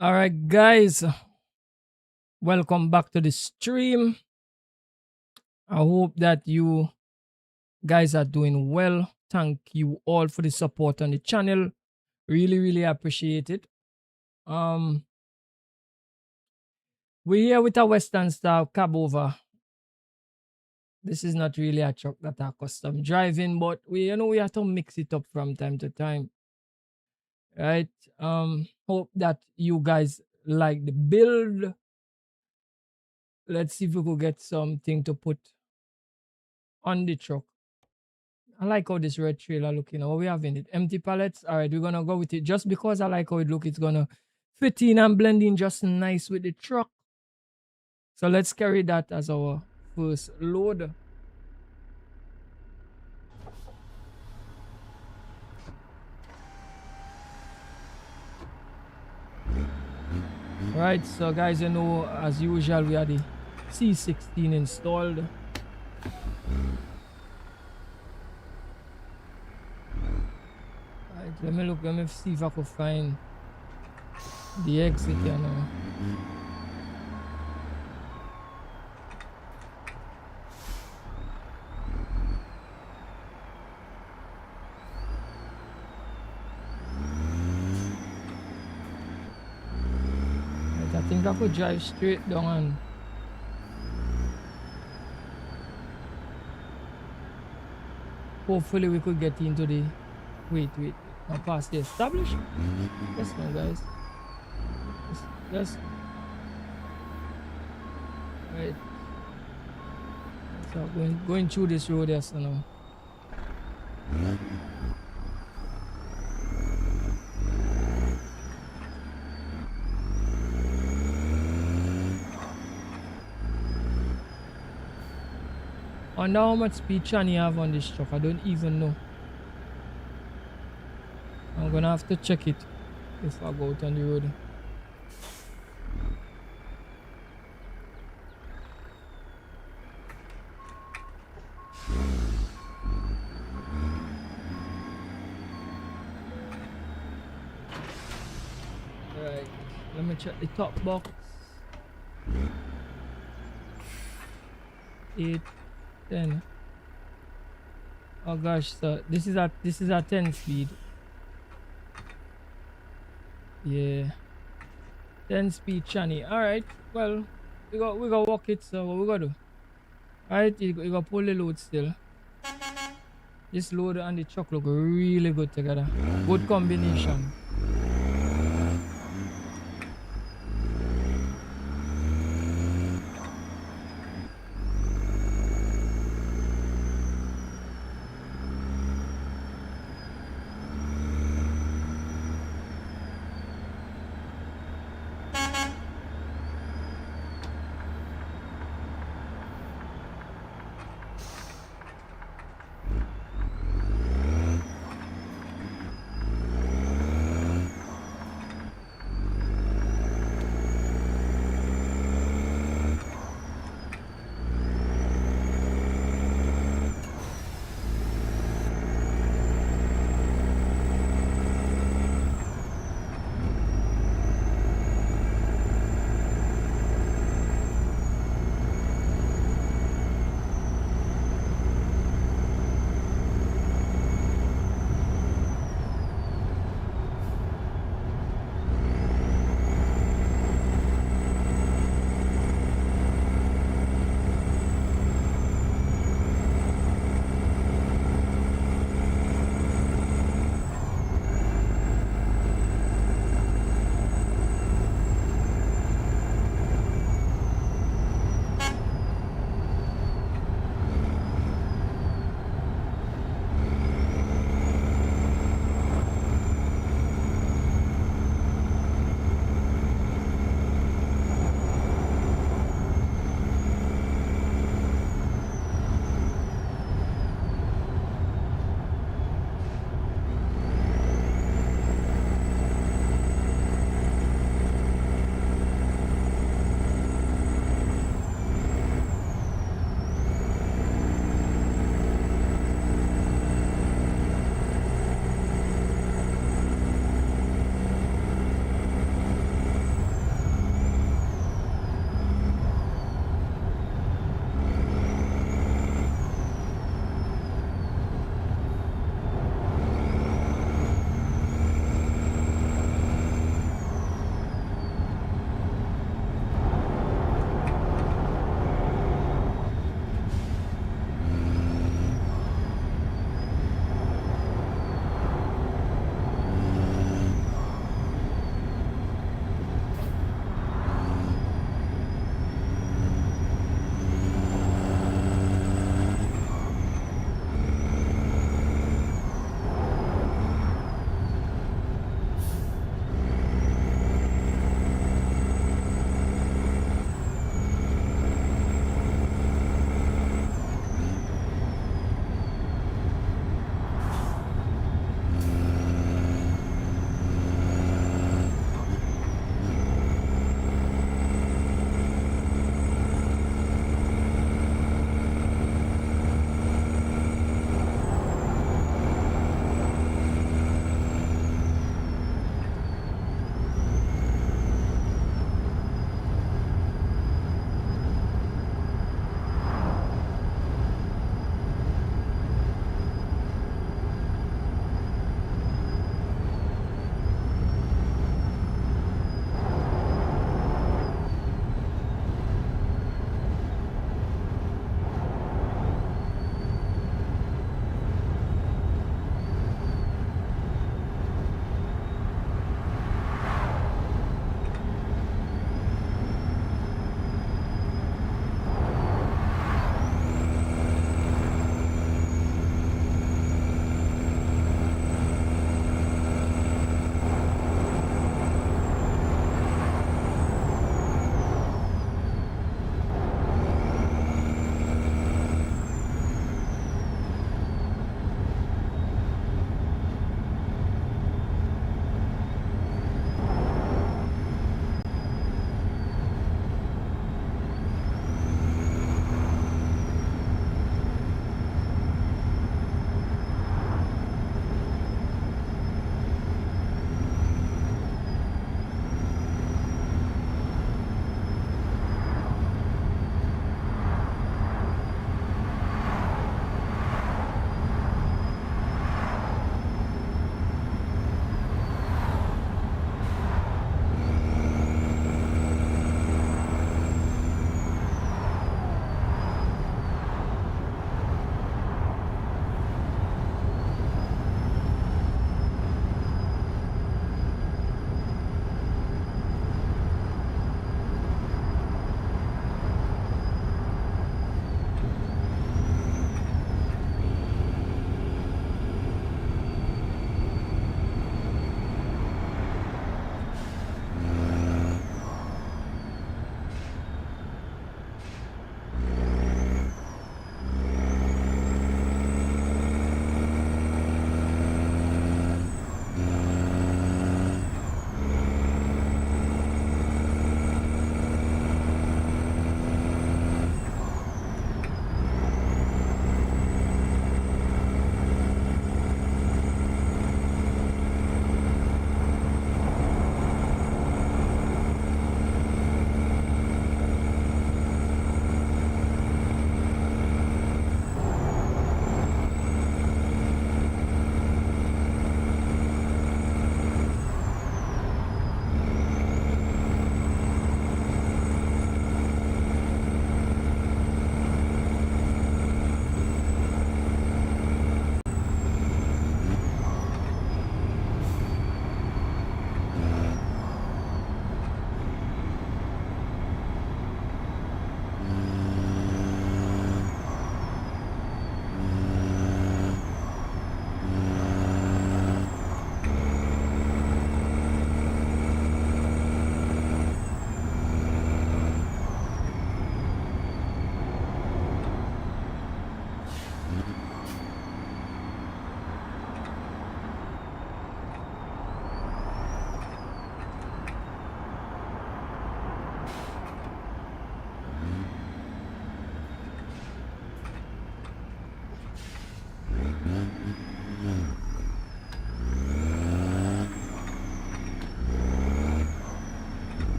All right, guys, welcome back to the stream. I hope that you guys are doing well. Thank you all for the support on the channel. Really appreciate it. Um, we're here with a Western Star cab over. This is not really a truck that are custom driving, but we have to mix it up from time to time, right? Hope that you guys like the build. Let's see if we could get something to put on the truck. I like how this red trailer looking. What we have in it? Empty pallets. All right, we're gonna go with it. Just because I like how it look, it's gonna fit in and blend in just nice with the truck. So let's carry that as our first load. Right, so guys, as usual, we have the C16 installed. Right, let me see if I could find the exit here now. Right, I think I could drive straight down and hopefully we could get into the wait. Not past the established. Yes no guys. Just right. So going through this road yes now. Wonder how much speed Chani have on this truck. I don't even know. I'm gonna have to check it if I go out on the road. Alright, let me check the top box. 8, 10. Oh gosh, so this is a 10 speed. Yeah. 10 speed Chani. Alright, well, we got walk it, so what we gotta do? Alright, you got pull the load still. This load and the truck look really good together. Good combination.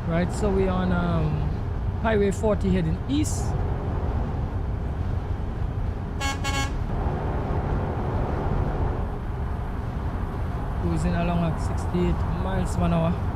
Right, so we on Highway 40 heading east. Cruising along at 68 miles per hour.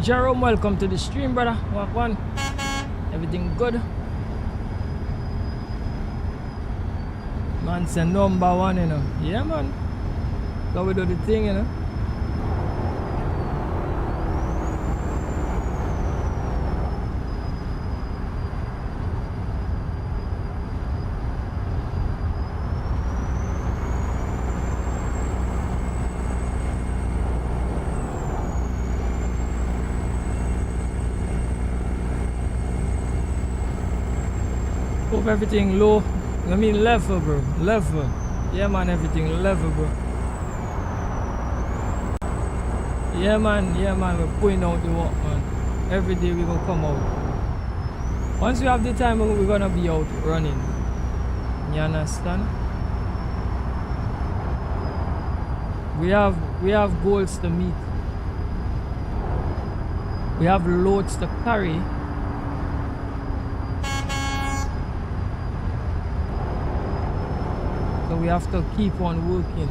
Jerome, welcome to the stream, brother. Walk one. Everything good? Man, say number one, you know. Yeah, man. So we do the thing, you know. Hope everything low. I mean level, bro. Level. Yeah, man, everything level, bro. Yeah, man. Yeah, man. We're putting out the work, man. Every day we gonna come out. Once we have the time, we're gonna be out running. You understand? We have goals to meet. We have loads to carry. So we have to keep on working.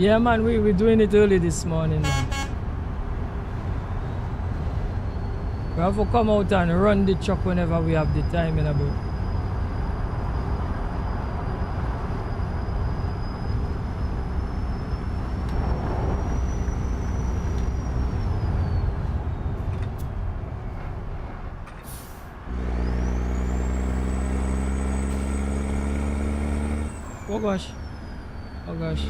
Yeah, man, we're doing it early this morning, man. We have to come out and run the truck whenever we have the time in a bit. Oh gosh. Oh gosh.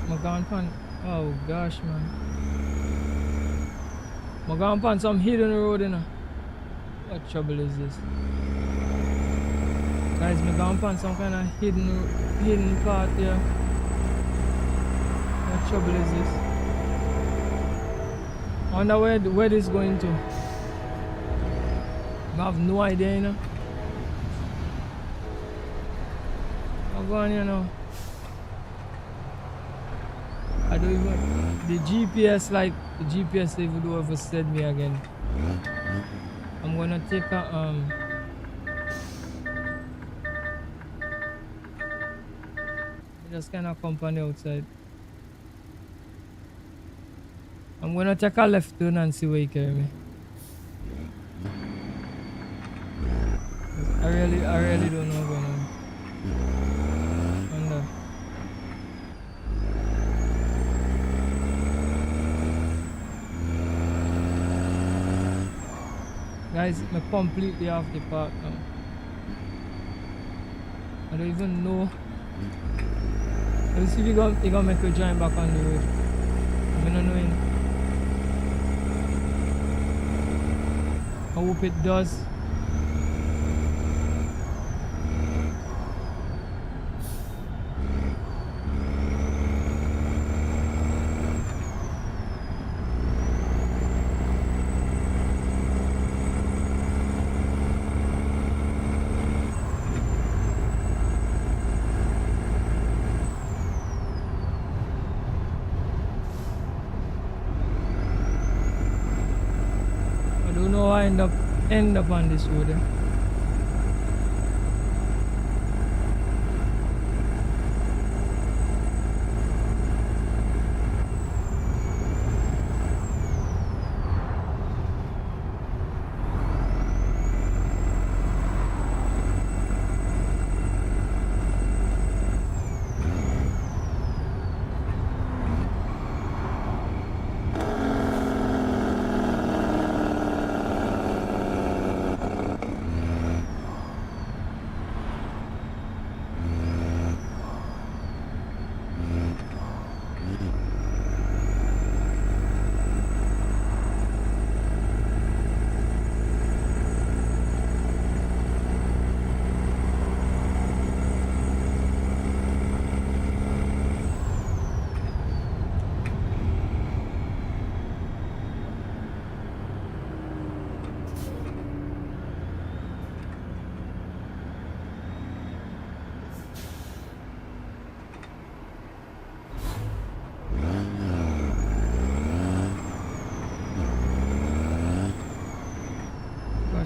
My gone pan. Oh gosh, man. My gone pan some hidden road, you know. What trouble is this? Guys, my gone pan some kind of hidden part here. What trouble is this? I wonder where this is going to. I have no idea, you know. I'm going, you know. I don't even, the GPS, like, the GPS even do ever said me again. I'm gonna take a, just kind of company outside. I'm gonna take a left turn and see where you carry me. I really don't know what's going on. Guys, I'm completely off the path now. I don't even know. Let's see if you gonna make a join back on the road. I don't know. I hope it does. I end up on this road.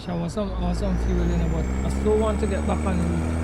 I want some fuel in it, but I still want to get back on the route.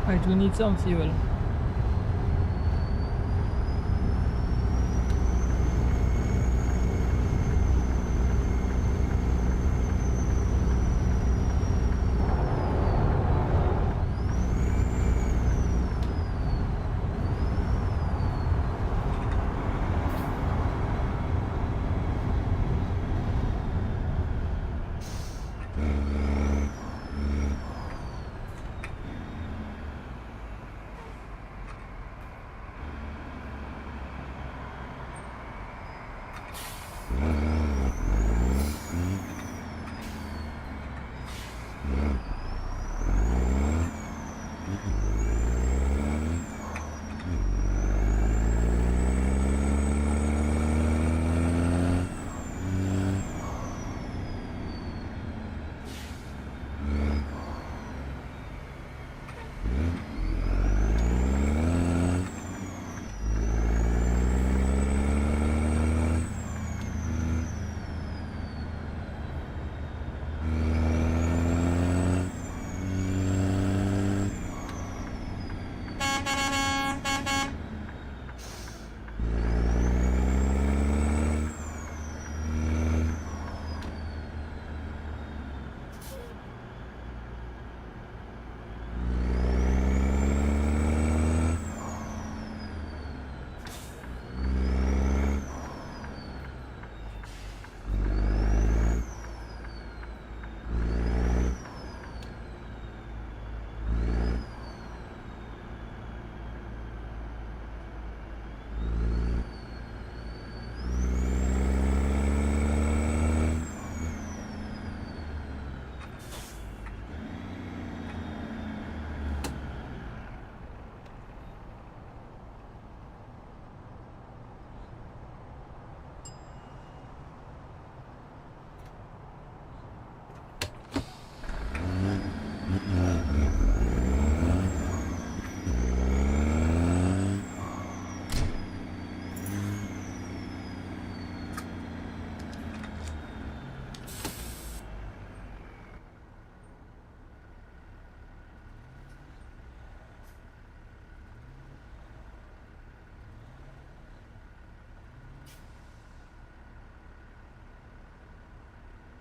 Right, we need some fuel.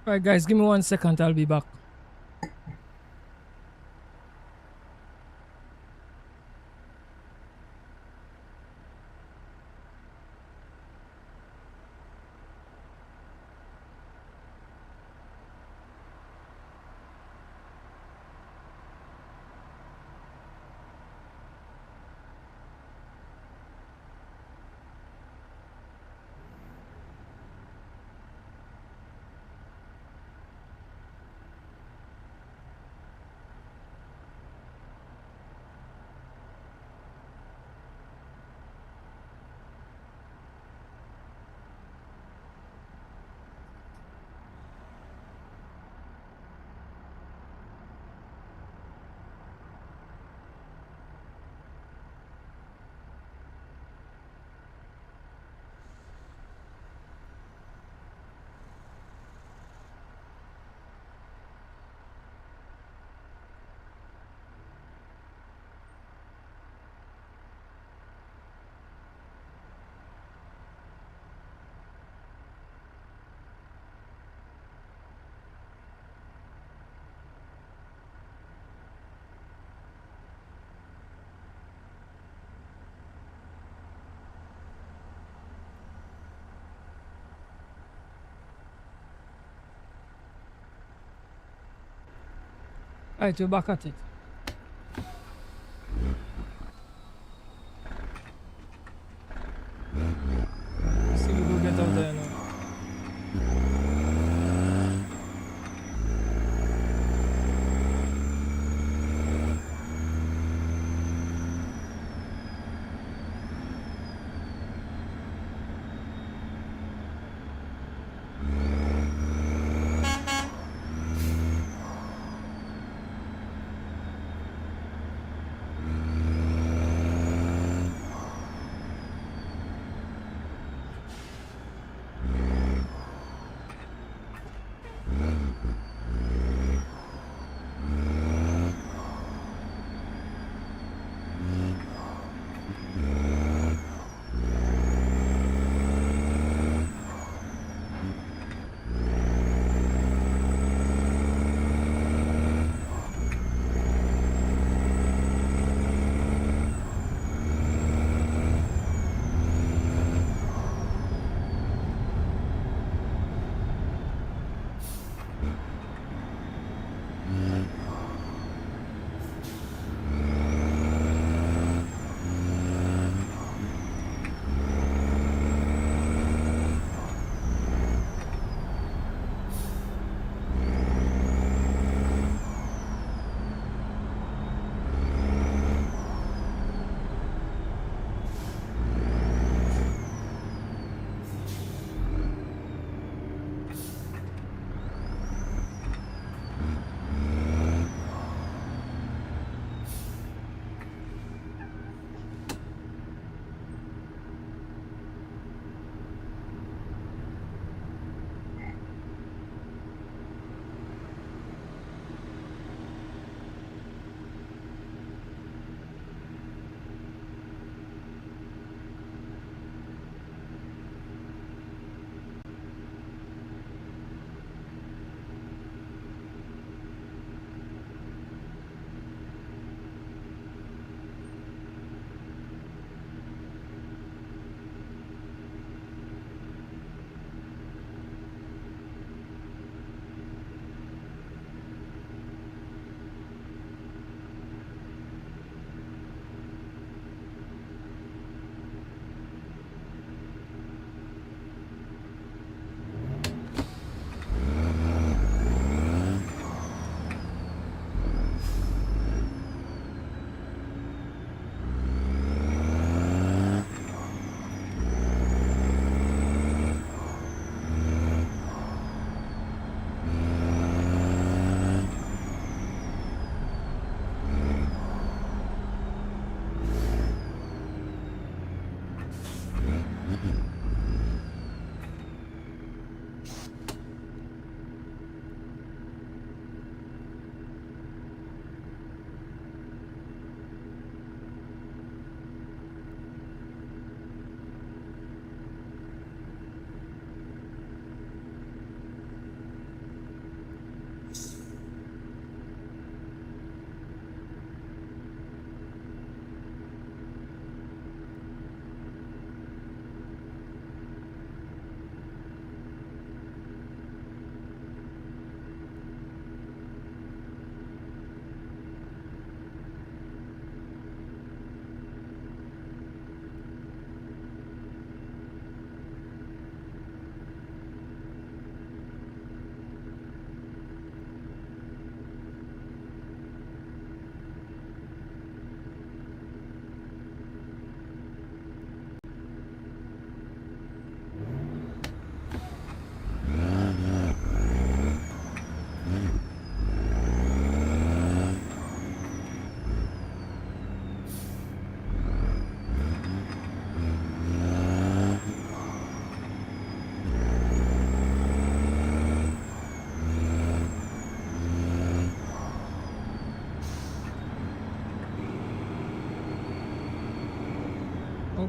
Right, guys, give me 1 second. I'll be back. Right, we're back at it. See, we go get out there now.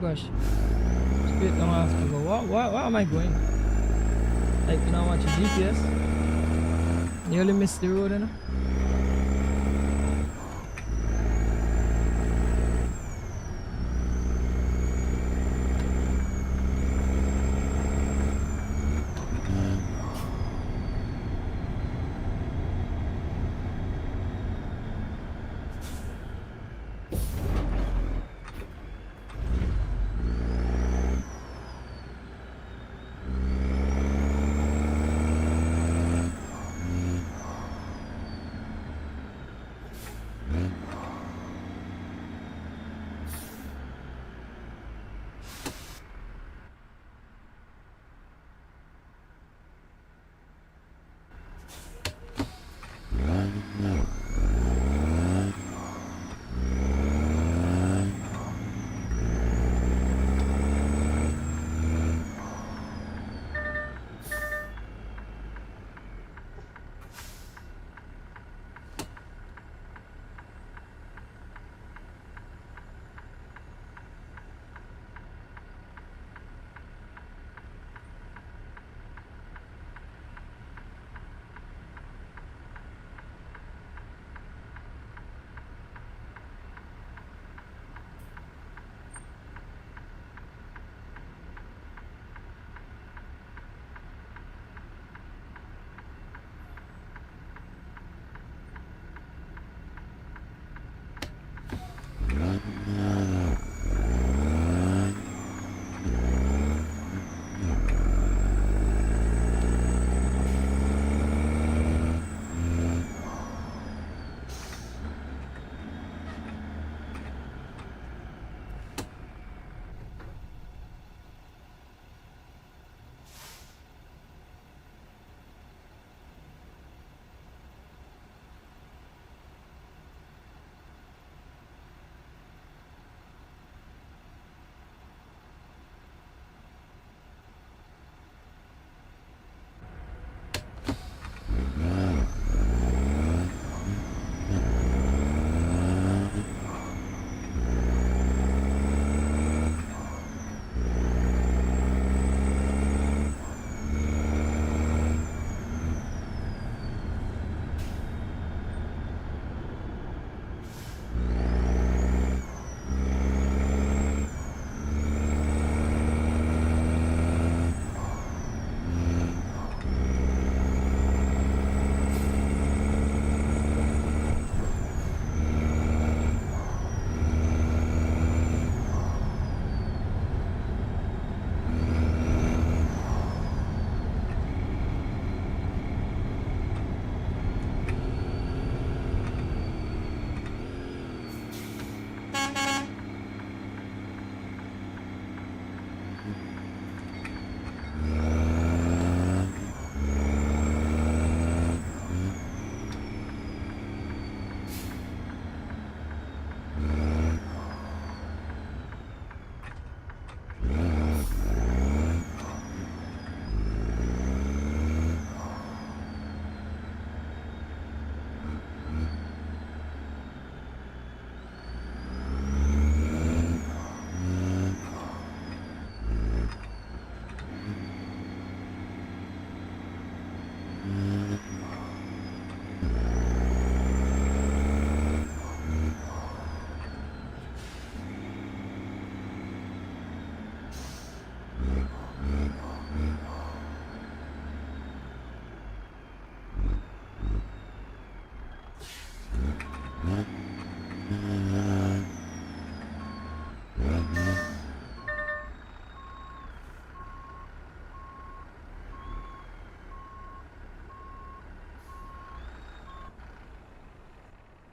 gosh. Straight now I have to go. Where am I going? Like, you know, watch your GPS. Nearly missed the road, you know?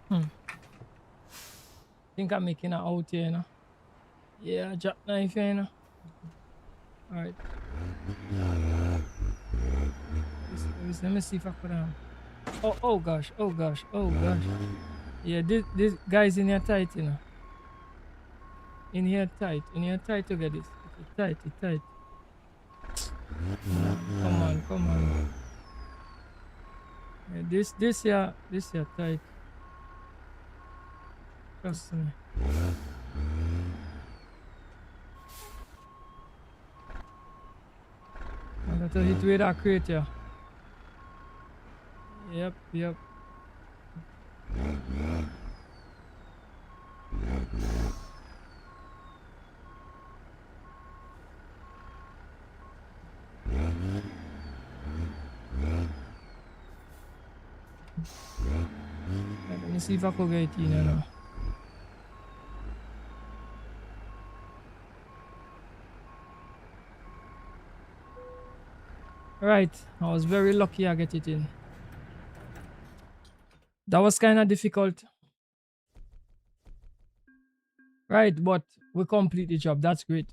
Hmm. Think I'm making it out here, you know? Yeah, jackknife here, you know? Alright. Let me see if I could oh gosh, oh gosh, oh gosh. Yeah, this guy's in here tight, you know. In here tight to get this. It's tight, it's tight. Come on, come on. Yeah, this here tight. Trust me. Got to hit with that crate, yeah. Yep, yep. Let me see if I could get it in now. Right, I was very lucky I get it in. That was kind of difficult. Right, but we complete the job. That's great.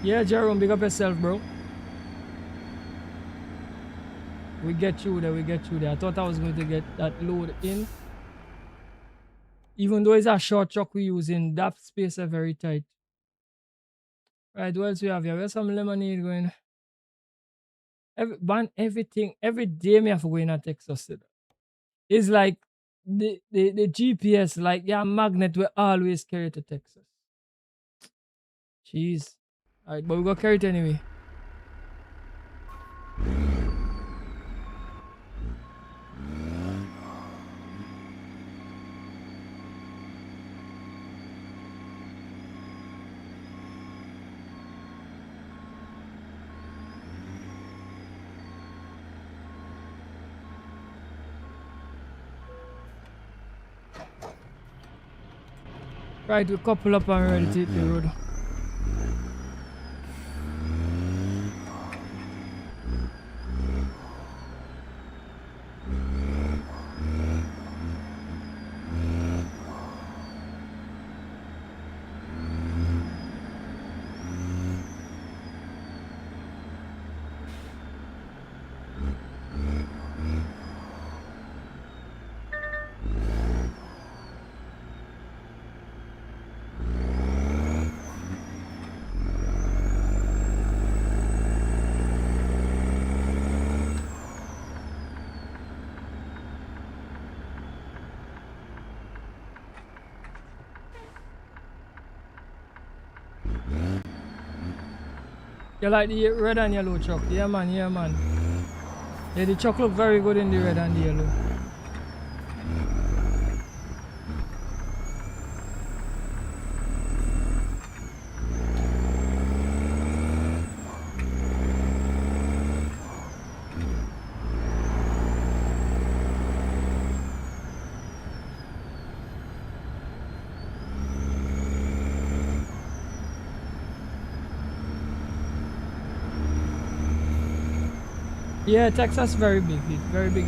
Yeah, Jerome, big up yourself, bro. We get through there, we get through there. I thought I was going to get that load in. Even though it's a short truck we're using, that space is very tight. Right, what else we have here? Where's some lemonade going? Everything, every day me have to go in and Texas. It's like the GPS, like yeah, magnet will always carry to Texas. Jeez. Alright, but we go carry it anyway. Right, we couple up and ready to hit the road. You like the red and yellow truck? Yeah, man, yeah, man. Yeah, the truck look very good in the red and the yellow. Yeah, Texas very big, very big.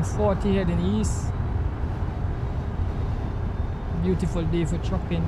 140 heading east. Beautiful day for trucking.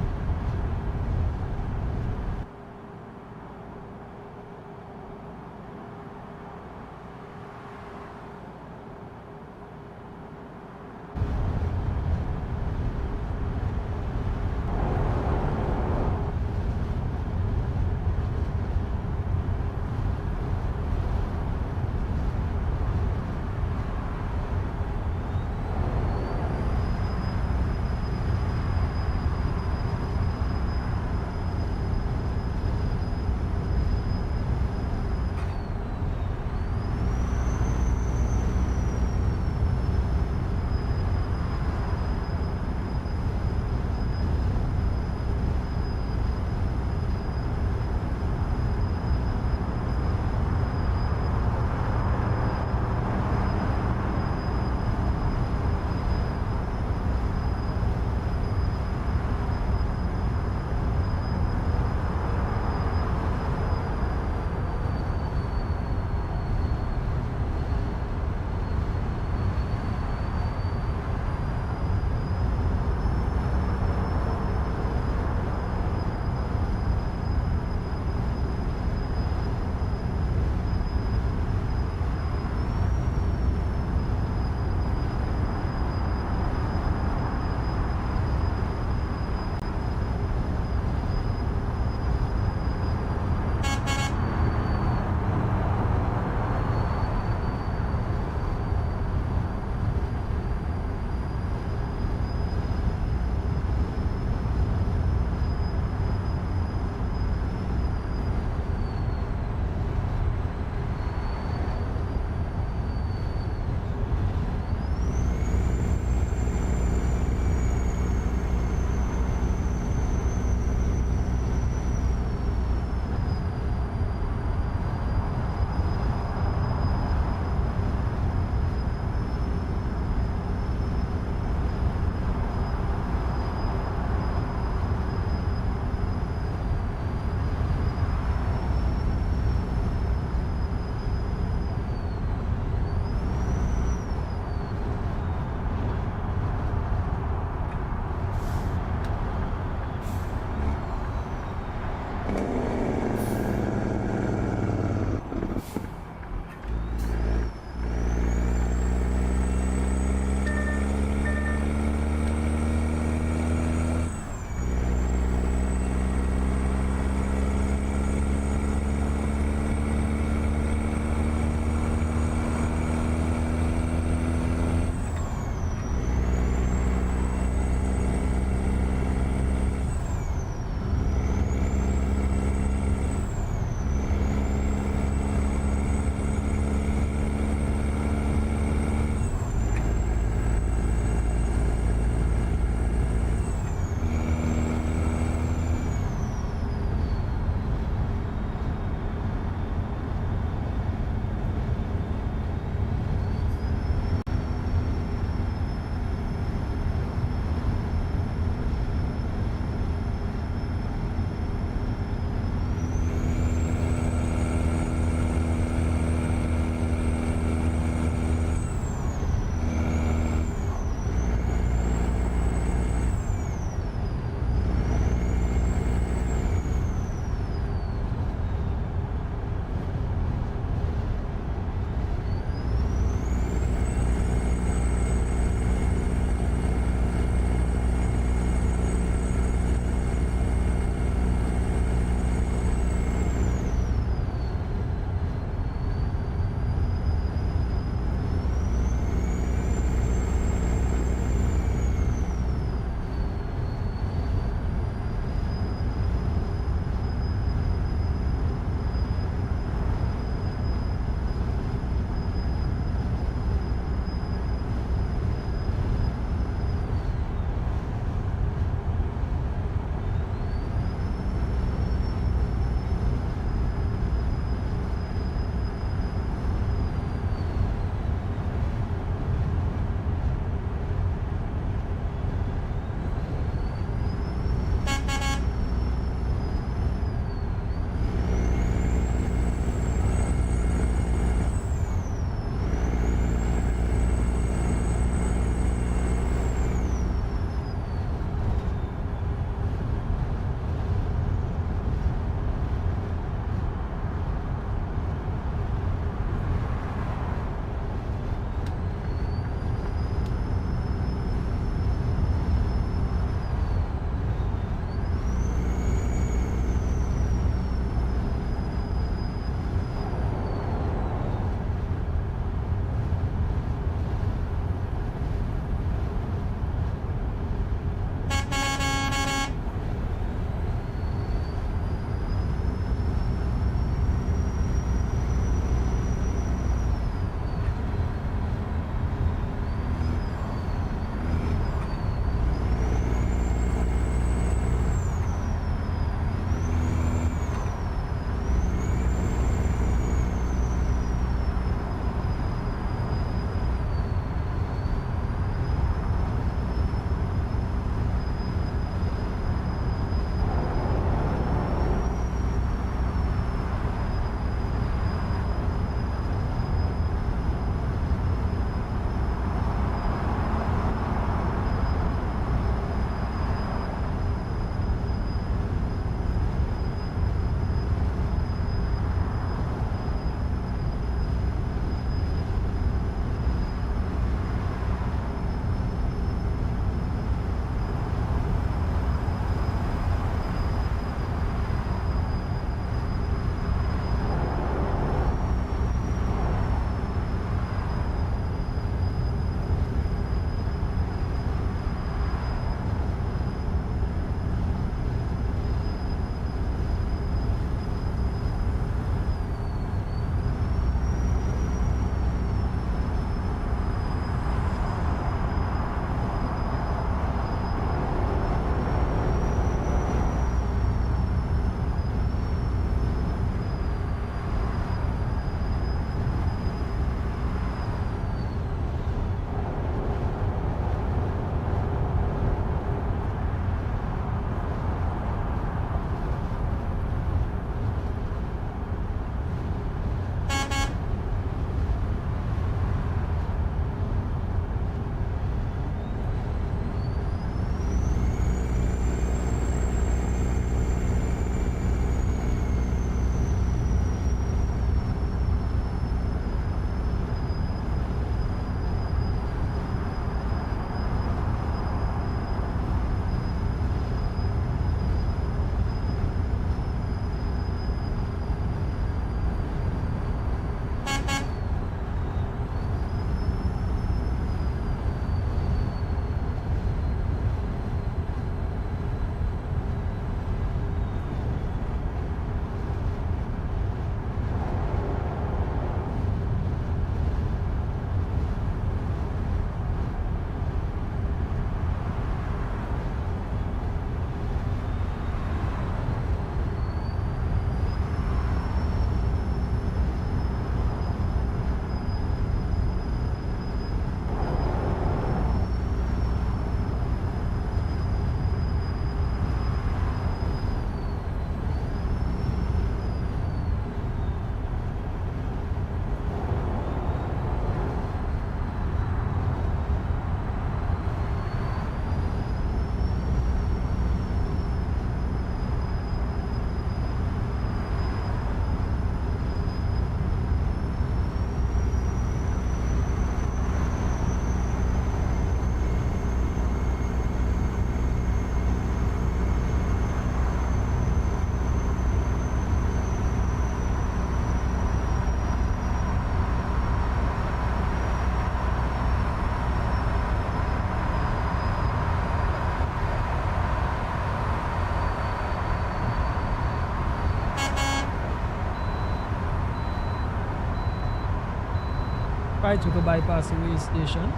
Right, we could bypass the way station.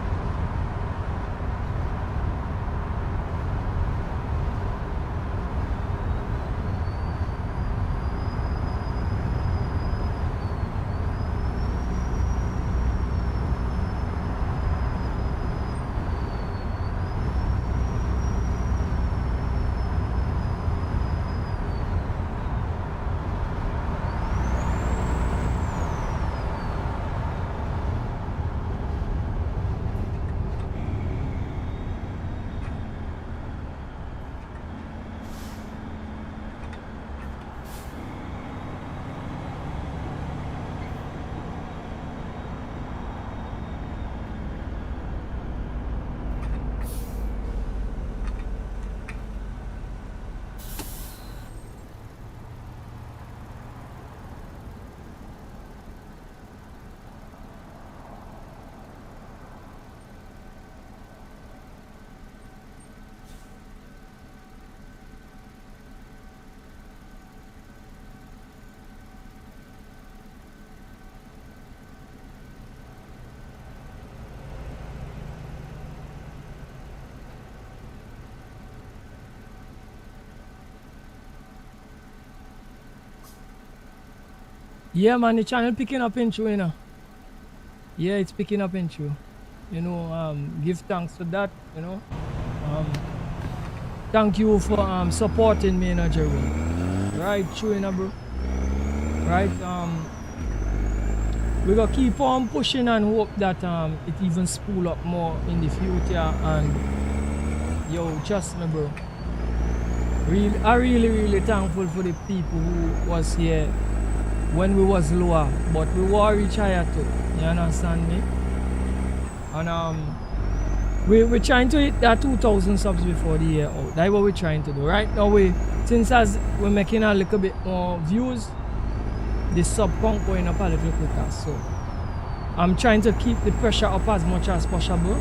Yeah, man, the channel picking up in true, you know. Yeah, it's picking up in true. You know, give thanks for that, you know. Thank you for supporting me in a journey. Right, true, you know, bro. Right, we gonna keep on pushing and hope that it even spool up more in the future. And yo, trust me, bro. I really thankful for the people who was here when we was lower, but we were reach higher too. You understand me? And we're trying to hit that 2,000 subs before the year out. That's what we're trying to do. Right now, since as we're making a little bit more views, the sub count going up a little quicker. So I'm trying to keep the pressure up as much as possible.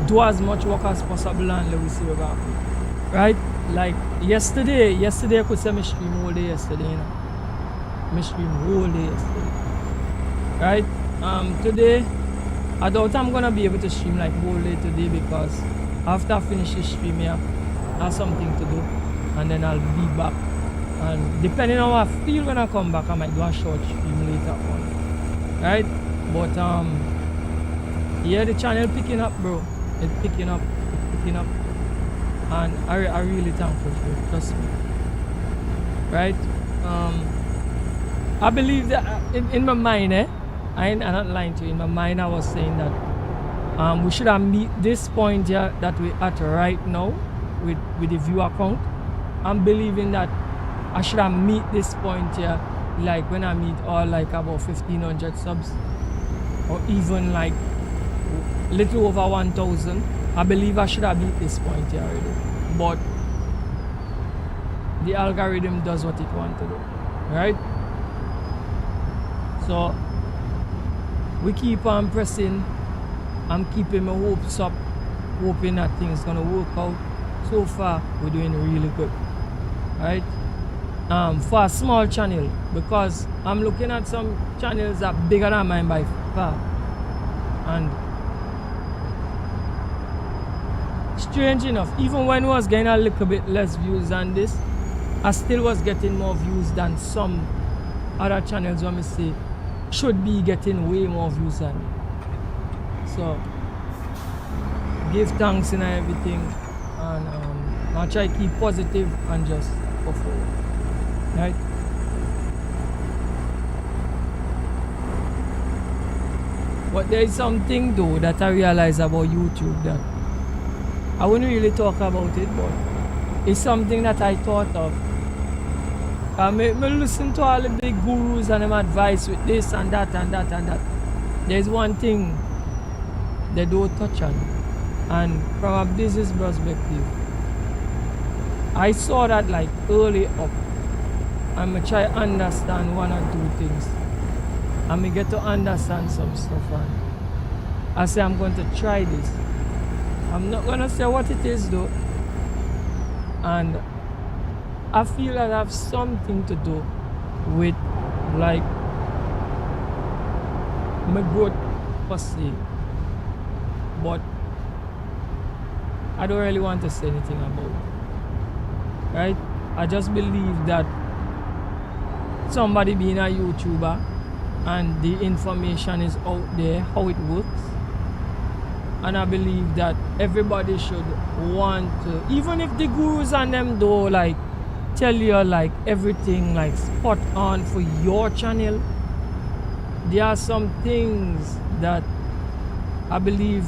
Do as much work as possible, and let me see what happens. Right? Like yesterday I could say me stream all day yesterday, you know. Me stream all day yesterday. Right? Today I doubt I'm gonna be able to stream like whole day today, because after I finish the stream here, I have something to do, and then I'll be back. And depending on how I feel when I come back, I might do a short stream later on. Right? But yeah, the channel picking up, bro. It's picking up. And I really thankful for it, trust me. Right? I believe that in my mind, I'm not lying to you. In my mind, I was saying that we should have meet this point here that we're at right now with the viewer count. I'm believing that I should have meet this point here, like when I meet all like about 1,500 subs, or even like little over 1,000. I believe I should have beat this point here already. But the algorithm does what it wants to do. Right? So we keep on pressing. I'm keeping my hopes up, hoping that things gonna work out. So far we're doing really good. Right? For a small channel, because I'm looking at some channels that are bigger than mine by far. And strange enough, even when I was getting a little bit less views than this, I still was getting more views than some other channels when I say should be getting way more views than me. So give thanks and everything, and I'll try to keep positive and just go forward. Right? But there is something though that I realize about YouTube that I wouldn't really talk about it, but it's something that I thought of. I listen to all the big gurus and them advice with this and that and that and that. There's one thing they don't touch on, and from a business perspective, I saw that like early up. I'm gonna try to understand one or two things. I'm gonna get to understand some stuff, and I say I'm going to try this. I'm not gonna say what it is though, and I feel that I have something to do with like my growth per se, but I don't really want to say anything about it, right? I just believe that somebody being a YouTuber and the information is out there, how it works, and I believe that everybody should want to, even if the gurus and them do like tell you like everything like spot on for your channel, there are some things that I believe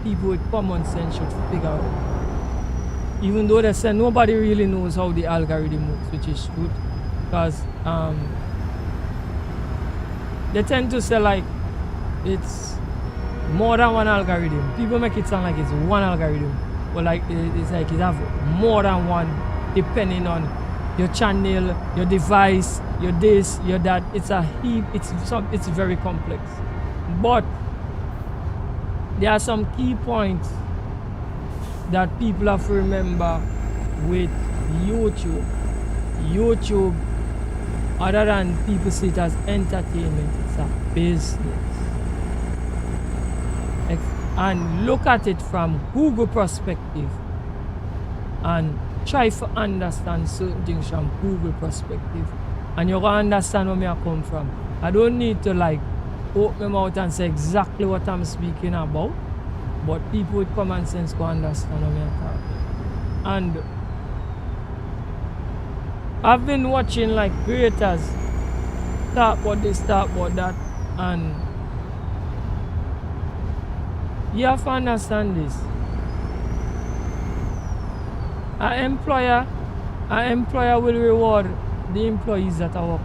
people with common sense should figure out. Even though they say nobody really knows how the algorithm works, which is true, because they tend to say like it's more than one algorithm. People make it sound like it's one algorithm, but like it's like it have more than one, depending on your channel, your device, your this, your that. It's a heap. It's very complex, but there are some key points that people have to remember with YouTube. YouTube, other than people see it as entertainment, it's a business. And look at it from Google perspective and try to understand certain things from Google perspective, and you're gonna understand where I come from. I don't need to like open my mouth and say exactly what I'm speaking about, but people with common sense can understand what I'm talking. And I've been watching like creators talk about this, talk about that, and you have to understand this. An employer will reward the employees that are work.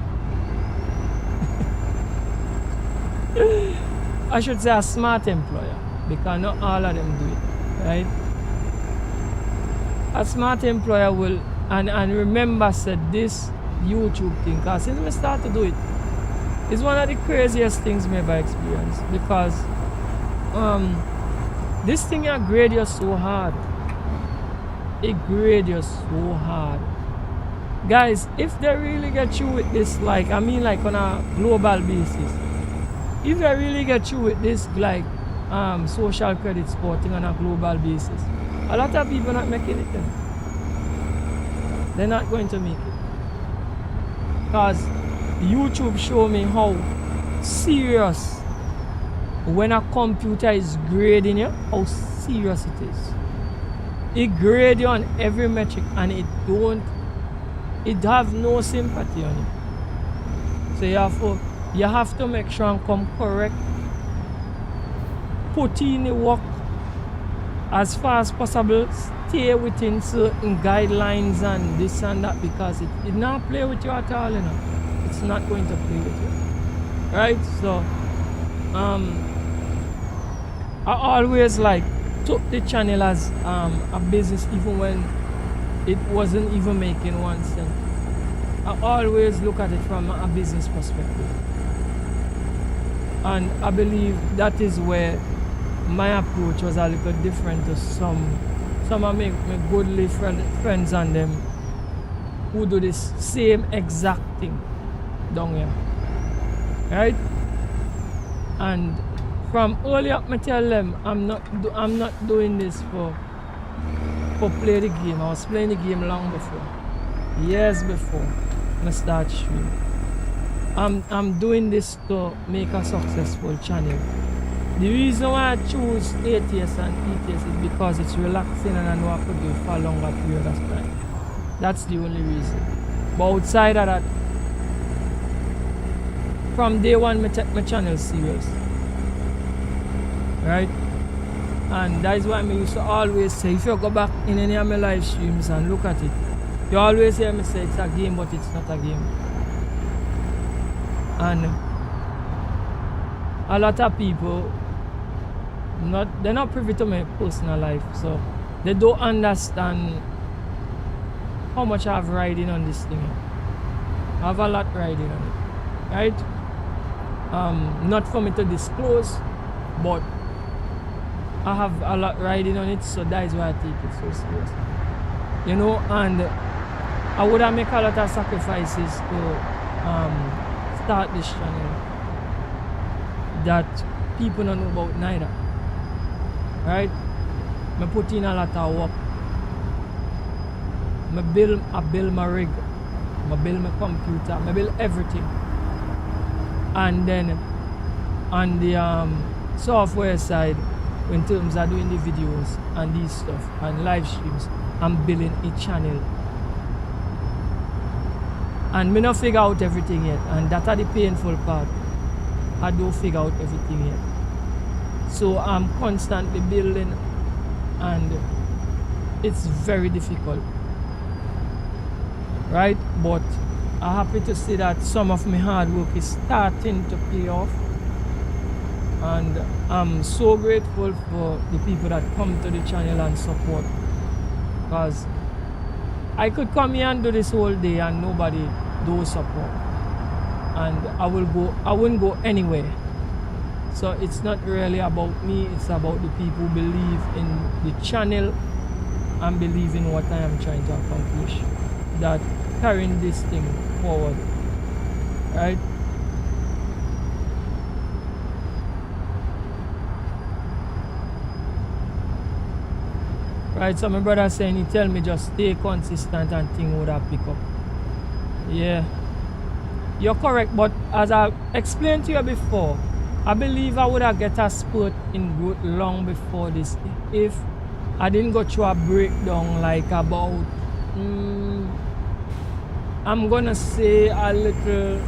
I should say a smart employer, because not all of them do it, right? A smart employer will, and remember said this YouTube thing, because since we start to do it, it's one of the craziest things we ever experienced, because this thing here grade you so hard. It grade you so hard. Guys, if they really get you with this, like I mean like on a global basis, if they really get you with this like social credit score thing on a global basis, a lot of people not making it then. They're not going to make it. Because YouTube show me how serious when a computer is grading you, how serious it is. It grades you on every metric, and it have no sympathy on it. So you have to make sure and come correct. Put in the work as far as possible. Stay within certain guidelines and this and that, because it not play with you at all, you know. It's not going to play with you. Right? So I always like took the channel as a business, even when it wasn't even making 1 cent. I always look at it from a business perspective, and I believe that is where my approach was a little different to some of my goodly friends and them who do this same exact thing down here, right? And from early up, I tell them I'm not doing this for play the game. I was playing the game long before, years before I start streaming. I'm doing this to make a successful channel. The reason why I choose ATS and ETS is because it's relaxing and I know I could do it for a longer period of time. That's the only reason. But outside of that, from day one, I take my channel serious. Right? And that is why I used to always say, if you go back in any of my live streams and look at it, you always hear me say it's a game, but it's not a game. And a lot of people, they're not privy to my personal life, so they don't understand how much I have riding on this thing. I have a lot riding on it, right? Not for me to disclose, but I have a lot riding on it, so that is why I take it so serious. You know, and I would have made a lot of sacrifices to start this channel. that people don't know about neither. Right? I put in a lot of work. I build my rig. I build my computer. I build everything. And then on the software side, in terms of doing the videos and these stuff and live streams, I'm building a channel. And me not figure out everything yet, and that's the painful part. I don't figure out everything yet. So I'm constantly building, and it's very difficult, right? But I'm happy to see that some of my hard work is starting to pay off, and I'm so grateful for the people that come to the channel and support, because I could come here and do this whole day and nobody do support, and I wouldn't go anywhere. So it's not really about me, it's about the people who believe in the channel and believe in what I am trying to accomplish, that carrying this thing forward, right? Right, so my brother saying, he tell me just stay consistent and things would have pick up. Yeah, you're correct, but as I explained to you before, I believe I would have get a spurt in growth long before this if I didn't go through a breakdown like about I'm gonna say a little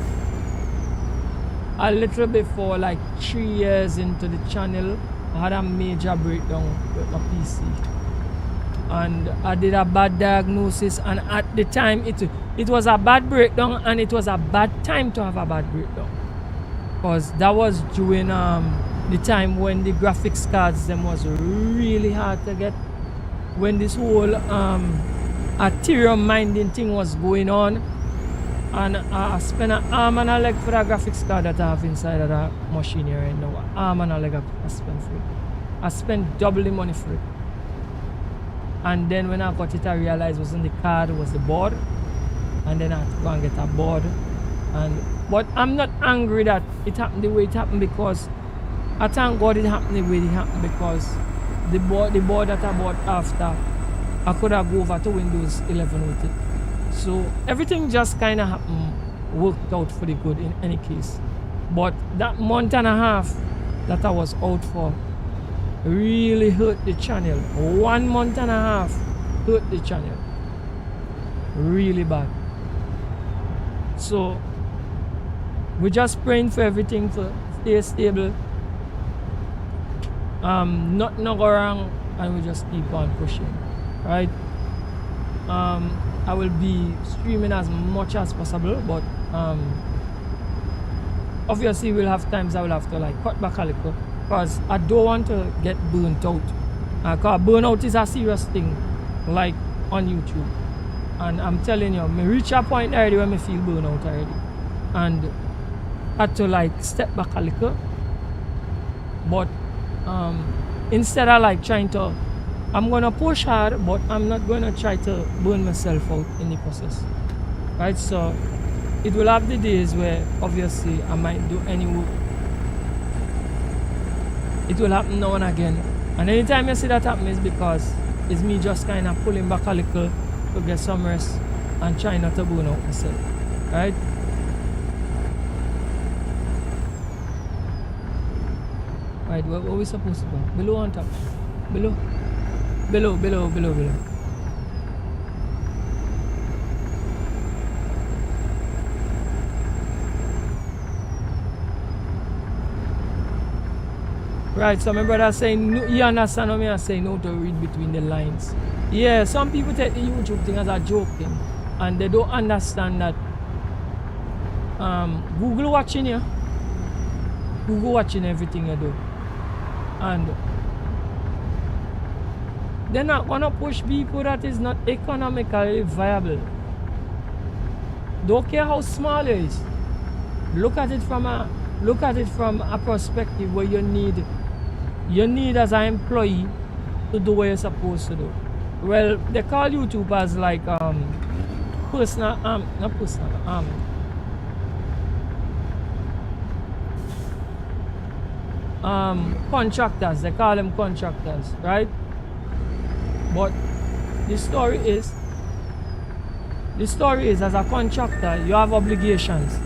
before, like 3 years into the channel. I had a major breakdown with my PC, and I did a bad diagnosis, and at the time it was a bad breakdown, and it was a bad time to have a bad breakdown, because that was during the time when the graphics cards them was really hard to get, when this whole Ethereum mining thing was going on, and I spent an arm and a leg for the graphics card that I have inside of the machine here right now. Arm and a leg I spent for it. I spent double the money for it. And then when I got it, I realized it wasn't the card, it was the board. And then I had to go and get a board. But I'm not angry that it happened the way it happened, because I thank God it happened the way it happened, because the board that I bought after, I could have go over to Windows 11 with it. So everything just kind of happened, worked out for the good in any case. But that month and a half that I was out for really hurt the channel. 1 month and a half hurt the channel really bad. So we're just praying for everything to stay stable, nothing go wrong, and we just keep on pushing, right? I will be streaming as much as possible, but obviously we'll have times I will have to like cut back a little, because I don't want to get burnt out, because burnout is a serious thing, like on YouTube. And I'm telling you, me reach a point already where me feel burnout already, and I had to like step back a little. But instead of like trying to, I'm gonna push hard, but I'm not gonna try to burn myself out in the process, right? So it will have the days where obviously I might do any work. It will happen now and again, and anytime you see that happen is because it's me just kind of pulling back a little to get some rest and try not to burn out myself, right? Right, where are we supposed to go? Below on top? Below? Below. Right, so my brother saying, you understand what me I say, no to read between the lines. Yeah, some people take the YouTube thing as a joke thing, and they don't understand that Google watching you. Google watching everything you do. And they're not gonna push people that is not economically viable. Don't care how small it is. Look at it from a perspective where you need as an employee to do what you're supposed to do. Well, they call YouTube as like personal not personal contractors. They call them contractors, right? But the story is as a contractor, you have obligations,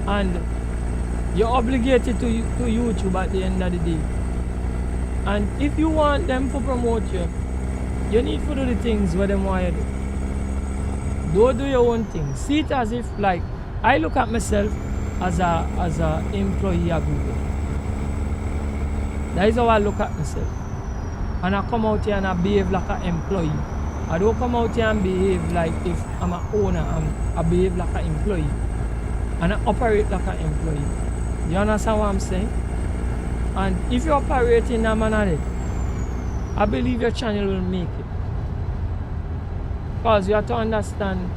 and you're obligated to YouTube at the end of the day. And if you want them to promote you, you need to do the things where them want you do. Don't do your own thing. See it as if, like, I look at myself as a employee at Google. That is how I look at myself. And I come out here and I behave like an employee. I don't come out here and behave like if I'm an owner. I behave like an employee. And I operate like an employee. You understand what I'm saying? And if you operate in that manner, I believe your channel will make it. Because you have to understand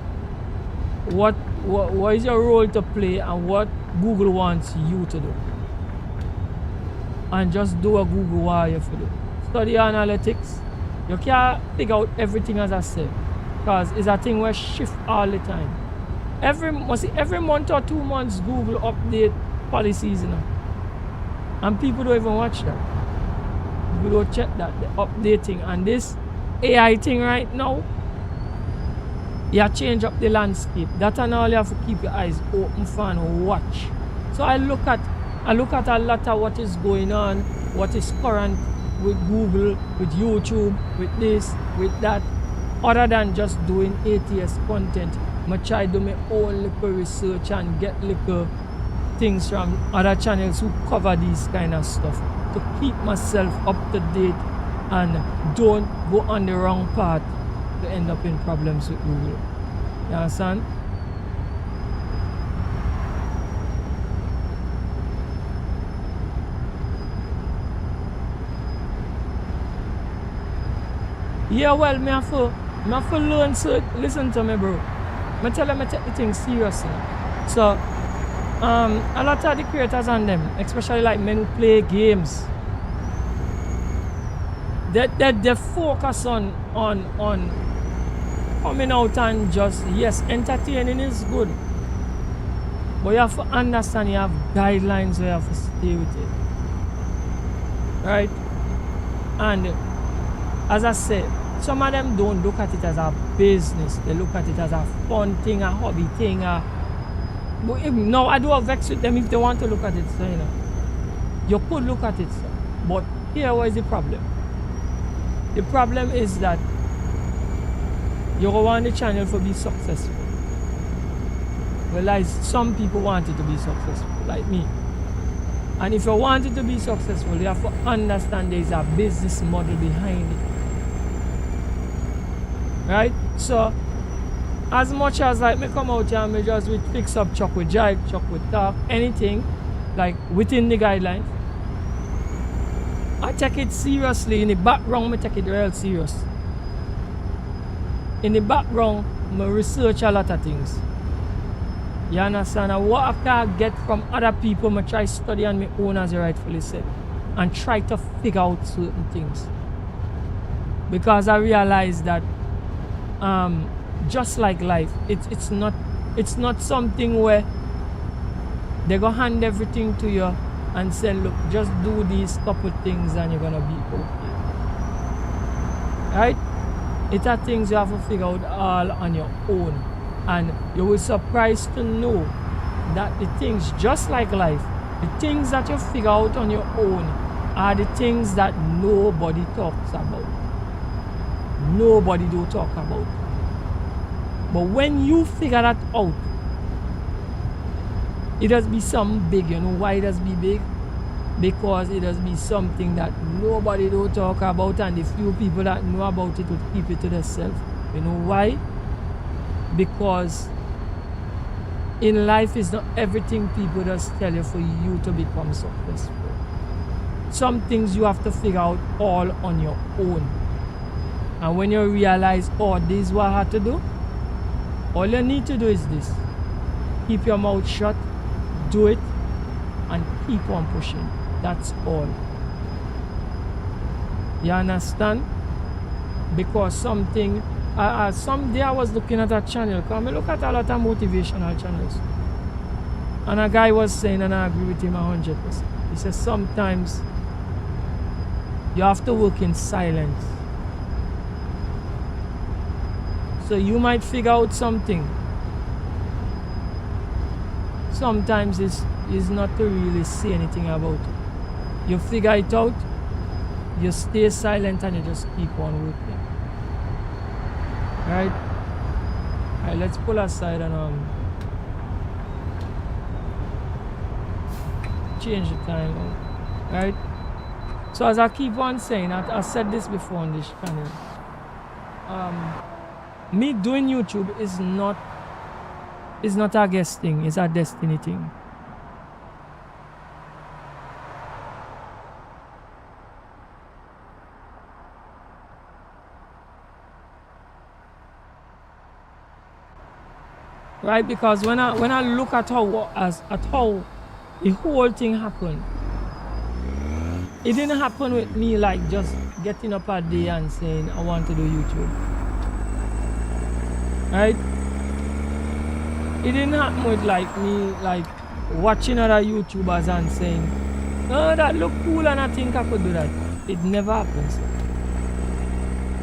what is your role to play and what Google wants you to do. And just do what Google wants you to do. Study analytics. You can't figure out everything, as I said, because it's a thing where shift all the time. Every month or 2 months, Google update policies, you know. And people don't even watch that. People don't check that, the updating. And this AI thing right now, you change up the landscape. That and all you have to keep your eyes open for and watch. So I look at a lot of what is going on, what is current with Google, with YouTube, with this, with that. Other than just doing ATS content, I try to do my own little research and get little things from other channels who cover these kind of stuff to keep myself up to date and don't go on the wrong path to end up in problems with Google. You understand? Yeah, well, me have to learn to listen to me, bro. I tell them I take the thing seriously. So, a lot of the creators on them, especially like men who play games, they focus on coming out and just, yes, entertaining is good. But you have to understand, you have guidelines where you have to stay with it. Right? And as I said, some of them don't look at it as a business. They look at it as a fun thing, a hobby thing. But no, I do have vex with them if they want to look at it. So, you know, you could look at it. So. But here, what is the problem? The problem is that you want the channel to be successful. Well, some people want it to be successful, like me. And if you want it to be successful, you have to understand there is a business model behind it. Right? So, as much as like me come out here and me just with fix up chuck with jive, chuck with talk, anything, like within the guidelines, I take it seriously. In the background, I take it real serious. In the background, I research a lot of things. You understand? And what I can get from other people, I try to study on my own, as you rightfully said, and try to figure out certain things. Because I realize that just like life, it's not something where they go hand everything to you and say, look, just do these couple things and you're gonna be okay. Right? It's are things you have to figure out all on your own. And you will be surprised to know that the things, just like life, the things that you figure out on your own are the things that nobody talks about. Nobody do talk about. But when you figure that out, it does be something big. You know why it does be big? Because it does be something that nobody do talk about, and the few people that know about it would keep it to themselves. You know why? Because in life is not everything people just tell you for you to become successful. Some things you have to figure out all on your own. And when you realize, oh, this is what I have to do, all you need to do is this. Keep your mouth shut, do it, and keep on pushing. That's all. You understand? Because something, someday I was looking at a channel, because I look at a lot of motivational channels. And a guy was saying, and I agree with him 100%. He He says sometimes you have to work in silence. So you might figure out something. Sometimes it's not to really say anything about it. You figure it out, you stay silent and you just keep on working. Right? Alright, let's pull aside and change the time. Right? So as I keep on saying, I said this before on this channel. Me doing YouTube is not a guess thing, it's a destiny thing. Right? Because when I look at how the whole thing happened, it didn't happen with me like just getting up a day and saying I want to do YouTube. Right? It didn't happen with like me like watching other YouTubers and saying, oh, that look cool and I think I could do that. It never happens.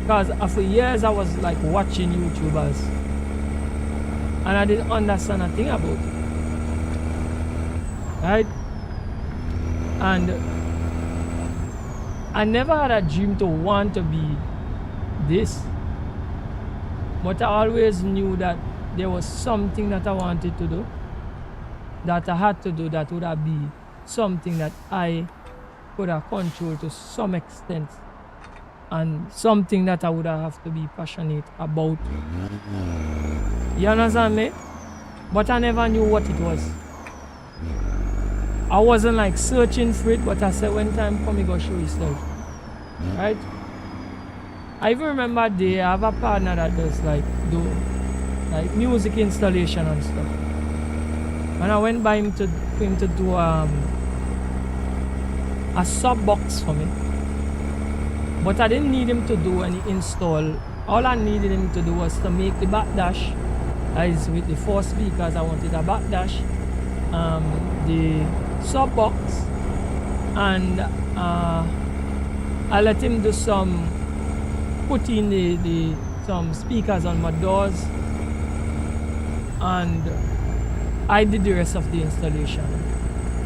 Because for years I was like watching YouTubers and I didn't understand a thing about it. Right? And I never had a dream to want to be this. But I always knew that there was something that I wanted to do, that I had to do, that would have be something that I could have controlled to some extent, and something that I would have to be passionate about. You understand me? But I never knew what it was. I wasn't like searching for it, but I said when time come, you go show yourself. Right? I even remember a day I have a partner that does like music installation and stuff. And I went by for him to do a sub box for me. But I didn't need him to do any install. All I needed him to do was to make the backdash. As with the 4 speakers, I wanted a backdash, the sub box, and I let him do some putting some speakers on my doors, and I did the rest of the installation,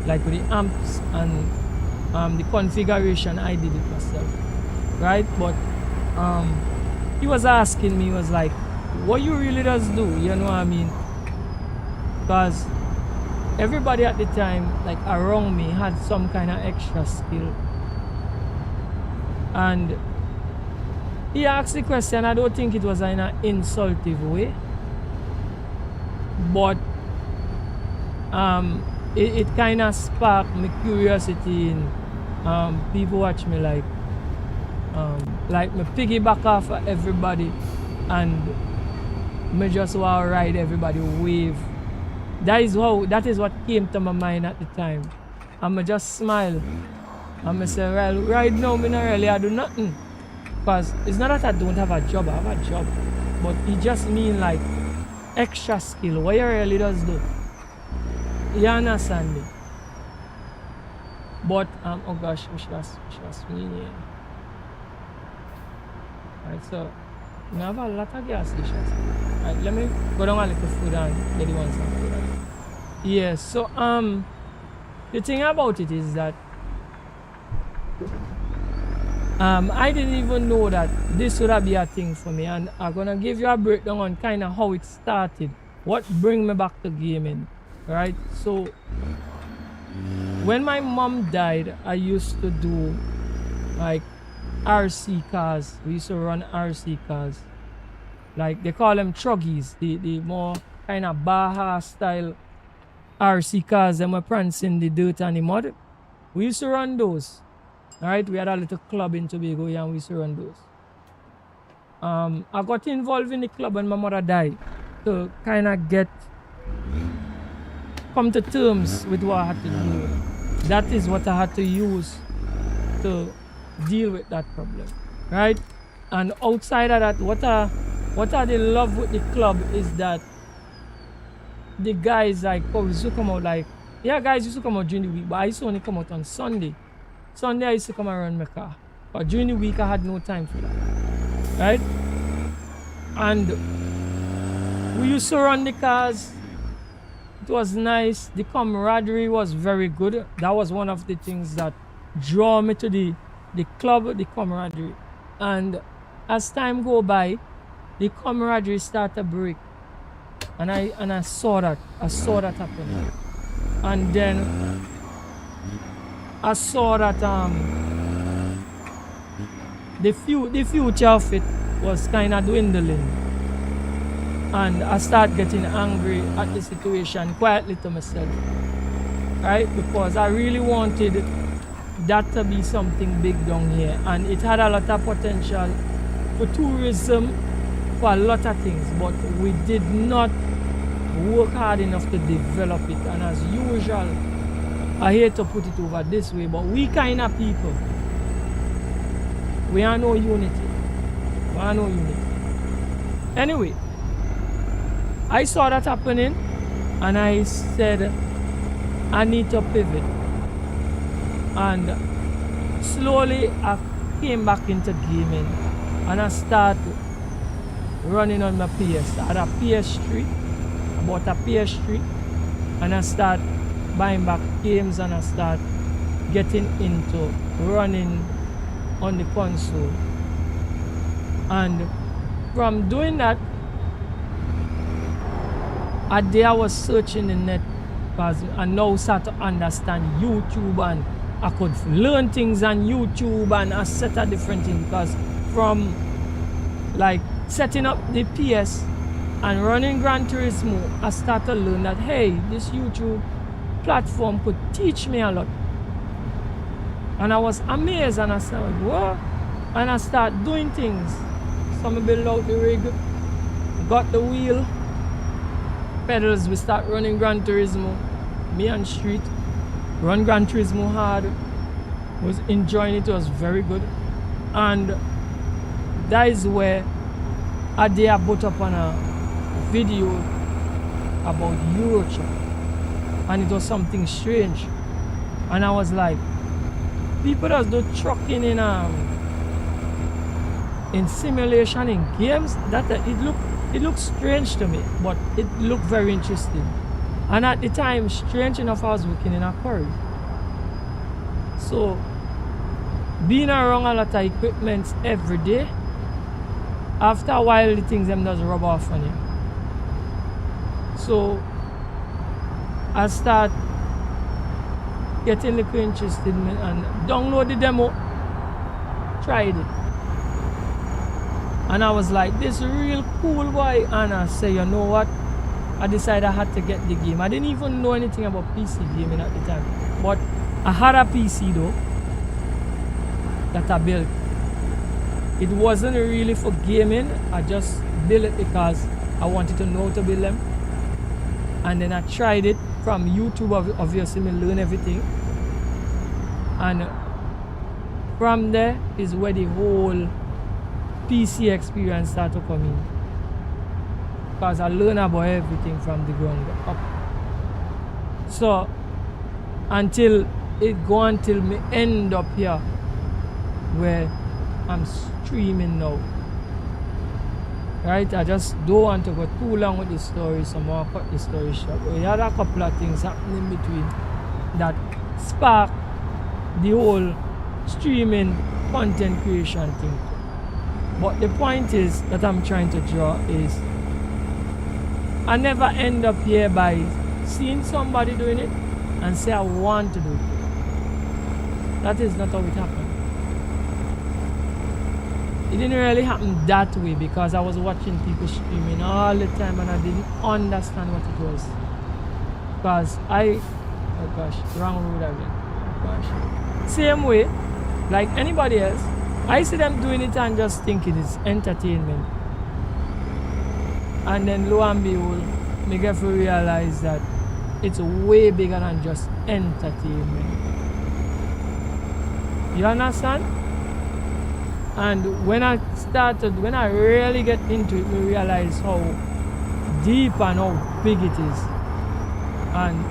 like with the amps and the configuration. I did it myself, right? But he was asking me, he was like, what you really does do, you know what I mean? Because everybody at the time like around me had some kind of extra skill, and he asked the question. I don't think it was in an insultive way, but it kind of sparked my curiosity in people watch me like me piggyback off of everybody and me just want to ride everybody wave. That is what came to my mind at the time. And I just smile and I say, well, right now me not really I do nothing. Because it's not that I don't have a job, I have a job. But it just mean like extra skill. What you really does do. You understand me? But oh gosh, we should have swing here. Right, so I have a lot of gas stations. Right, let me go down a little food and get the ones some food. Yes, so the thing about it is that I didn't even know that this would be a thing for me, and I'm gonna give you a breakdown on kind of how it started, what bring me back to gaming. Right, so when my mom died, I used to do like RC cars. We used to run RC cars, like they call them truggies, the more kind of Baja style RC cars. Them were prancing the dirt and the mud. We used to run those. Alright, we had a little club in Tobago here and we used to run those. I got involved in the club when my mother died to kind of come to terms with what I had to deal with. That is what I had to use to deal with that problem, right? And outside of that, what I did love with the club is that the guys like come out like Yeah, guys used to come out during the week, but I used to only come out on Sunday. Sunday I used to come and run my car. But during the week I had no time for that. Right? And we used to run the cars. It was nice. The camaraderie was very good. That was one of the things that draw me to the club, the camaraderie. And as time go by, the camaraderie started to break. And I saw that. I saw that happen. And then I saw that the future of it was kind of dwindling. And I started getting angry at the situation quietly to myself. Right? Because I really wanted that to be something big down here. And it had a lot of potential for tourism, for a lot of things. But we did not work hard enough to develop it. And as usual, I hate to put it over this way, but we kind of people, we are no unity. We are no unity. Anyway, I saw that happening and I said, I need to pivot. And slowly I came back into gaming and I started running on my PS. I had a PS3, I bought a PS3 and I started buying back games and I started getting into running on the console. And from doing that, a day I was searching the net because I now start to understand YouTube and I could learn things on YouTube and a set of different things, because from like setting up the PS and running Gran Turismo, I started to learn that hey, this YouTube platform could teach me a lot. And I was amazed and I said, what? And I started doing things. So I build out the rig, got the wheel, pedals, we start running Gran Turismo, me and Street, run Gran Turismo hard, was enjoying it, it was very good. And that is where a day I put up on a video about Euro Truck, and it was something strange. And I was like, people that do trucking in simulation, in games, that it looked strange to me, but it looked very interesting. And at the time, strange enough, I was working in a quarry. So, being around a lot of equipment every day, after a while, the things them does rub off on you. So, I start getting a little interested in it and download the demo, tried it. And I was like, this real cool boy. And I say, you know what? I decided I had to get the game. I didn't even know anything about PC gaming at the time. But I had a PC though that I built. It wasn't really for gaming. I just built it because I wanted to know how to build them. And then I tried it from YouTube, obviously I learned everything. And from there is where the whole PC experience started to come in. Because I learned about everything from the ground up. So until it go until me end up here where I'm streaming now. Right? I just don't want to go too long with the story, so I'm gonna cut the story short. We had a couple of things happening between that sparked the whole streaming content creation thing. But the point is that I'm trying to draw is I never end up here by seeing somebody doing it and say I want to do it. That is not how it happened. It didn't really happen that way because I was watching people streaming all the time and I didn't understand what it was. Because oh gosh, wrong road again. Oh gosh. Same way, like anybody else, I see them doing it and just thinking it's entertainment. And then lo and behold, me get to realize that it's way bigger than just entertainment. You understand? And when I really get into it, we realize how deep and how big it is. And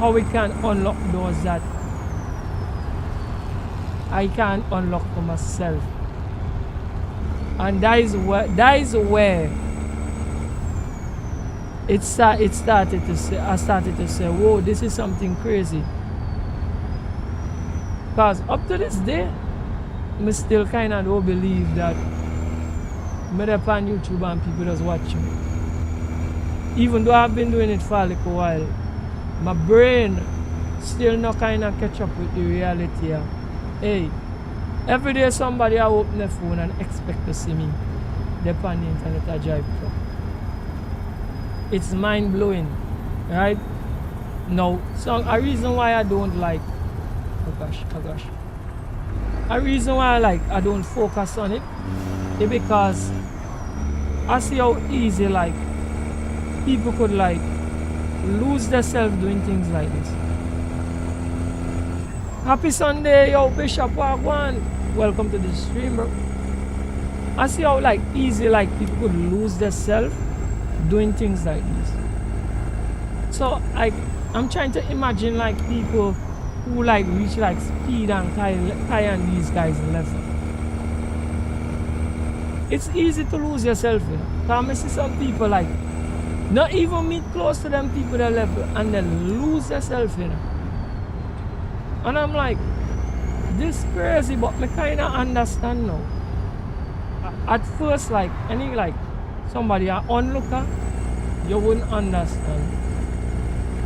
how we can unlock doors that I can't unlock for myself. And that is where I started to say, whoa, this is something crazy. Because up to this day, I still kind of don't believe that I'm up on YouTube and people just watch me. Even though I've been doing it for a little while, my brain still not kind of catch up with the reality of, hey, every day somebody I open the phone and expect to see me. They're on the internet I drive truck. It's mind blowing, right? Now, so a reason why I don't like, oh gosh, a reason why I don't focus on it is because I see how easy people could lose themselves doing things like this. Happy Sunday, yo, Bishop Wagwan. Welcome to the stream, bro. I see how easy people could lose themselves doing things like this. So I'm trying to imagine people who reach Speed and Kai and these guys level. It's easy to lose yourself, you know. Because I see some people not even meet close to them people that level and then lose yourself, you know. And I'm like, this crazy, but me kinda understand now. At first, somebody an onlooker, you wouldn't understand.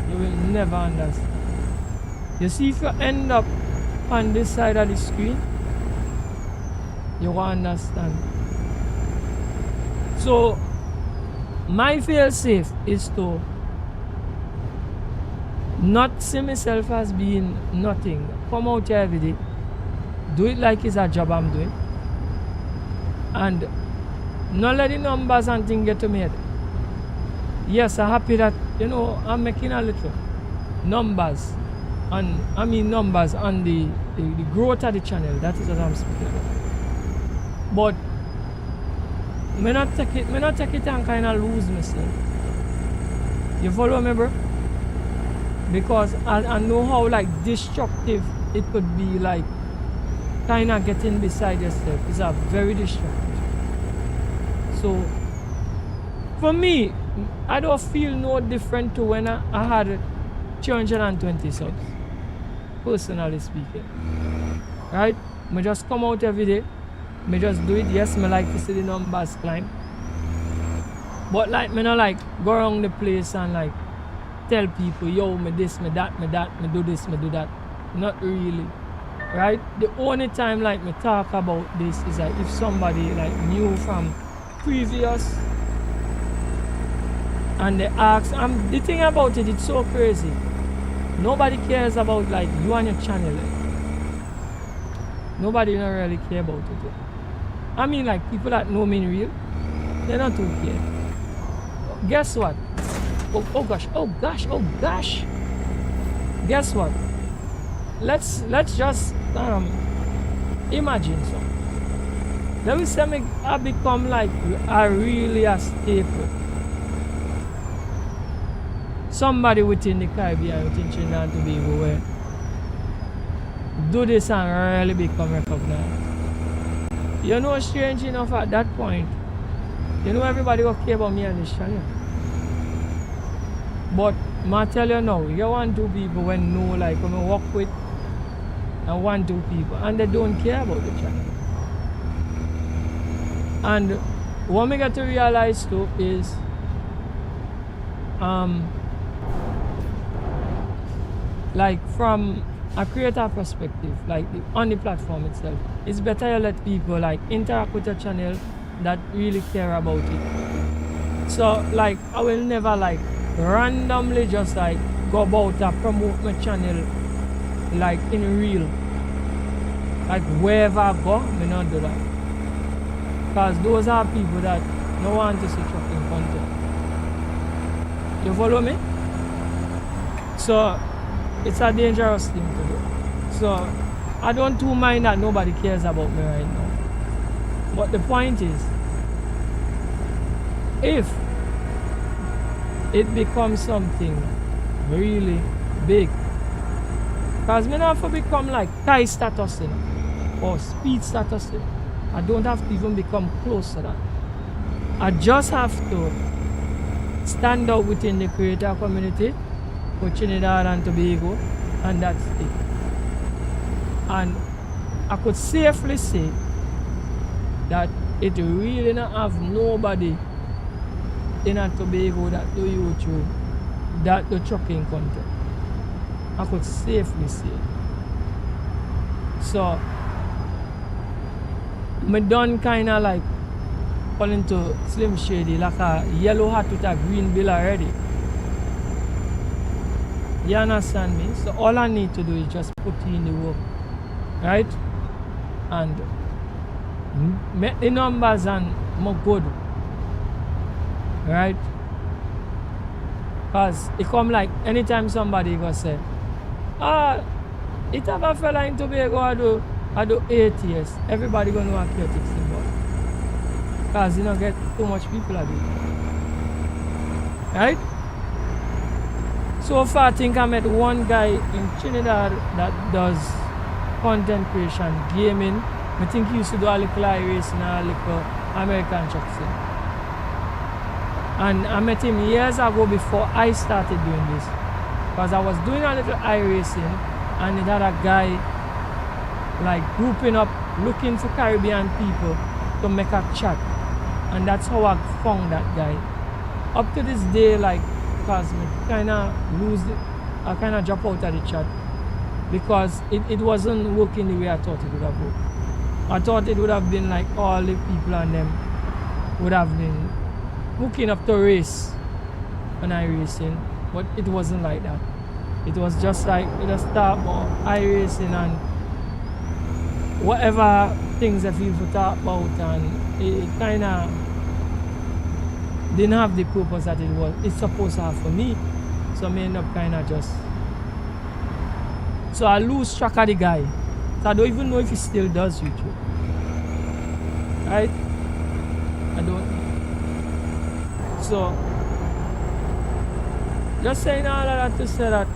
You will never understand. You see, if you end up on this side of the screen, you will understand. So my fail safe is to not see myself as being nothing. Come out here every day, do it like it's a job I'm doing, and not let the numbers and things get to me head. Yes, I'm happy that, you know, I'm making a little numbers, and I mean numbers on the growth of the channel. That is what I'm speaking about. But me not take it and kind of lose myself. You follow me, bro? Because I know how destructive it could be, kind of getting beside yourself. It's a very destructive. So for me, I don't feel no different to when I had 320 subs, personally speaking. Right? I just come out every day. I just do it. Yes, I like to see the numbers climb. But me not go around the place and tell people, yo, me this, me that, me do this, me do that. Not really. Right? The only time me talk about this is if somebody knew from previous and they ask, the thing about it, it's so crazy. Nobody cares about you and your channel. Nobody don't really care about it. I mean people that know me in real, they don't too care. Guess what? Oh gosh. Guess what? Let's just imagine something. Let me say I become a really a staple. Somebody within the Caribbean, within Trinidad and Tobago, where do this and really become recognized. You know, strange enough at that point, you know, everybody will care about me on this channel. But I tell you now, you want two people when when I walk with and 1-2 people and they don't care about the channel. And what we got to realize too is from a creator perspective, on the platform itself, it's better you let people interact with your channel that really care about it. So I will never randomly just go about and promote my channel in real. Wherever I go, I not do that. Because those are people that don't want to see shocking content. You follow me? So it's a dangerous thing to do. So I don't too mind that nobody cares about me right now. But the point is, if it becomes something really big. Because me not have to become like Thai status, you know, or speed status. You know. I don't have to even become close to that. I just have to stand out within the creator community for Trinidad and Tobago, and that's it. And I could safely say that it really not have nobody in a Tobago that do YouTube that do trucking content. I could safely say. So me done kinda like fall into Slim Shady like a yellow hat with a green bill already. You understand me? So all I need to do is just put in the work, right? And make the numbers and more good, right? Cause it come like anytime somebody go say, it have a fella in Tobago I do 8 years. Everybody gonna know a chaotic symbol. Cause you don't get too much people at it. Right? So far I think I met one guy in Trinidad that does content creation, gaming. I think he used to do a little iRacing and a little American truck thing. And I met him years ago before I started doing this. Because I was doing a little iRacing and it had a guy like grouping up looking for Caribbean people to make a chat. And that's how I found that guy. Up to this day, like, because I kinda lose it, I kinda drop out of the chat because it wasn't working the way I thought it would have worked. I thought it would have been like all the people and them would have been hooking up to race when iRacing, but it wasn't like that. It was just like it just start about iRacing and whatever things that people talk about, and it kinda didn't have the purpose that it's supposed to have for me. So I end up kinda just, so I lose track of the guy. So I don't even know if he still does YouTube. Right? I don't. So just saying all of that to say that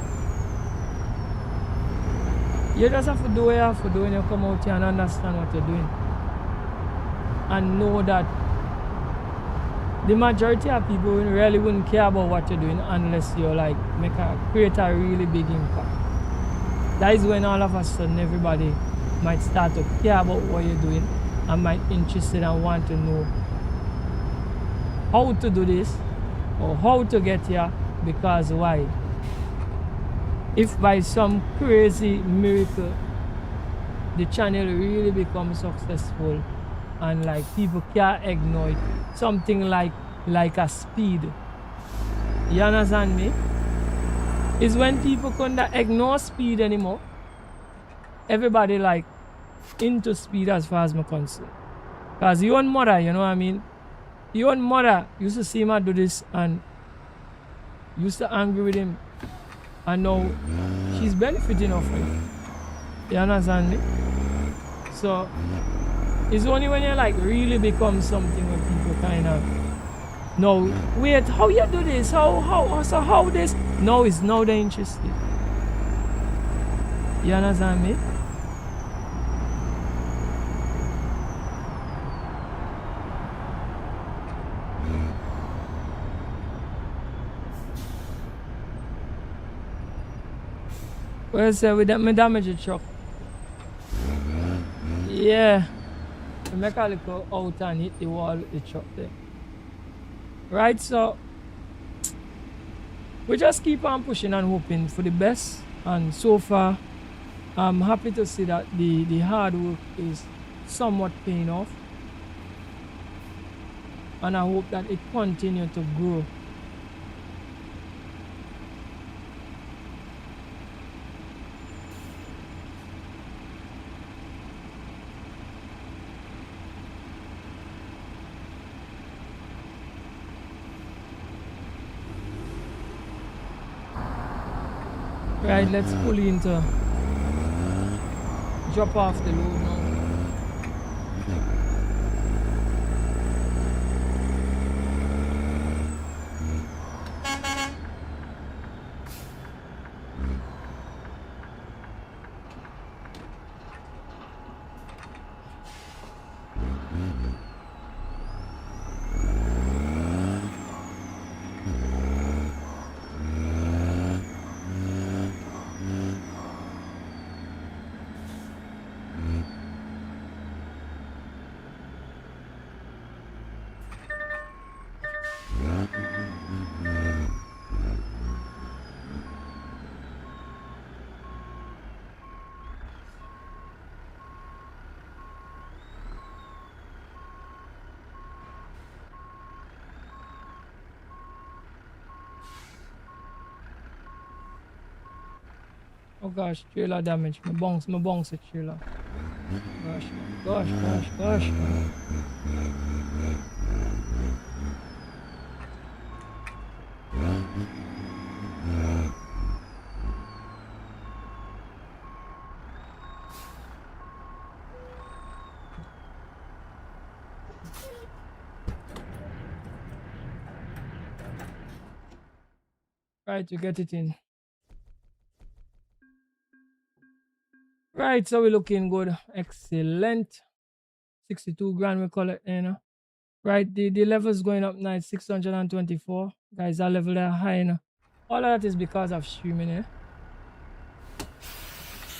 you just have to do what you have to do when you come out here and understand what you're doing. And know that the majority of people really wouldn't care about what you're doing unless you like create a really big impact. That is when all of a sudden everybody might start to care about what you're doing and might be interested and want to know how to do this or how to get here, because why? If by some crazy miracle the channel really becomes successful and like people can't ignore it, something like a speed, you understand me, is when people couldn't ignore speed anymore. Everybody like into speed as far as I'm concerned. Because your own mother, you know what I mean, your own mother used to see him do this and used to angry with him, and now she's benefiting off it. You understand me? So it's only when you like really become something when people kind of, no, wait, how you do this? How this? No, it's now they're interested. You understand me? Well, say we damage the truck. Yeah. We make a little out and hit the wall with the truck there. Right, so we just keep on pushing and hoping for the best. And so far, I'm happy to see that the hard work is somewhat paying off. And I hope that it continues to grow. Right, let's pull into drop off the load now. Oh gosh, trailer damage. My bounce the trailer. Gosh, man. Gosh, man. Right, to get it in. Right, so we're looking good. Excellent. 62 grand we call it, you know. Right, the level's going up nice, 624. Guys, our level are high, you know. All of that is because of streaming, eh?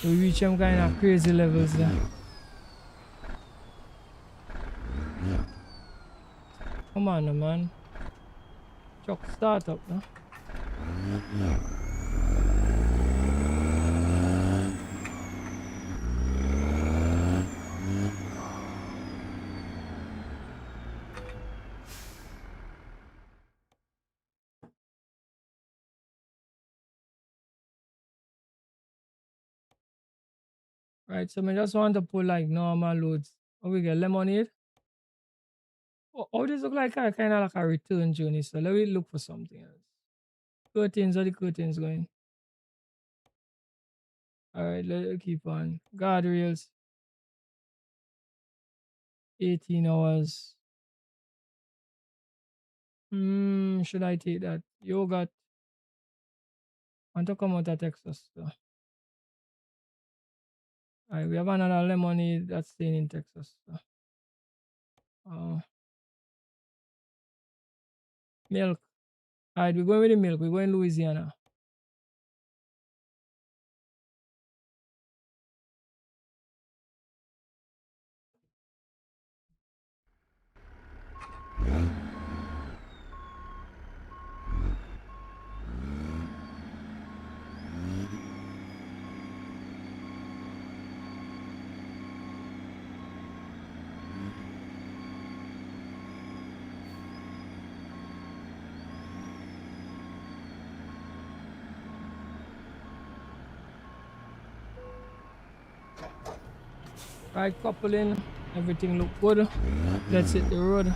We reach some kind of crazy levels there. Come on, man. Truck start up, no? Right, so I just want to put like normal loads. Oh, we get lemonade. Oh, this look like a kind of like a return journey. So let me look for something else. Curtains, are the curtains going? All right, let's keep on. Guardrails. 18 hours. Should I take that? Yogurt. Want to come out of Texas though. Alright, we have another lemonade that's staying in Texas. So. Milk. Alright, we're going with the milk. We're going Louisiana. Right, coupling. Everything look good. Let's hit the road.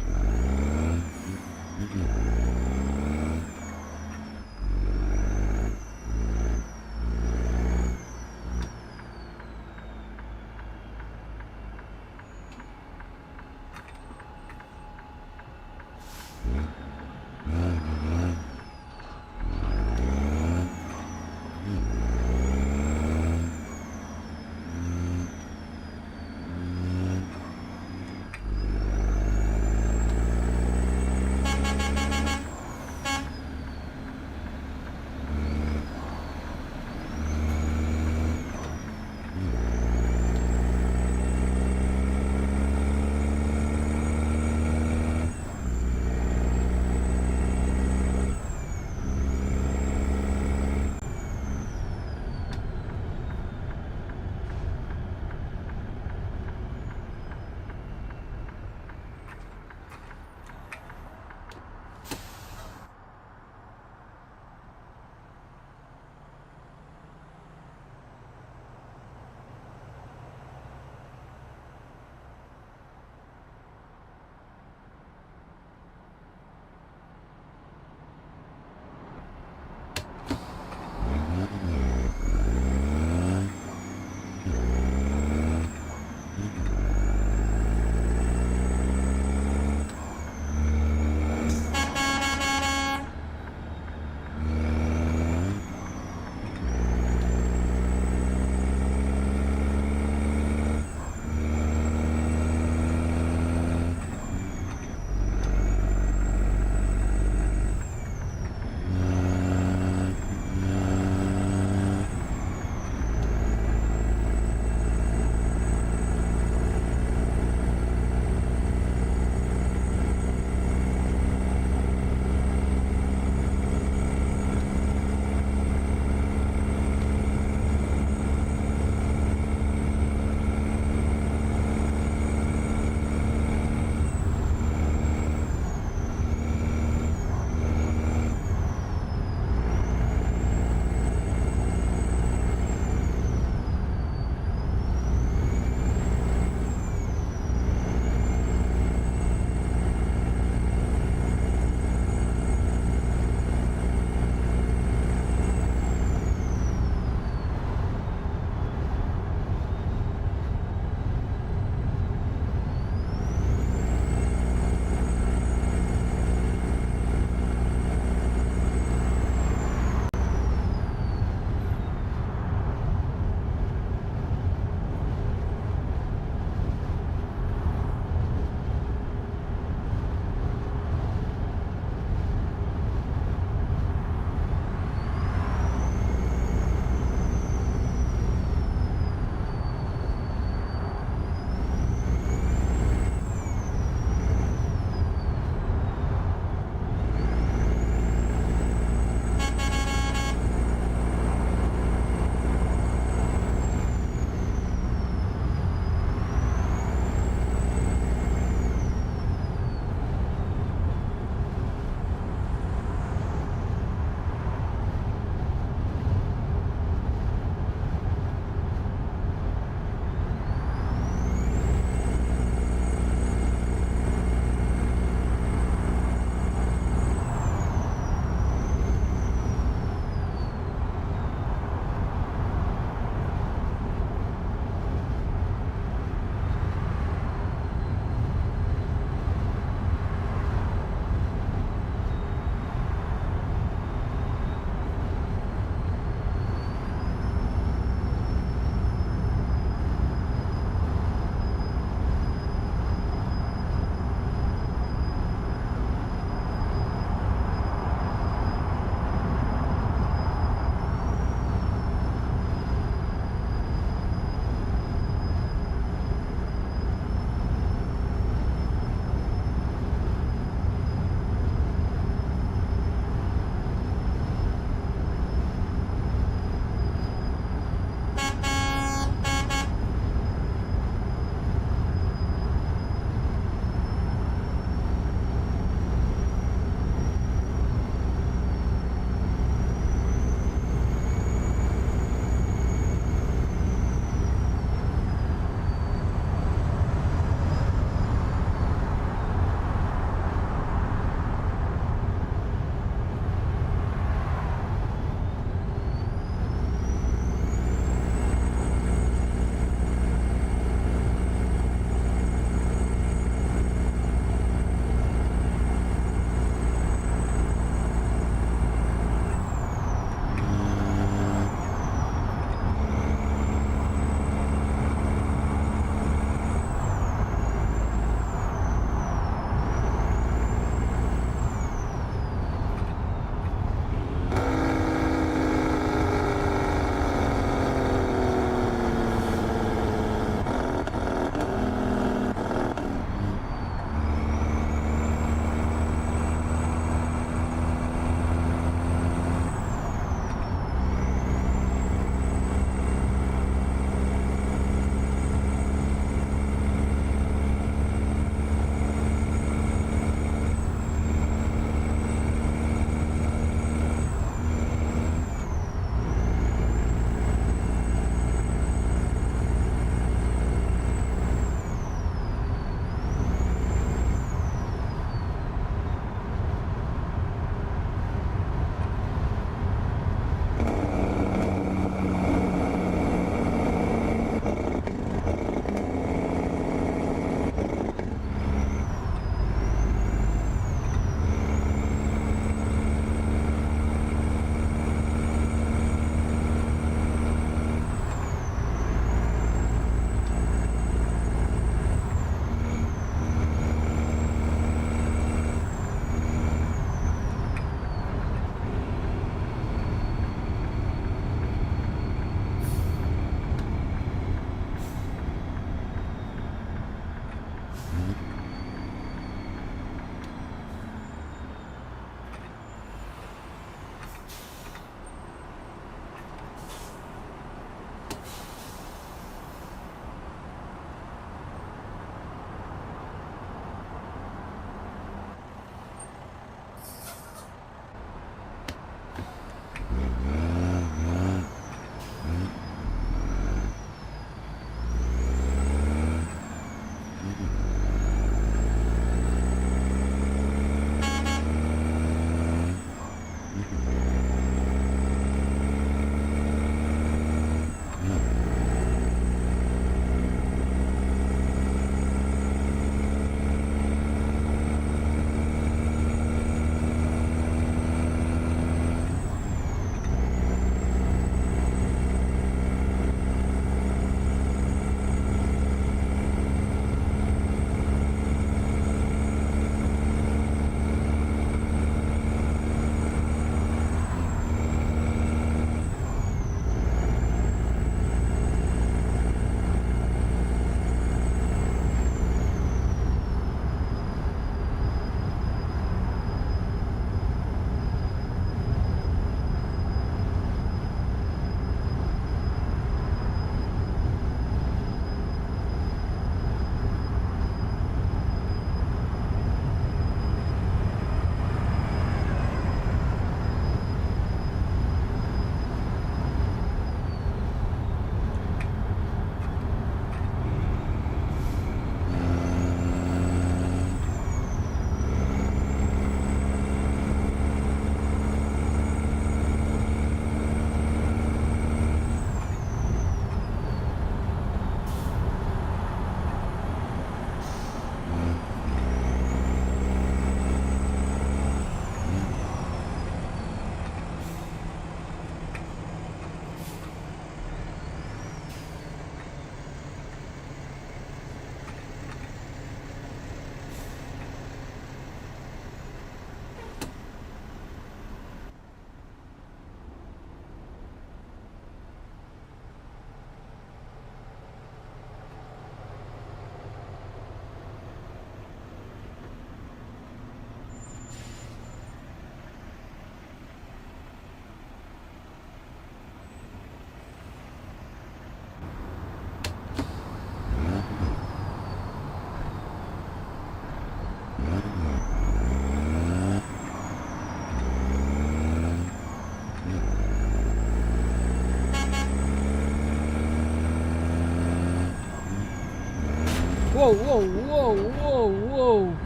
whoa, whoa.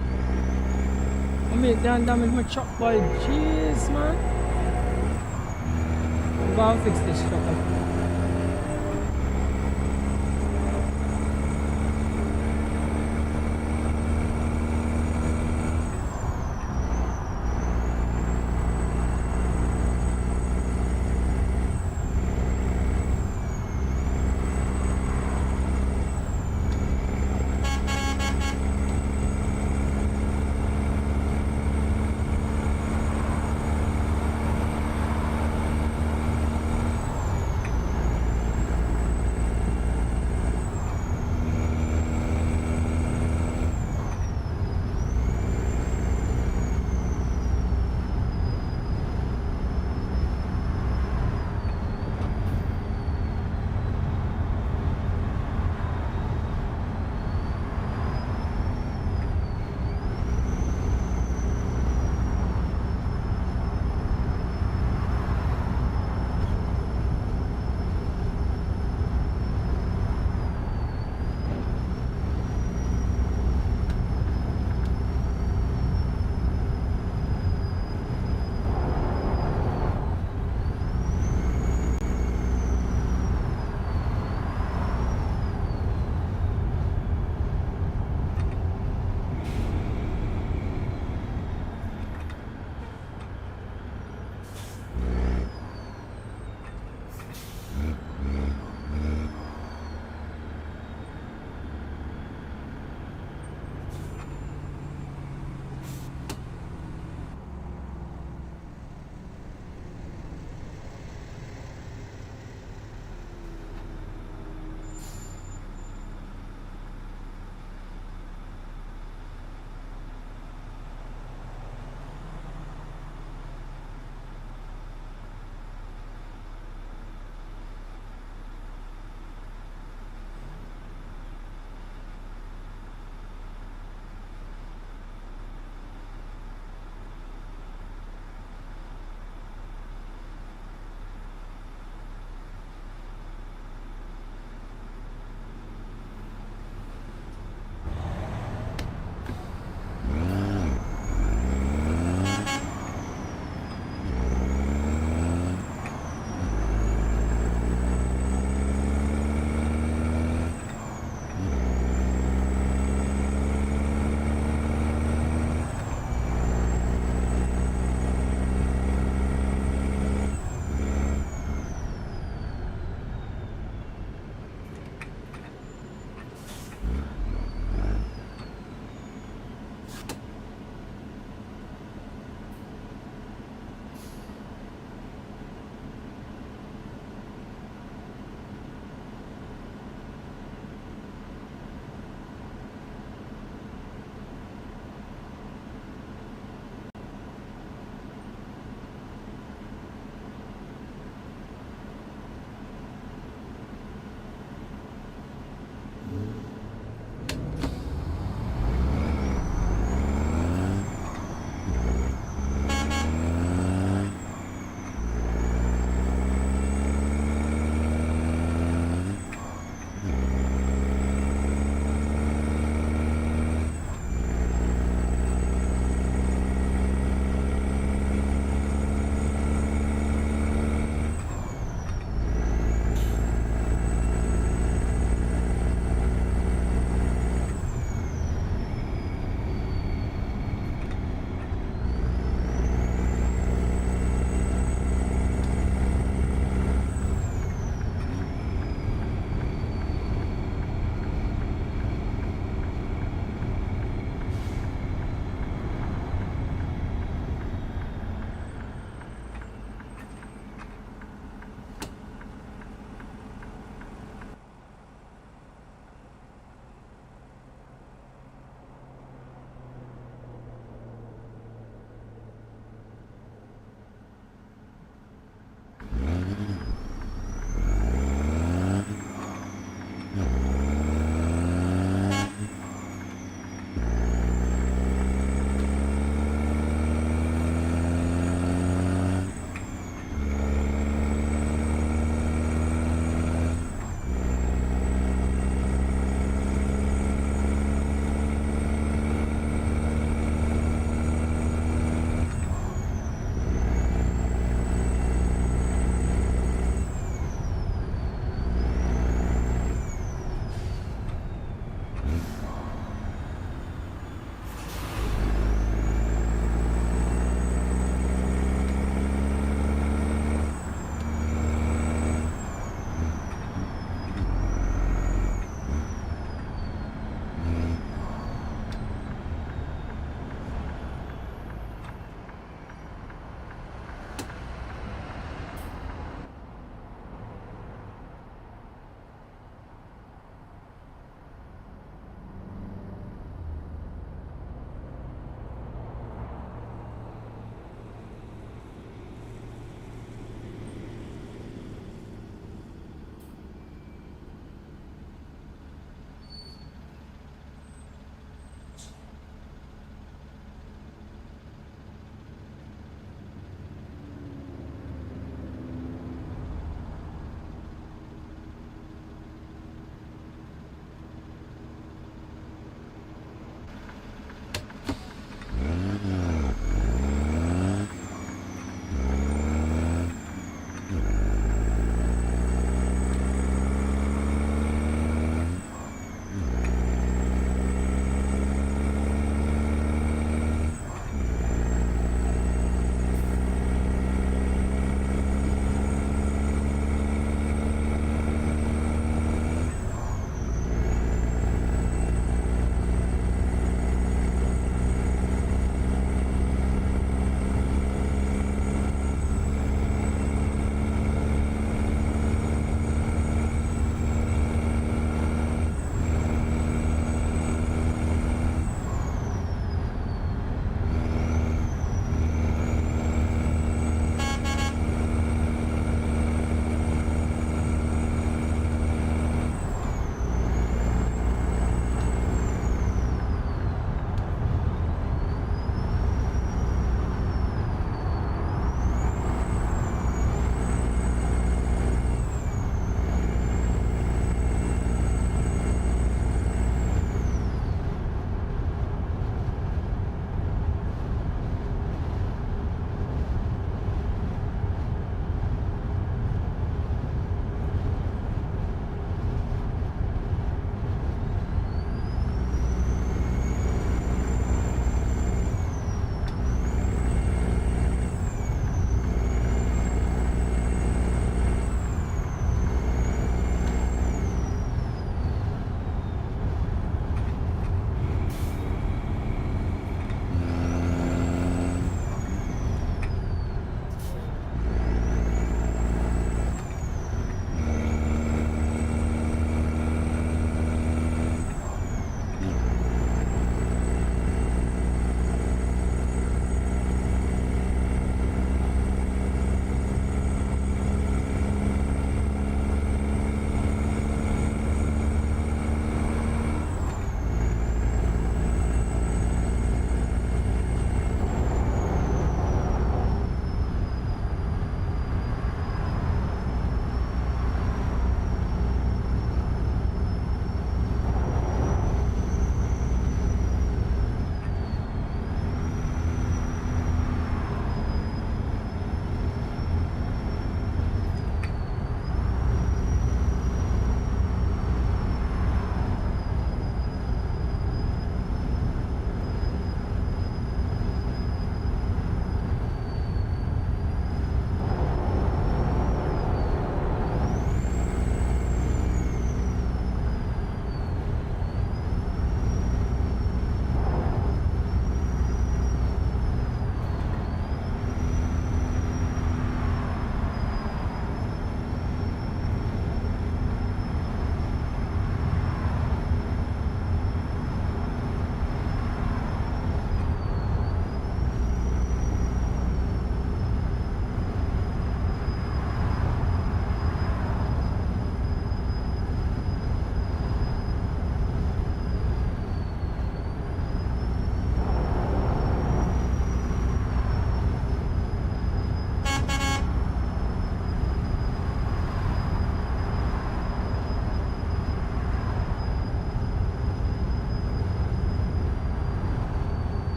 I make damn damage my truck, boy. Jeez, man. I'm gonna fix this truck.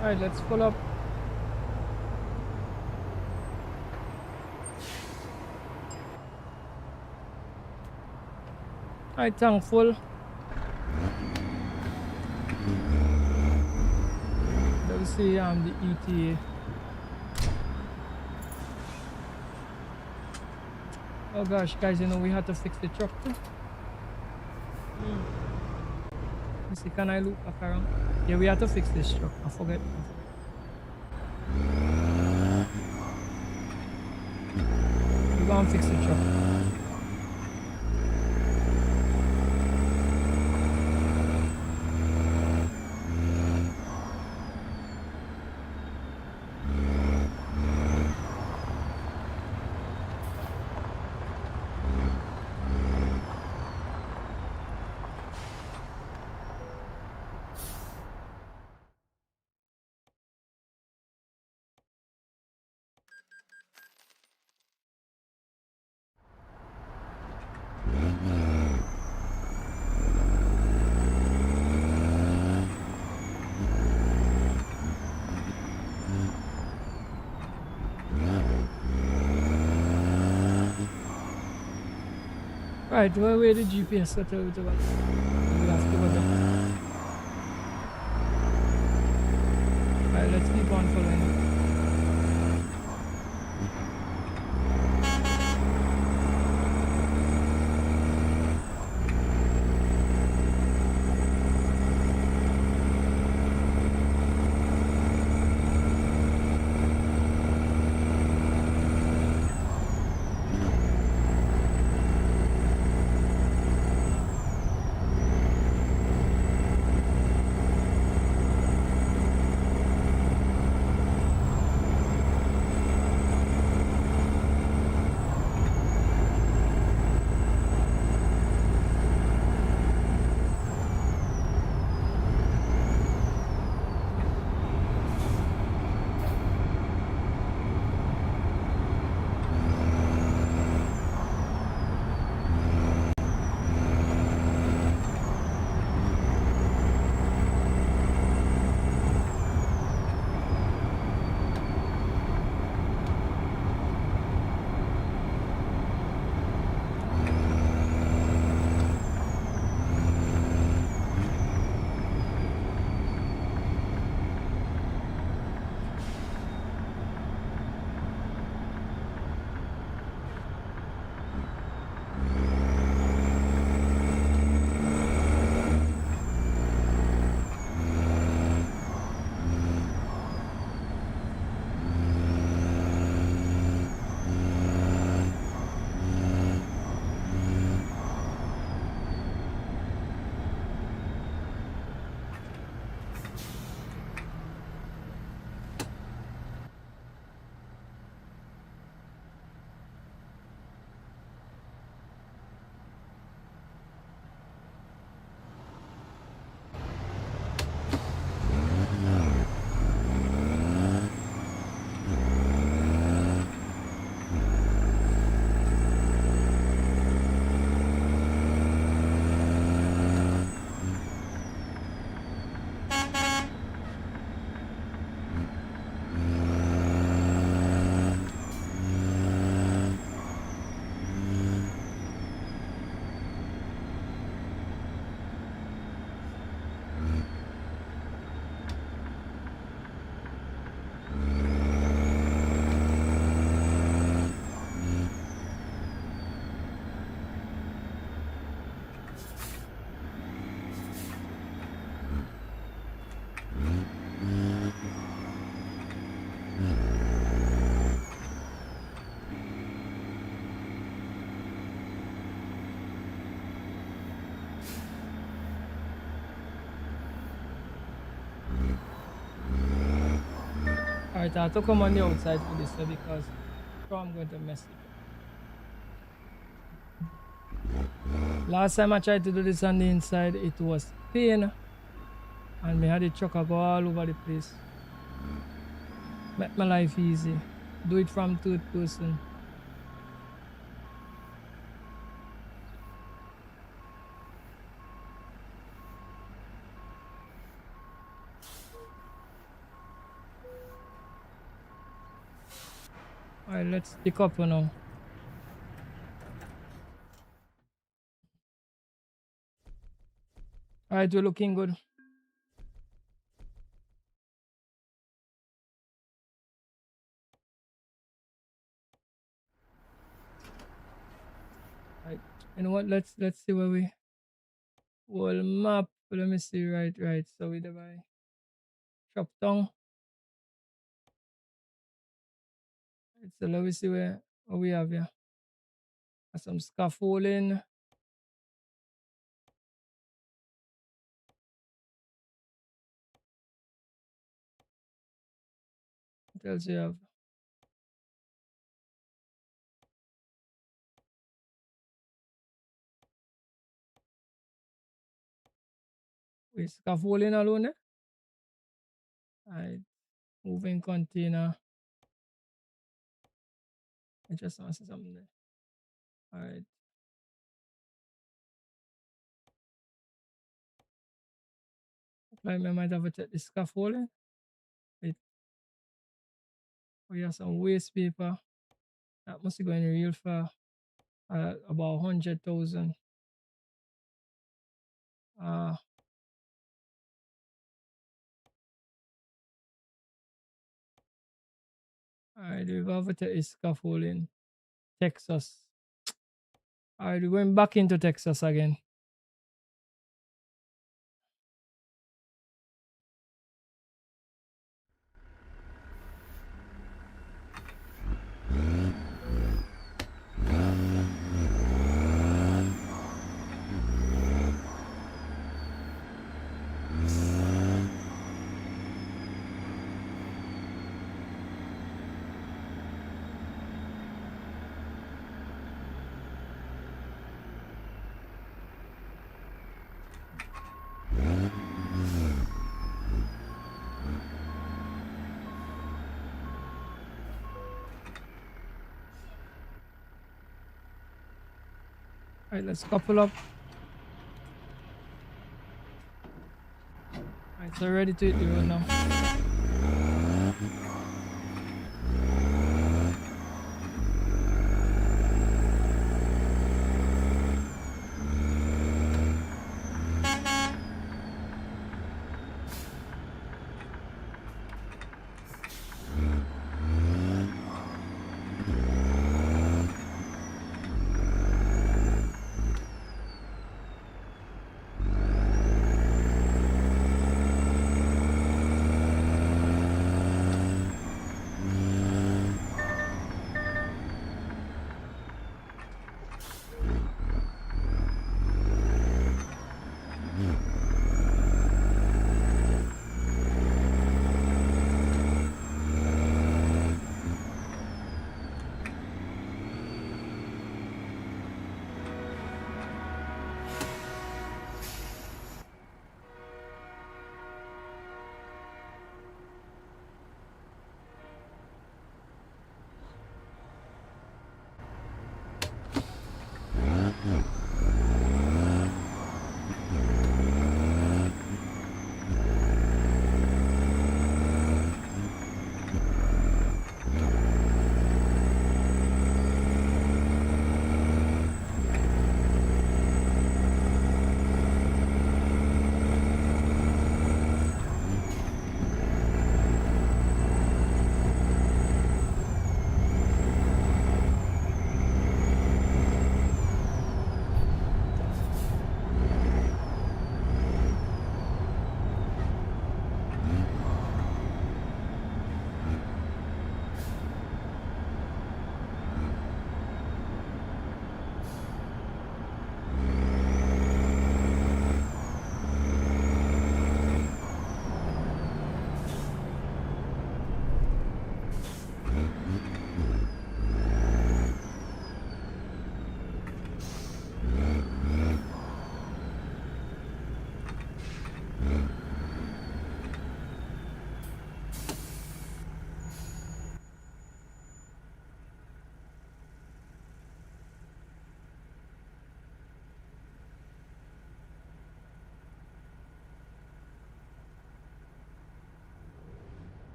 Alright, let's pull up. Alright, thankful. Let's see the ETA. Oh gosh, guys, you know we had to fix the truck too. Let me see, can I loop back around? Yeah, we had to fix this truck. I forget. We're gonna fix the truck. Right, where the GPS got over to us? We have to go down. Alright, let's keep on following. Alright, I have to come on the outside for this because I'm going to mess it. Last time I tried to do this on the inside, it was pain. And me had the trucker go all over the place. Make my life easy. Do it from third person. Alright, let's pick up now. Alright, we're looking good. Right. You know what? Let's see where we whole map. Let me see. Right. So we divide. Shop down. Right, so let me see what we have here. Some scaffolding. What else you have? Wait, scaffolding alone there? Alright. Moving container. I just want to see something there. Alright. Like I might have to check the scaffolding. Wait. We have some waste paper. That must be going real far. About 100,000. Alright, we have to check the scaffolding. Texas. Alright, we're going back into Texas again. Alright, let's couple up. Alright, so ready to hit the road now.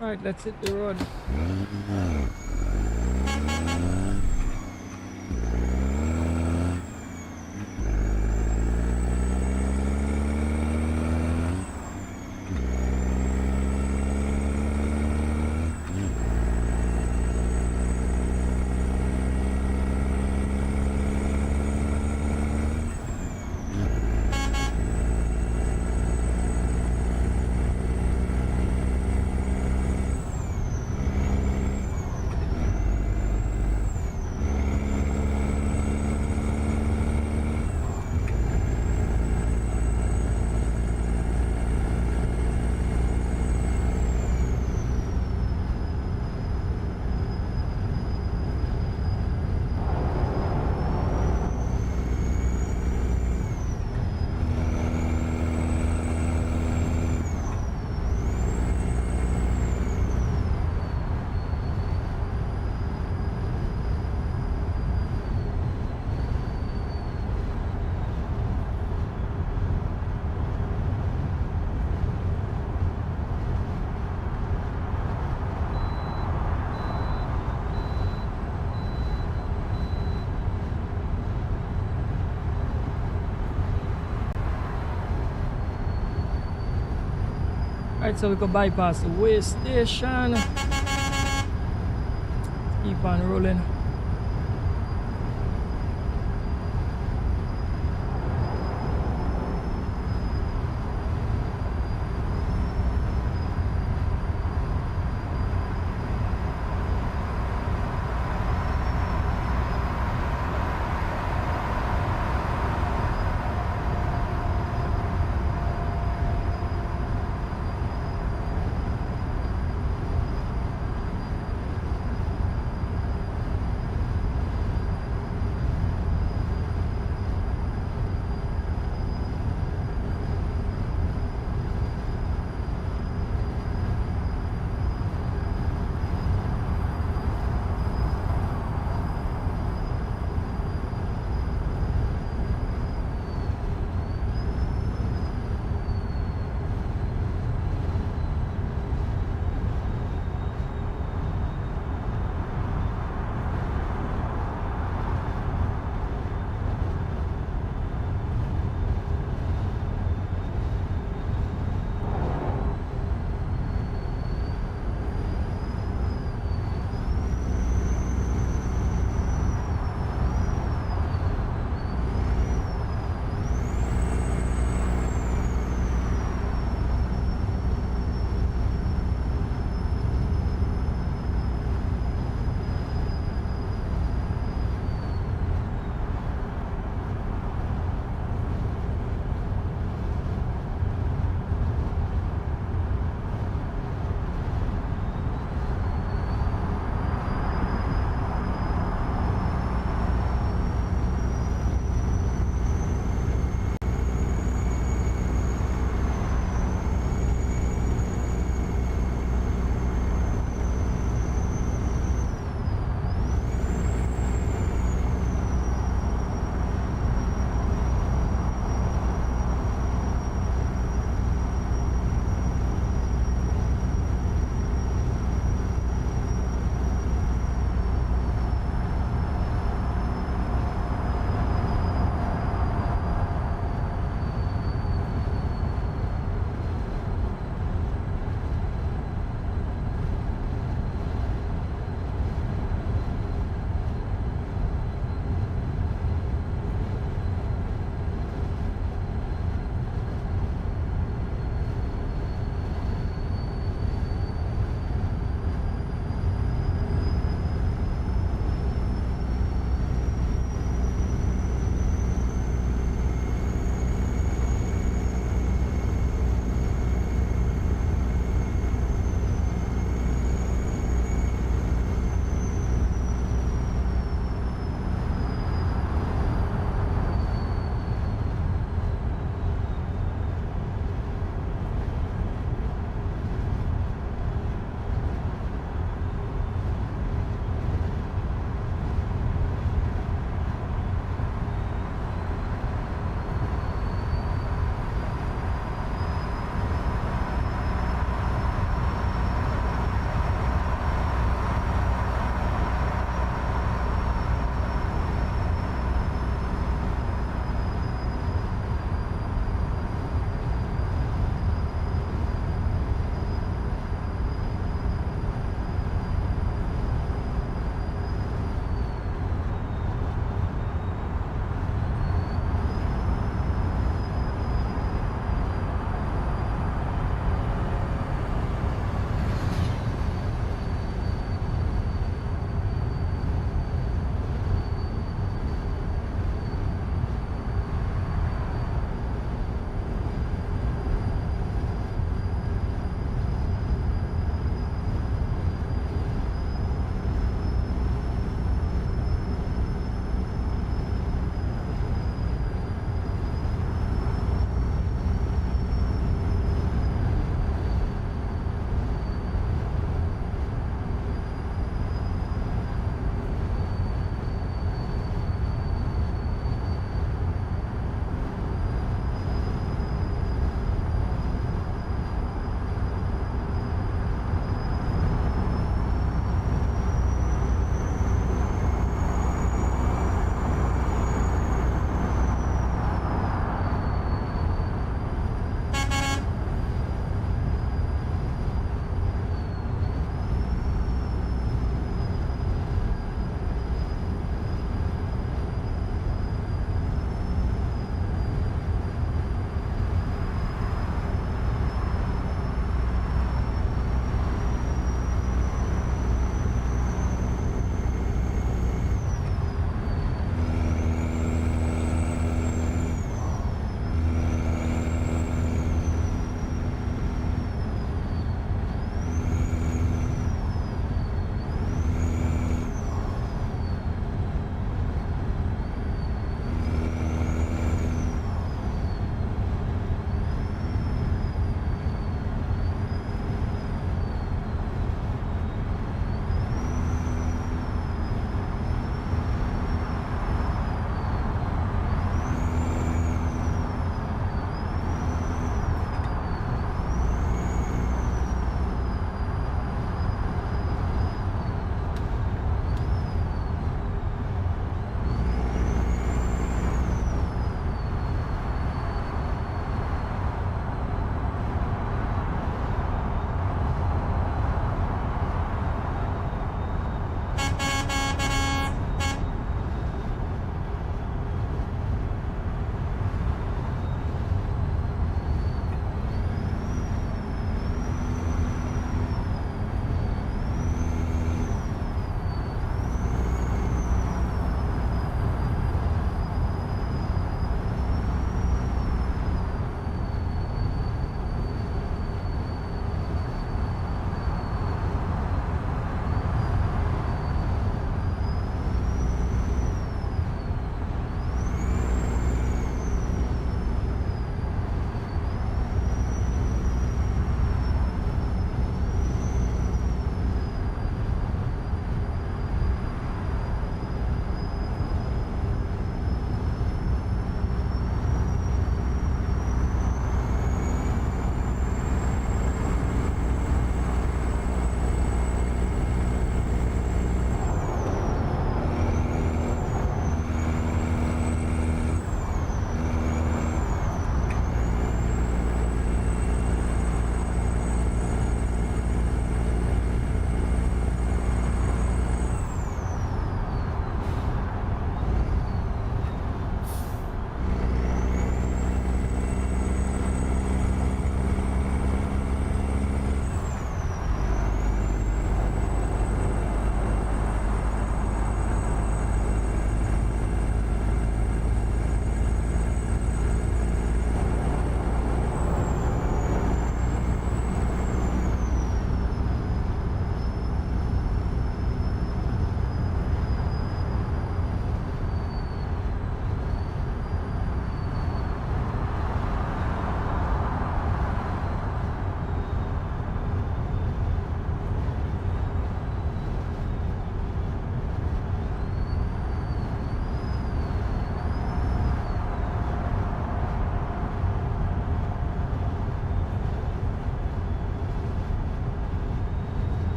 Right, let's hit the road. Right, so we could bypass the way station. Keep on rolling.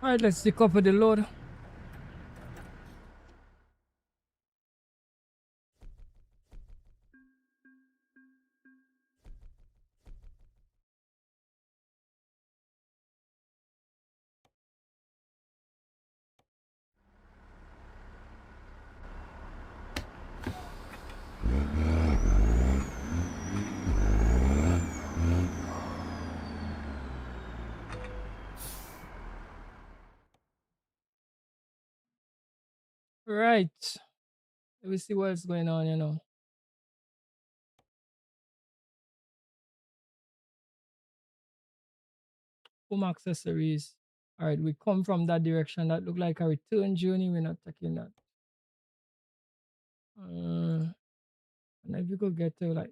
All right, let's decouple the load. Right. Let me see what's going on, you know. Home accessories. All right, we come from that direction. That look like a return journey. We're not taking that. And if you could get to like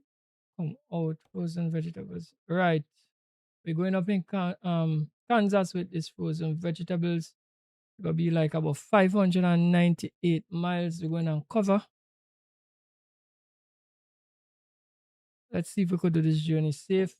come out frozen vegetables. Right. We're going up in Kansas with these frozen vegetables. It's gonna be like about 598 miles we're going to cover. Let's see if we could do this journey safe.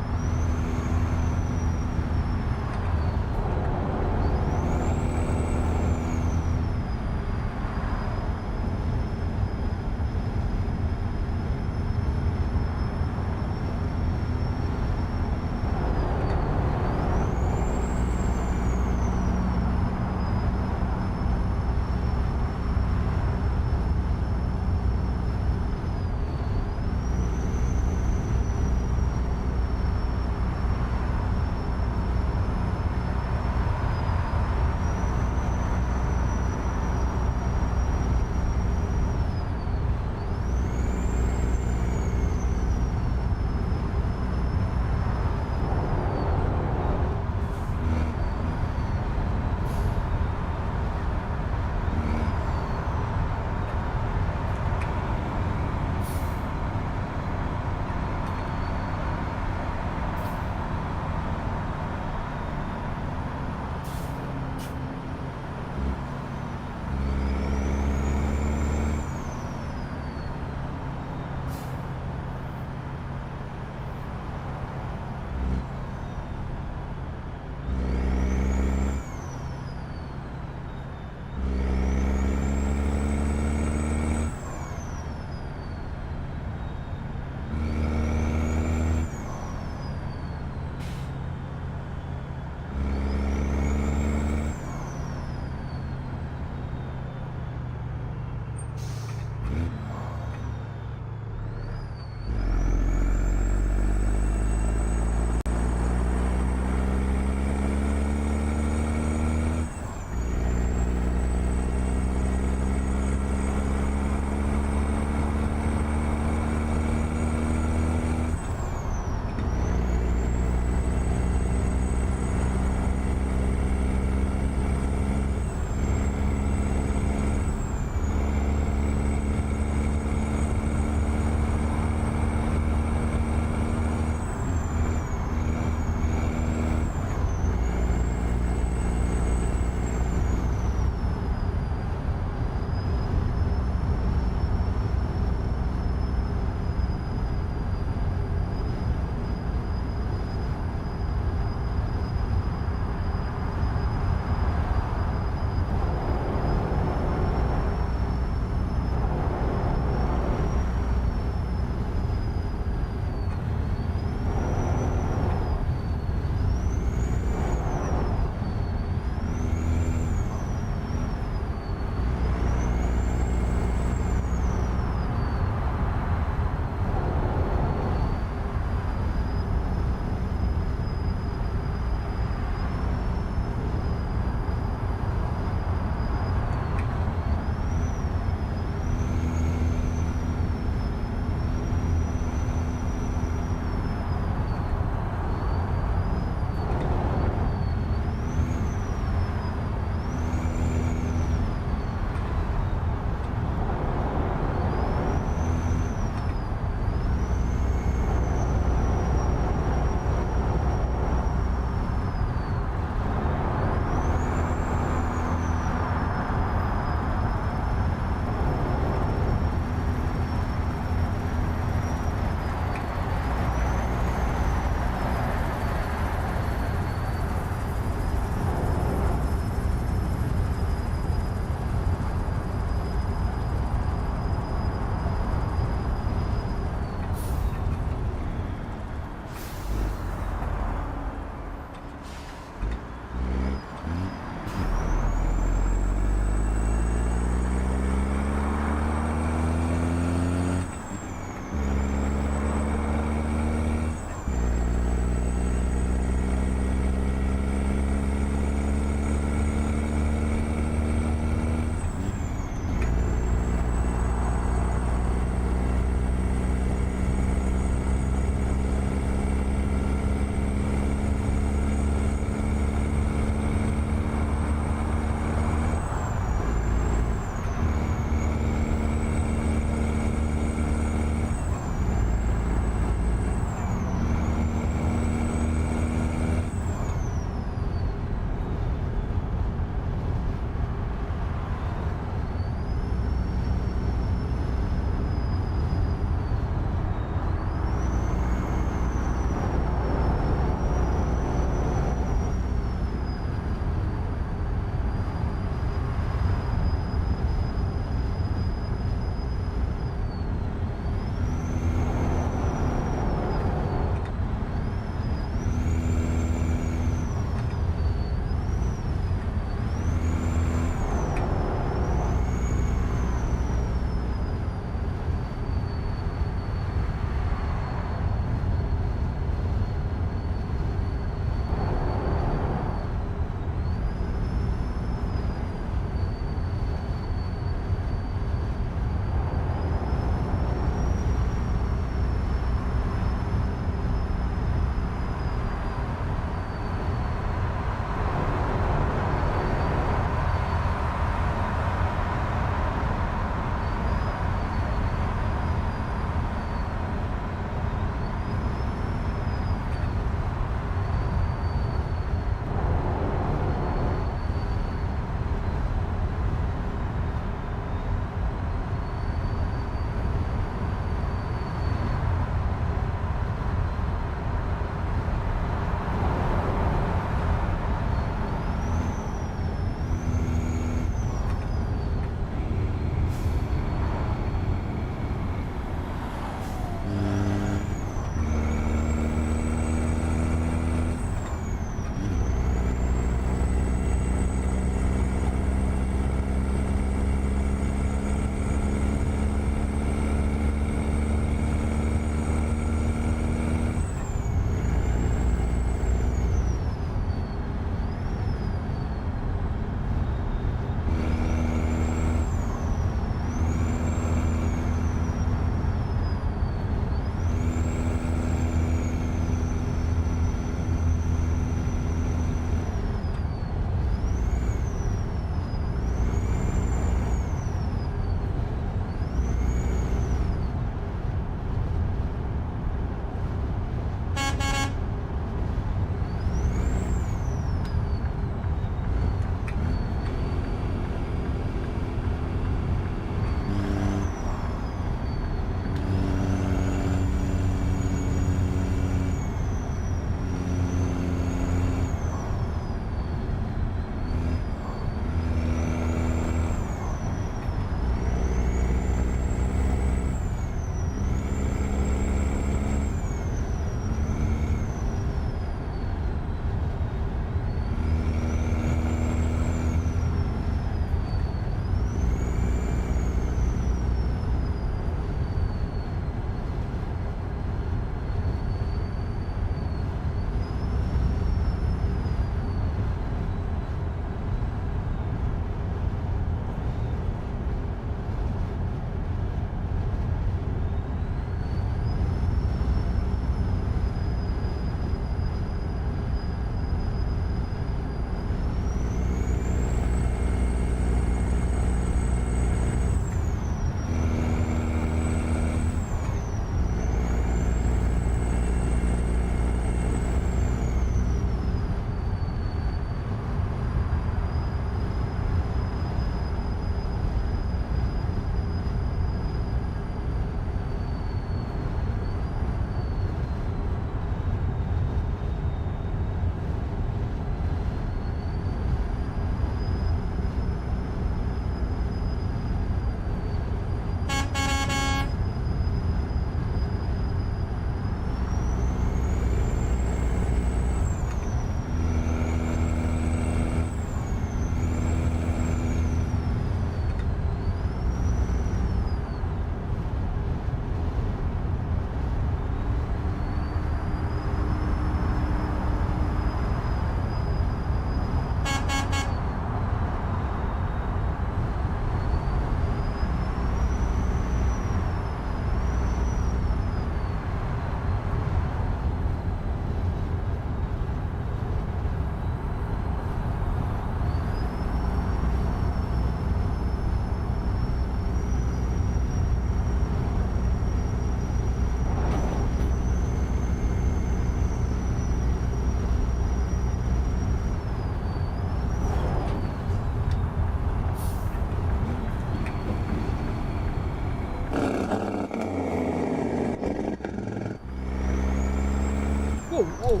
Oh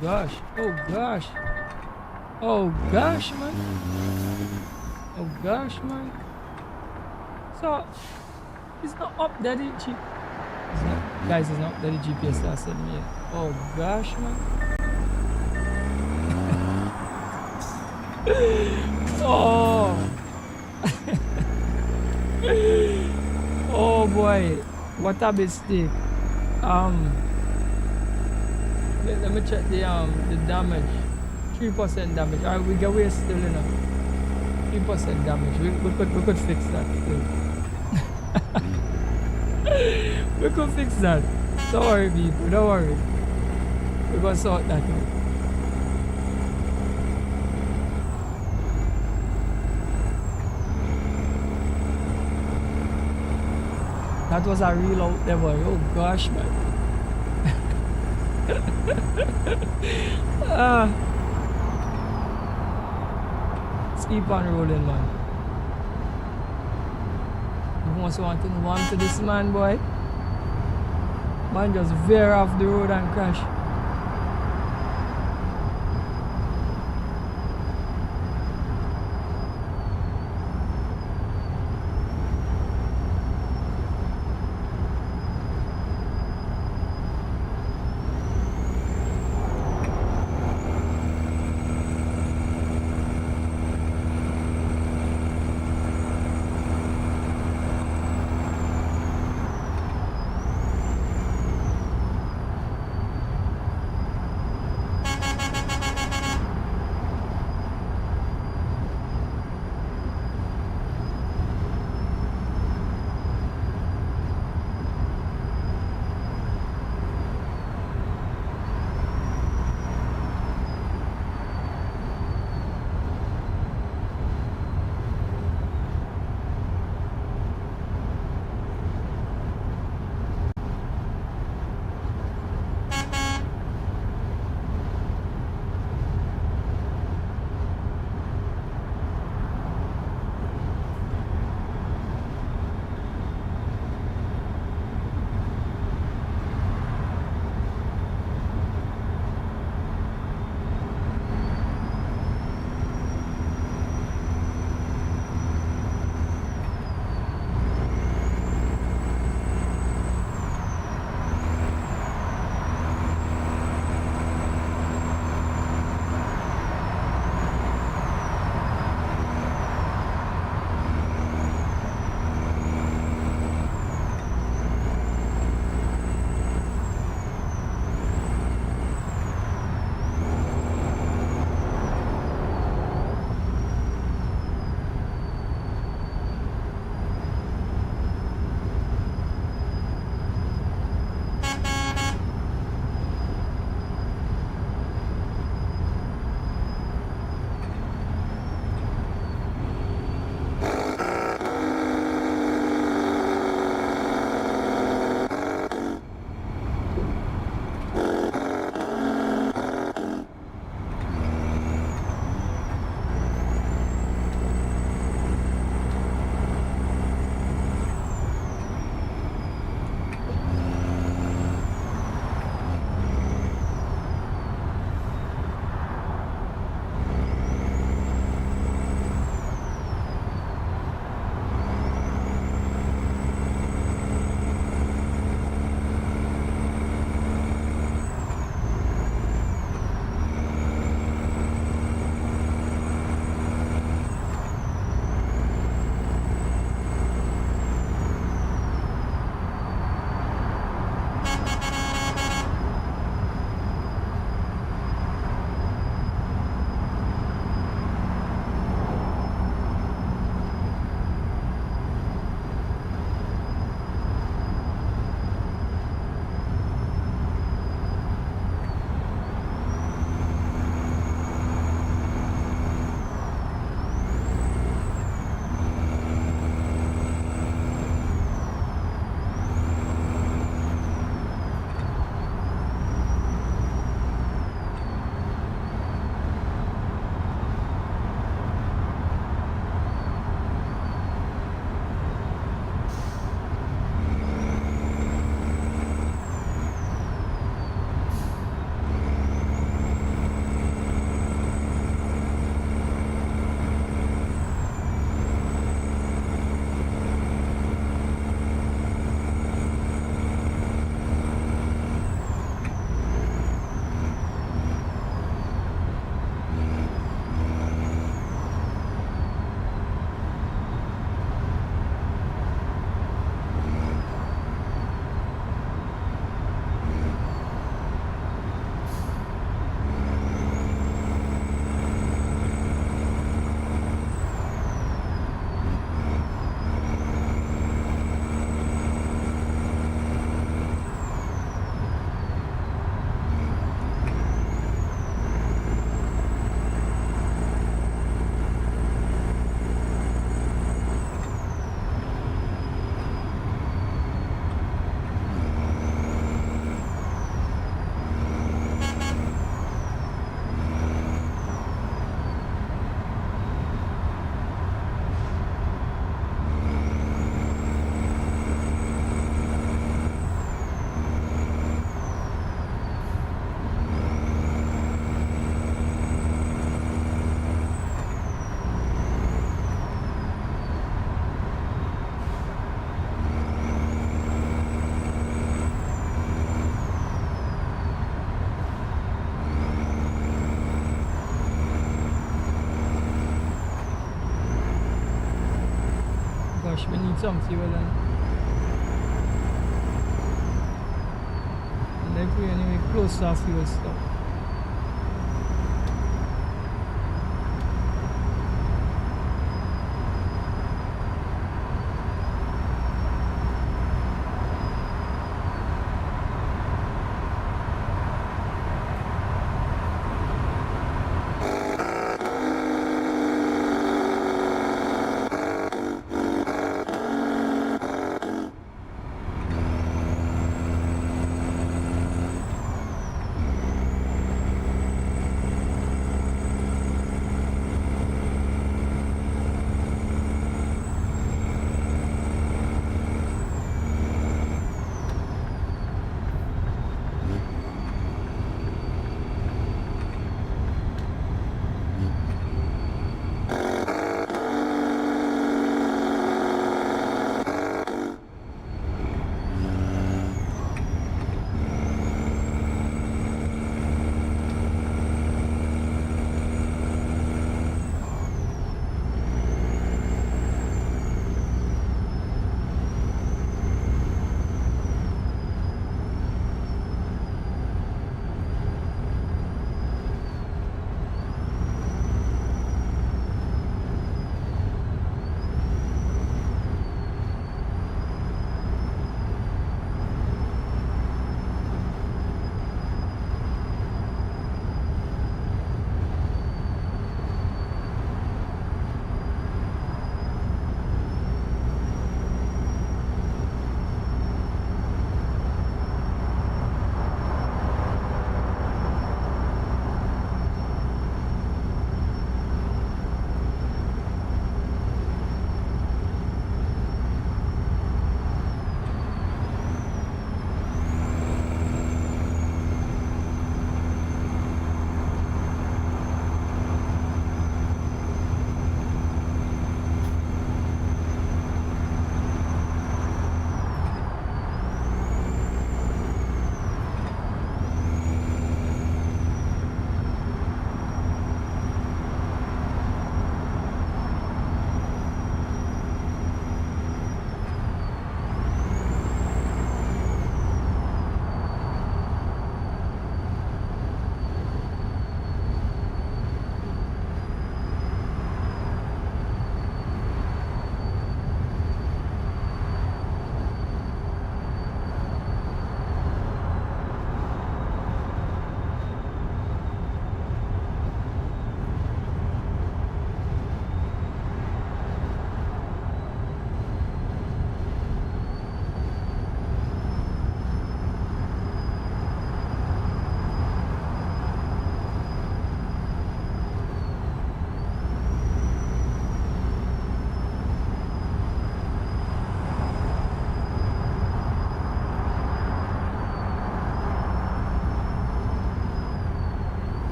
gosh. Oh gosh. Oh gosh, man. Oh gosh, man. So it's not up there, the it's not, guys, it's not there, the GPS that sent me. Oh gosh, man. Oh. Oh boy. What a mistake. Let me check the damage. 3% damage. Alright, we get away still enough. 3% damage. We could fix that still. We could fix that. Don't worry, people. Don't worry. We're gonna sort that out. That was a real out there, boy. Oh gosh, man. Let's keep on rolling, man. You must want to one to this man, boy. Man just veer off the road and crash. gosh, we need some fuel and every anyway close to our fuel stop.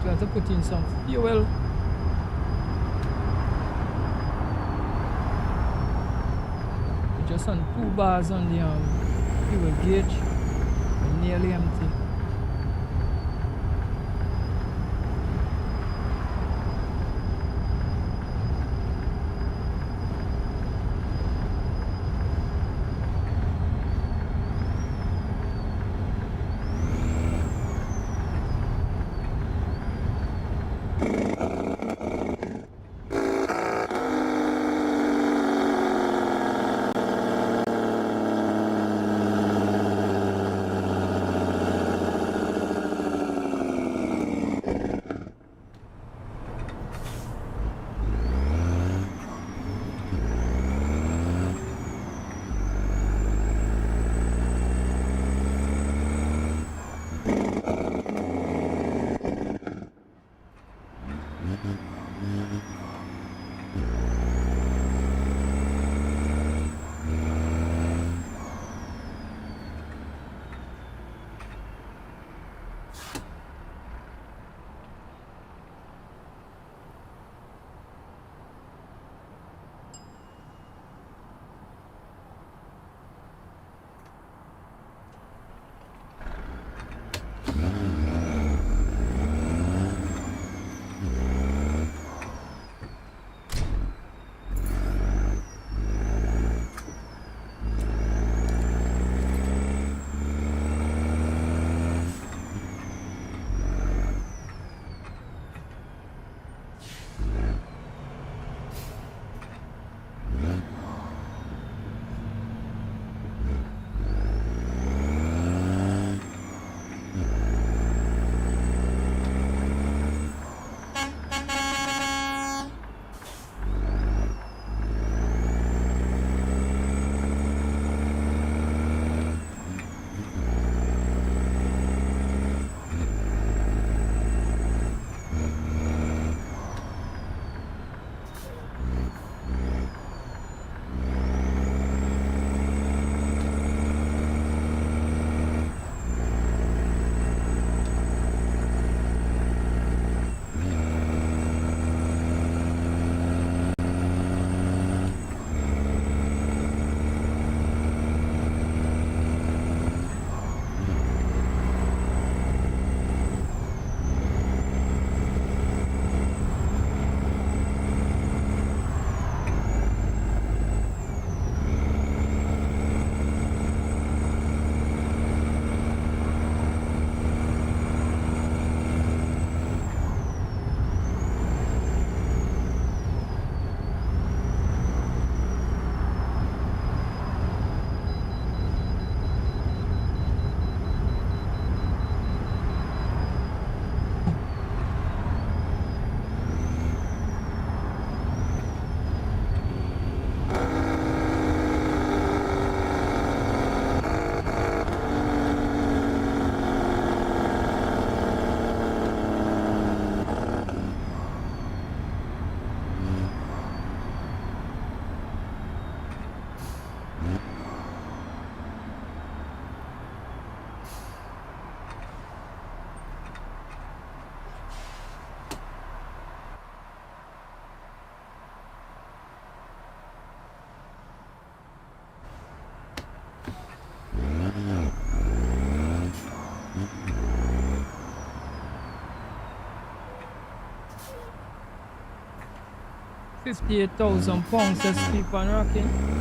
We have to put in some fuel. We're just on 2 bars on the fuel gauge. We're nearly empty. £58,000, let's keep on rocking.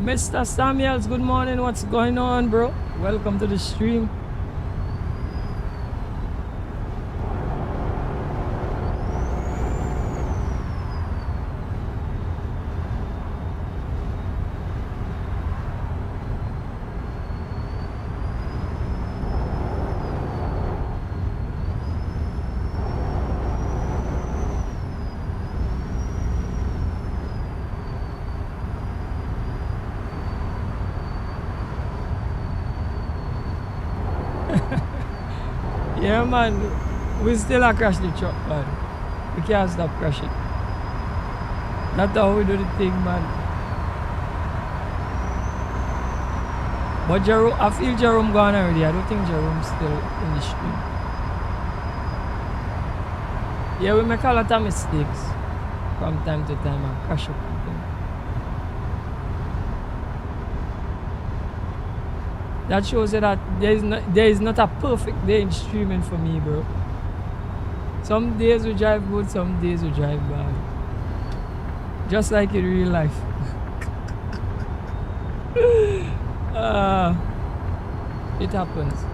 Mr. Samuels, good morning. What's going on, bro? Welcome to the stream. Yeah, man. We still a crash the truck, man. We can't stop crashing. That's how we do the thing, man. But Jerome, I feel Jerome gone already. I don't think Jerome's still in the stream. Yeah, we make a lot of mistakes from time to time and crash up with them. That shows you that there is not a perfect day in streaming for me, bro. Some days we drive good, some days we drive bad. Just like in real life. It happens.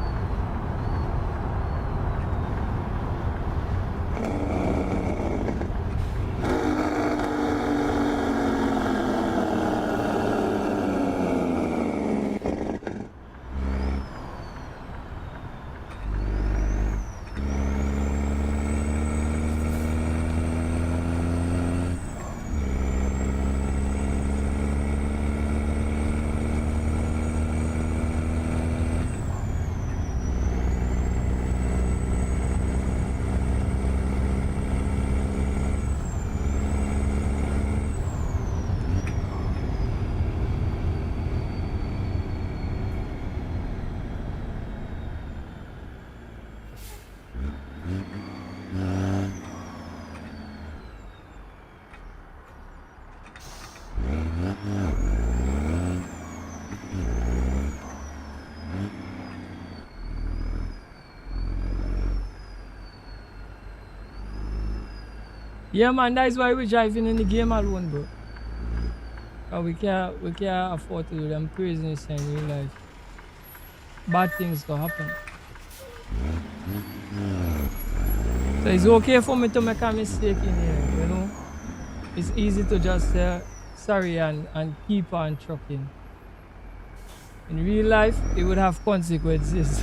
Yeah, man, that's why we're driving in the game alone, bro. We can't afford to do them craziness in real life. Bad things can happen. So it's okay for me to make a mistake in here, you know? It's easy to just say sorry and keep on trucking. In real life, it would have consequences.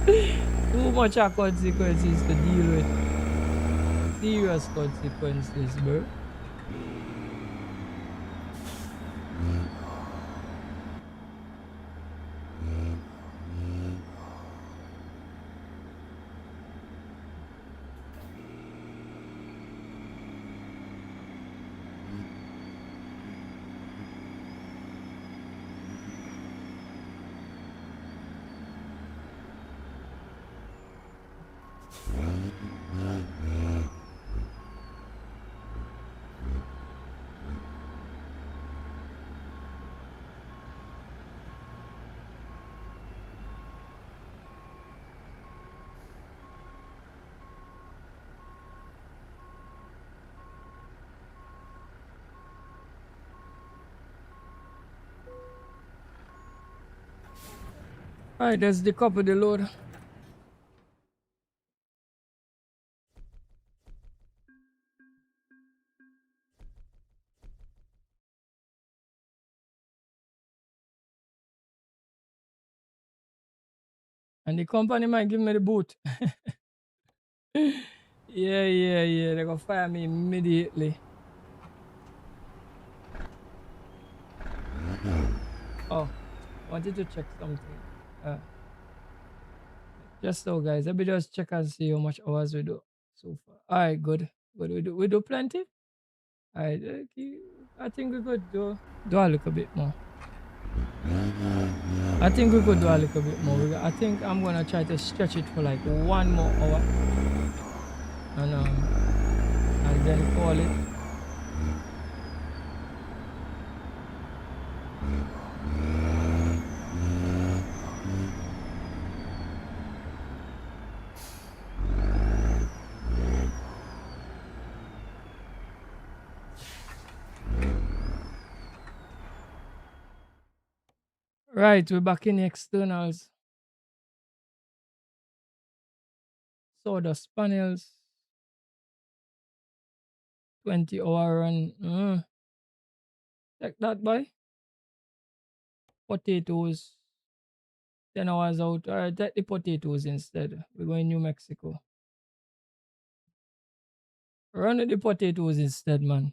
Too much of consequences to deal with. Serious consequences, bro. Alright, there's the cup of the load. And the company might give me the boot. Yeah. They're gonna fire me immediately. Oh, wanted to check something. Just so, guys, let me just check and see how much hours we do so far. Alright, good. We do plenty. Alright, I think we could do a little bit more. I think we could do a little bit more. I think I'm gonna try to stretch it for like 1 more hour, and then call it. Right, we're back in the externals. Sawdust panels. 20-hour run. Check that, boy. Potatoes. 10 hours out. Alright, take the potatoes instead. We're going New Mexico. Run with the potatoes instead, man.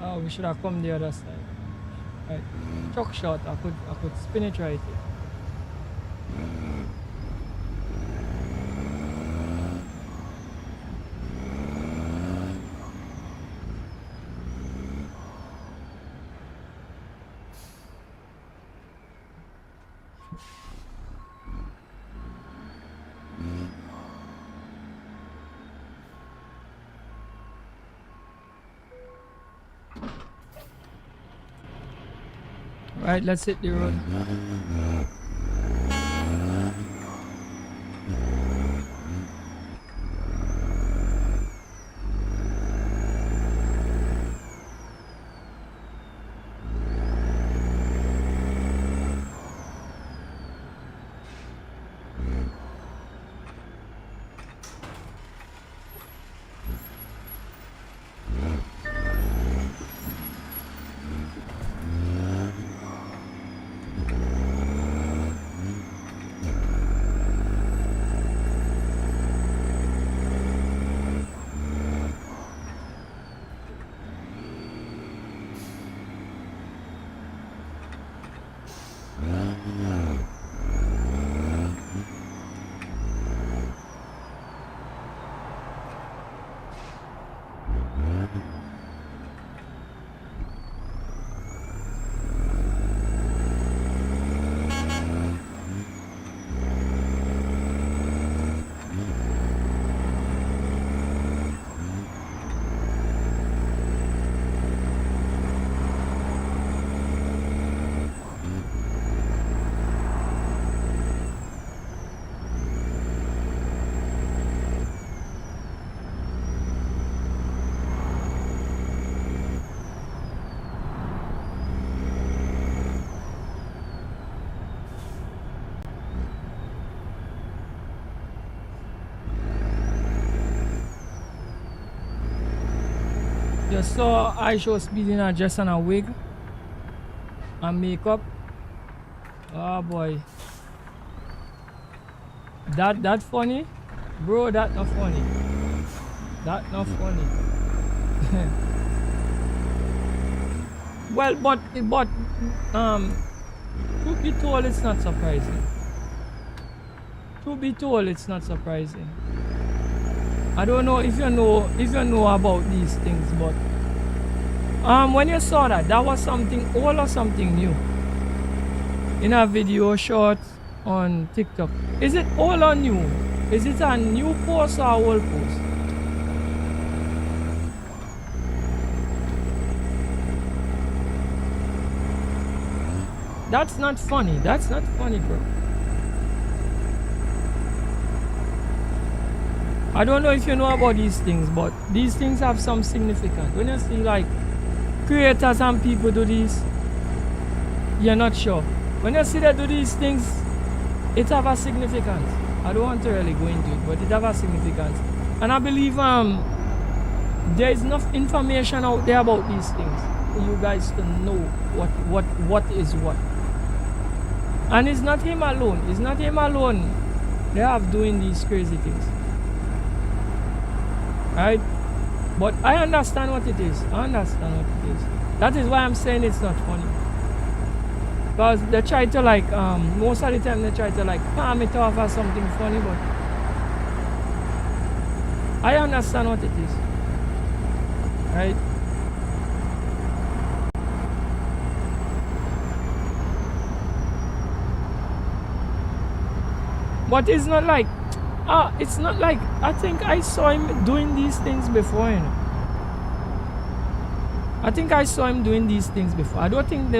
Oh, we should have come the other side. Right. Chuck shot. I could spin it right here. Right, let's hit the road. Just saw I show speed in a dress and a wig and makeup. Oh boy. That funny? Bro, that not funny. That not funny. Well, but to be told it's not surprising. To be told it's not surprising. I don't know if you know about these things, but when you saw that was something old or something new in a video short on TikTok. Is it old or new? Is it a new post or old post? That's not funny. That's not funny, bro. I don't know if you know about these things, but these things have some significance. When you see like creators and people do this, you're not sure. When you see they do these things, it have a significance. I don't want to really go into it, but it have a significance. And I believe there is enough information out there about these things for you guys to know what is what. And it's not him alone. It's not him alone They have doing these crazy things. Right? But I understand what it is. I understand what it is. That is why I'm saying it's not funny. Because they try to like, most of the time they try to like palm it off as something funny, but I understand what it is. Right? But it's not like, I think I saw him doing these things before, you know. I think I saw him doing these things before. I don't think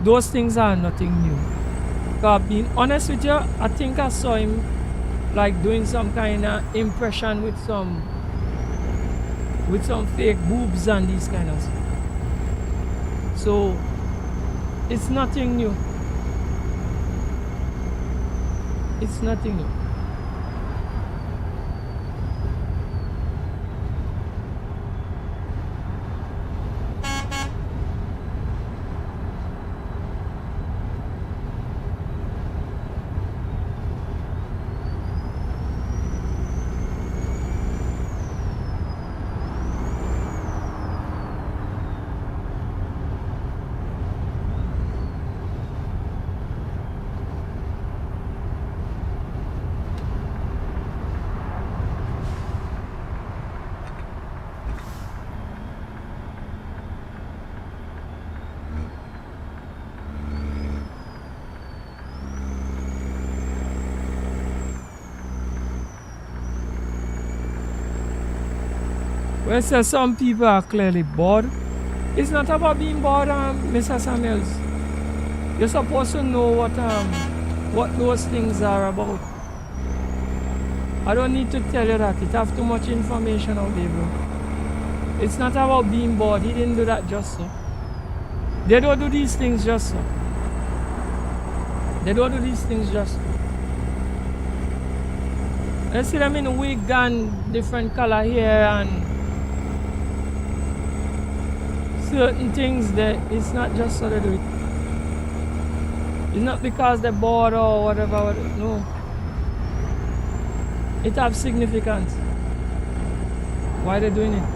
those things are nothing new. Because being honest with you, I think I saw him like doing some kind of impression with some fake boobs and these kind of stuff. So it's nothing new. It's nothing new. Well, so some people are clearly bored. It's not about being bored, Mr. Samuels. You're supposed to know what those things are about. I don't need to tell you that. It have too much information out there, bro. It's not about being bored. He didn't do that just so. They don't do these things just so. They don't do these things just so. I see them in wig and different color hair and certain things that it's not just so they do it. It's not because they're bored or whatever. No. It has significance. Why they're doing it?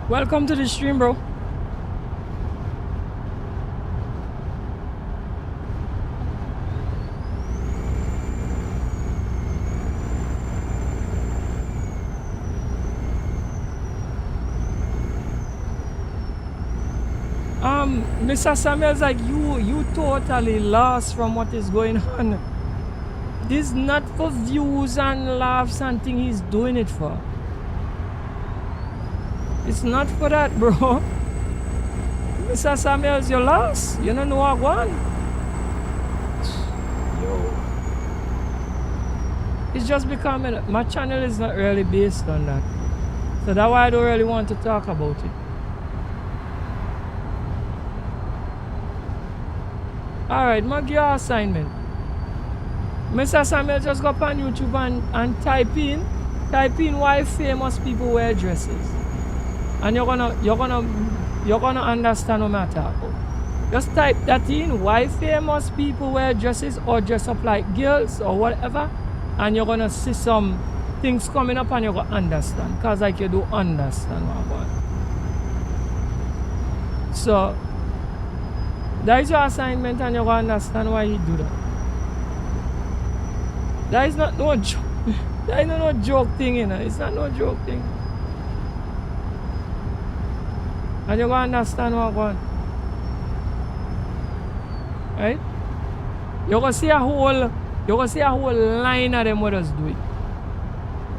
Welcome to the stream, bro. Mr. Samuels, like you totally lost from what is going on. This is not for views and laughs and thing he's doing it for. It's not for that, bro. Mr. Samuels, you lost. You don't know what one. Yo. It's just becoming, my channel is not really based on that. So that's why I don't really want to talk about it. Alright, my give you assignment. Mr. Samuel, just go up on YouTube and type in why famous people wear dresses. And you're gonna understand what I'm talking about. Just type that in, why famous people wear dresses or dress up like girls or whatever, and you're gonna see some things coming up and you're gonna understand. Cause like you do understand what I'm going. So that is your assignment and you're gonna understand why you do that. That is not no joke. That is not no joke thing, you know. It's not no joke thing. And you're gonna understand what I'm going. Right? You're gonna see a whole line of them what us do it.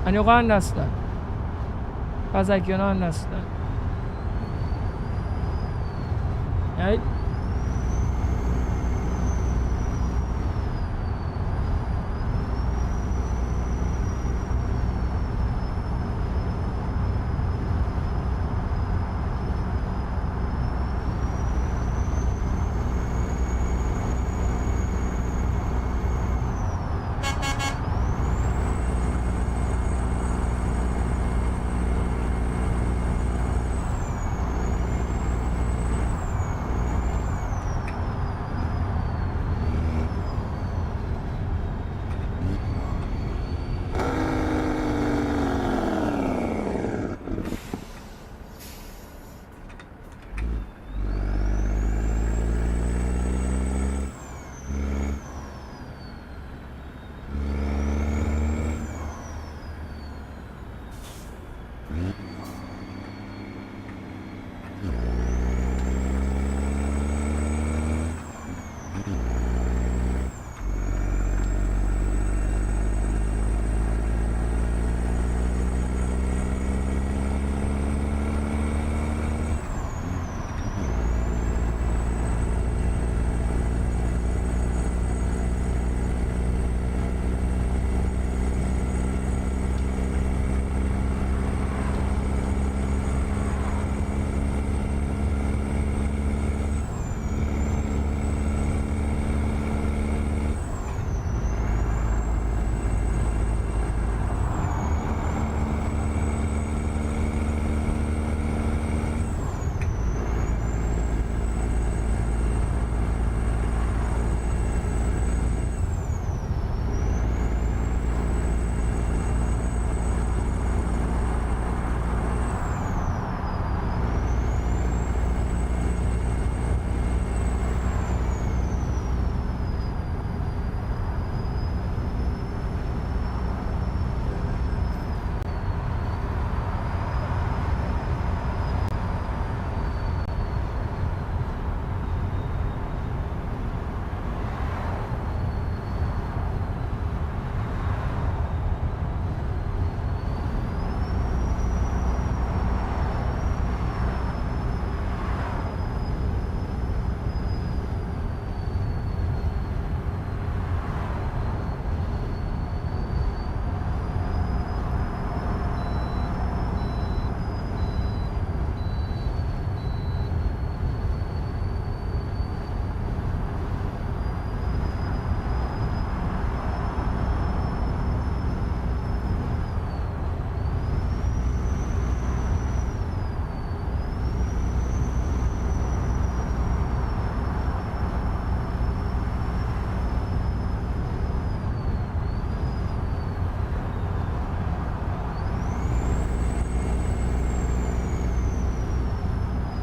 And you're gonna understand. Cause like you don't understand. Right?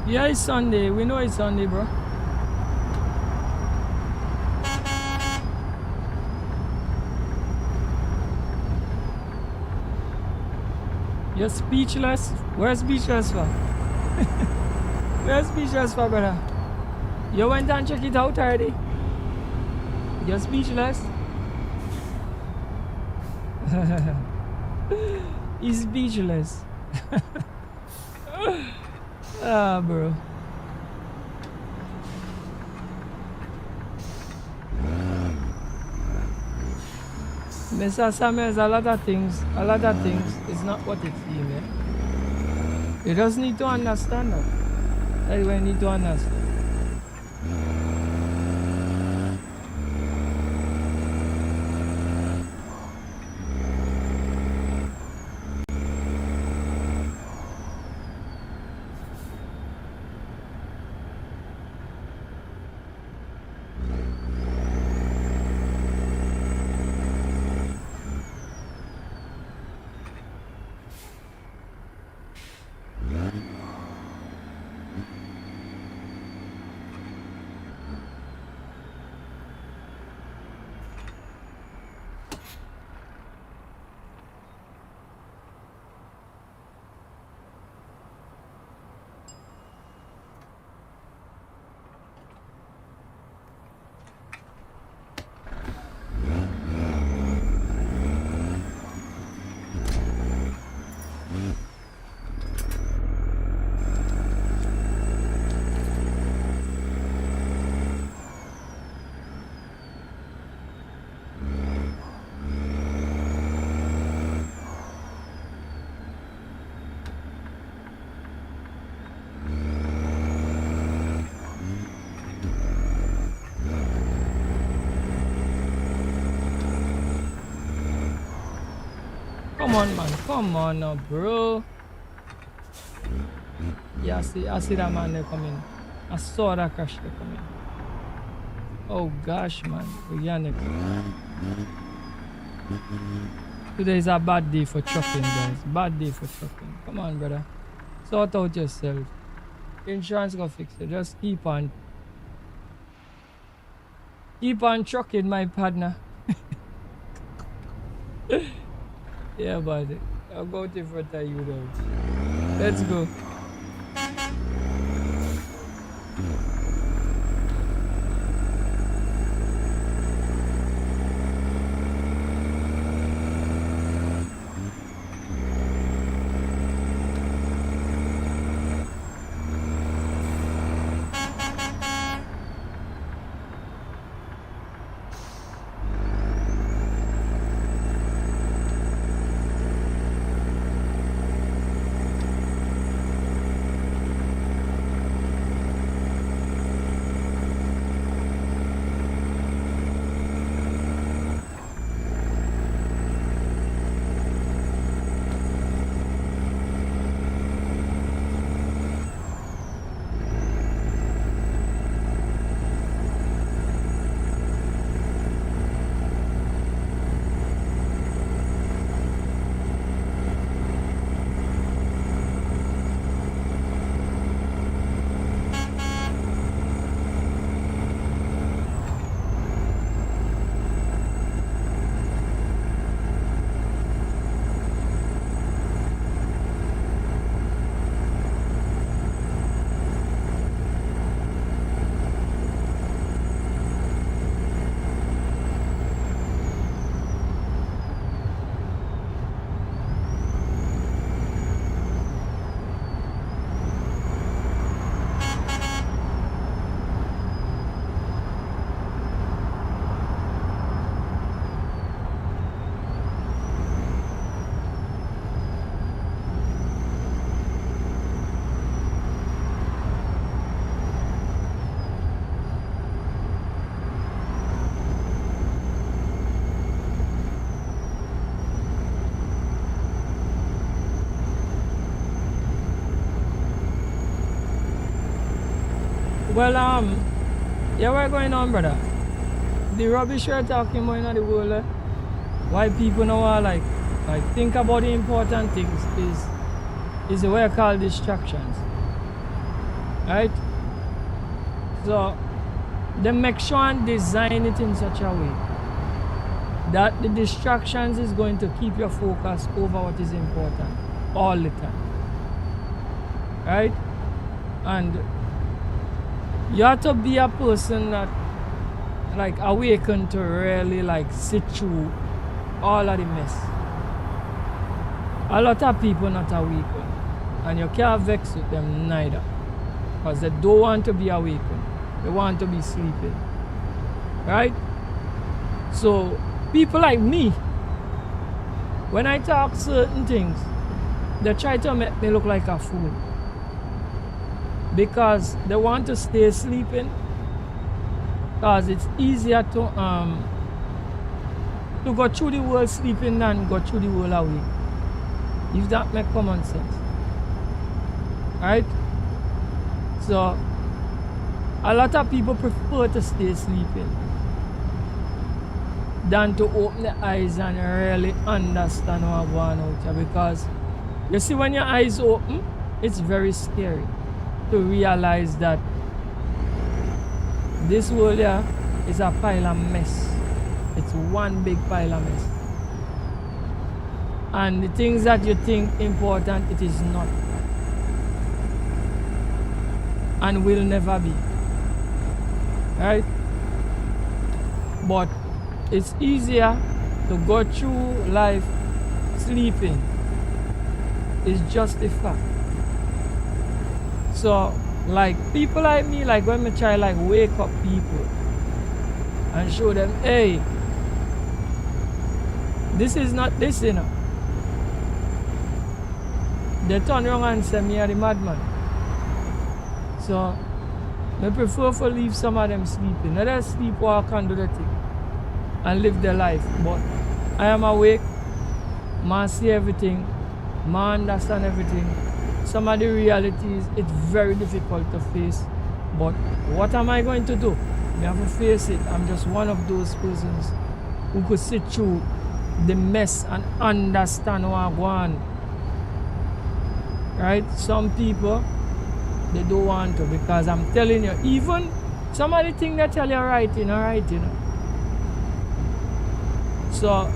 Yeah, it's Sunday. We know it's Sunday, bro. You're speechless? Where's speechless for? Where's speechless for, brother? You went and check it out already? You're speechless? He's speechless. Ah, bro. Mr. Samuels, a lot of things is not what it seems, yeah? You just need to understand that. That's what you need to understand. Come on, man. Come on now, bro. Yeah, I see that man there coming. I saw that crash there coming. Oh gosh, man. We're next. Today is a bad day for trucking, guys. Bad day for trucking. Come on, brother. Sort out yourself. Insurance gonna fix it. Just keep on trucking, my partner. Yeah, buddy. I'll go to front of you though. Let's go. Well, yeah, what's going on, brother? The rubbish you're talking about in the world, why people now are like think about the important things is the way I call distractions. Right? So they make sure and design it in such a way that the distractions is going to keep your focus over what is important all the time. Right? And You have to be a person that like awaken to really like sit through all of the mess. A lot of people not awakened, and you can't vex with them neither, because they don't want to be awakened. They want to be sleeping, right? So people like me, when I talk certain things, they try to make me look like a fool, because they want to stay sleeping, because it's easier to go through the world sleeping than go through the world awake. If that make common sense, right? So a lot of people prefer to stay sleeping than to open the eyes and really understand what's going on out here. Because you see, when your eyes open, it's very scary to realize that this world here is a pile of mess. It's one big pile of mess. And the things that you think important, it is not. And will never be. Right? But it's easier to go through life sleeping. It's just a fact. So, like people like me, like when we try like wake up people and show them, hey, this is not this, you know. They turn around and say me are the madman. So, I prefer to leave some of them sleeping. Let them sleepwalk and do the thing and live their life. But I am awake, I see everything, I understand everything. Some of the realities, it's very difficult to face. But what am I going to do? I have to face it. I'm just one of those persons who could sit through the mess and understand what's going on. Right? Some people, they don't want to, because I'm telling you, even some of the things they tell you are right, you know. So,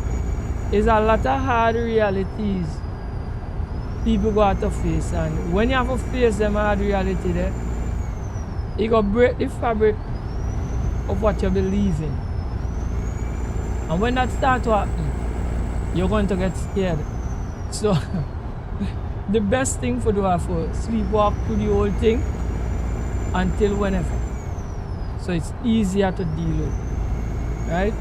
it's a lot of hard realities people got to face, and when you have to face them hard reality there, you got to break the fabric of what you believe in. And when that starts to happen, you're going to get scared. So, the best thing for do is for sleepwalk through the whole thing until whenever. So it's easier to deal with, right?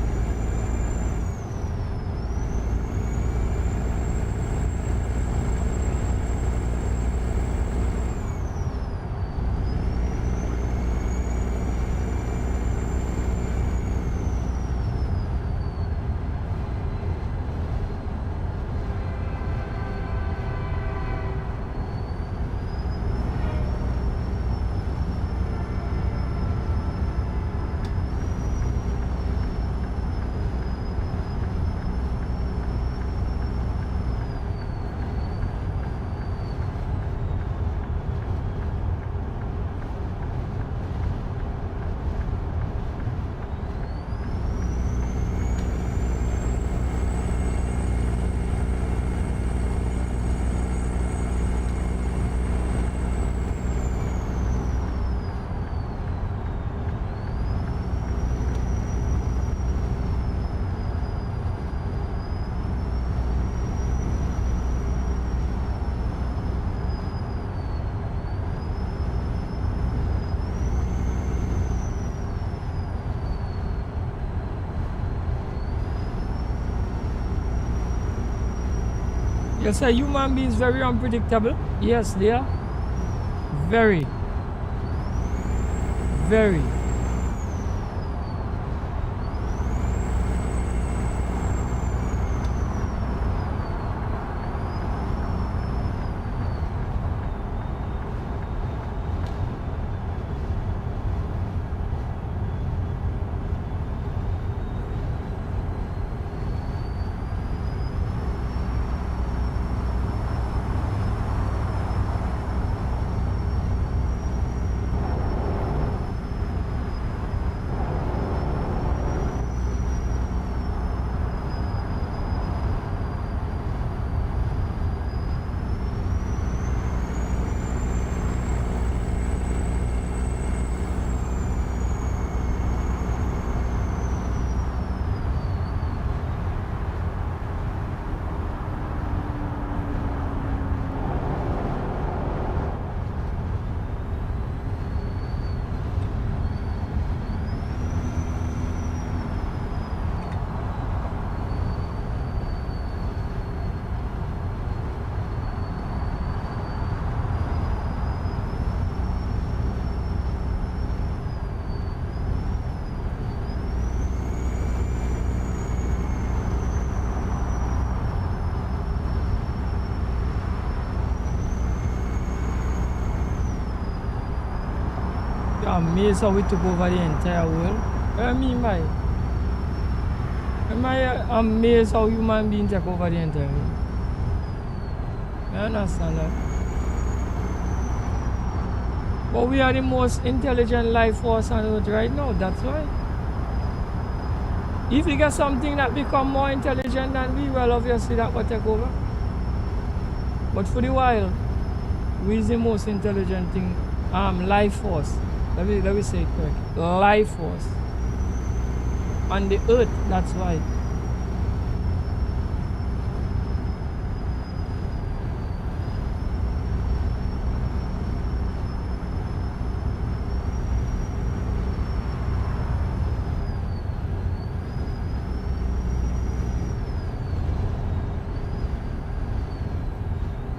You say human beings very unpredictable? Yes, they are. Very. Very. amazed how we took over the entire world. What I mean by? Am I amazed how human beings take over the entire world? I understand that. But we are the most intelligent life force on earth right now, that's why. If you get something that become more intelligent than we, well obviously that will take over. But for the while, we is the most intelligent thing, life force. Let me say it correct. Life force. On the earth, that's why.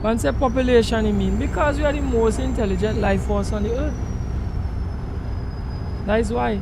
When say population, I mean because we are the most intelligent life force on the earth. That is why.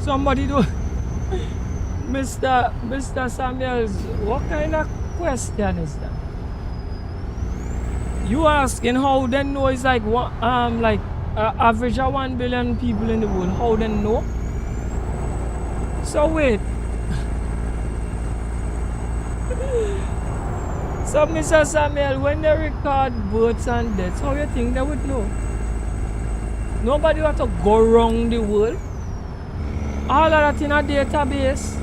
Somebody do Mr. Samuels, what kind of question is that? You asking how they know it's like average of 1 billion people in the world, how they know? So wait. So Mr. Samuel, when they record births and deaths, how you think they would know? Nobody want to go around the world. All of that in a database.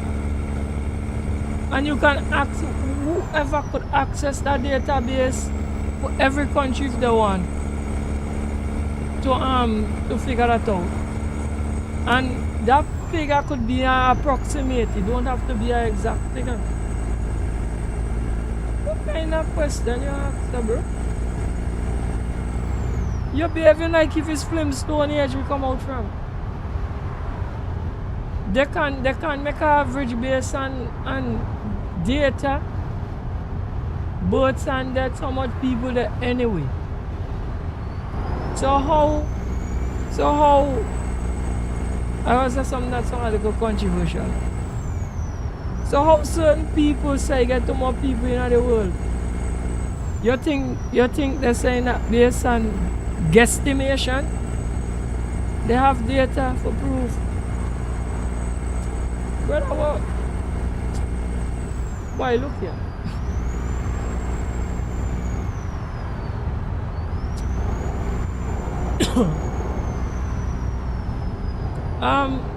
And you can ask whoever could access that database for every country if they want to figure that out. And that figure could be an approximate. It don't have to be an exact figure. What kind of question you ask, bro? You're behaving like if it's Flintstone age we come out from. They can make an average based on data, births and deaths, how much people there anyway. So how I was saying something that's a little controversial. So how certain people say get to more people in the world? You think they're saying that based on guesstimation? They have data for proof. Brother, what? Why look here?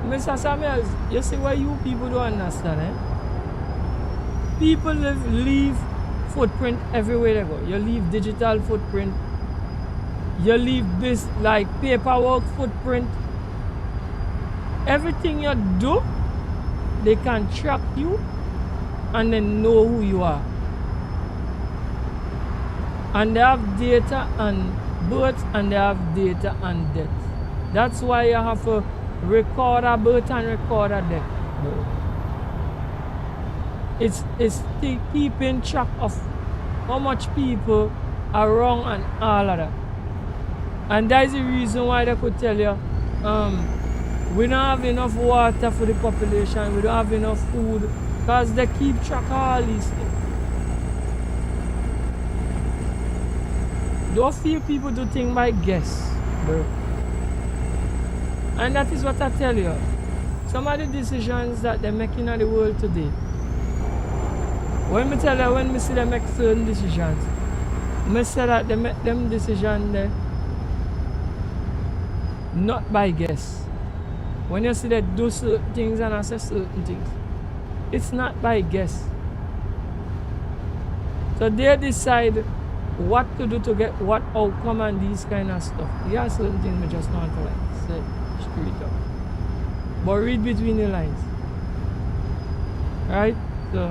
Mr. Samuels, you see what you people don't understand, eh? People leave footprint everywhere they go. You leave digital footprint. You leave this like paperwork footprint. Everything you do, they can track you and then know who you are. And they have data on birth and they have data on death. That's why you have to record a birth and record a death. It's keeping track of how much people are wrong and all of that. And that is the reason why they could tell you we don't have enough water for the population, we don't have enough food, because they keep track of all these things. Don't feel people do things by guess, bro. And that is what I tell you. Some of the decisions that they're making in the world today, when we see them make certain decisions, I say that they make them decisions there not by guess. When you see they do certain things and assess certain things, it's not by guess. So they decide what to do to get what outcome and these kind of stuff. There are certain things we just don't like say straight up. But read between the lines. Right? So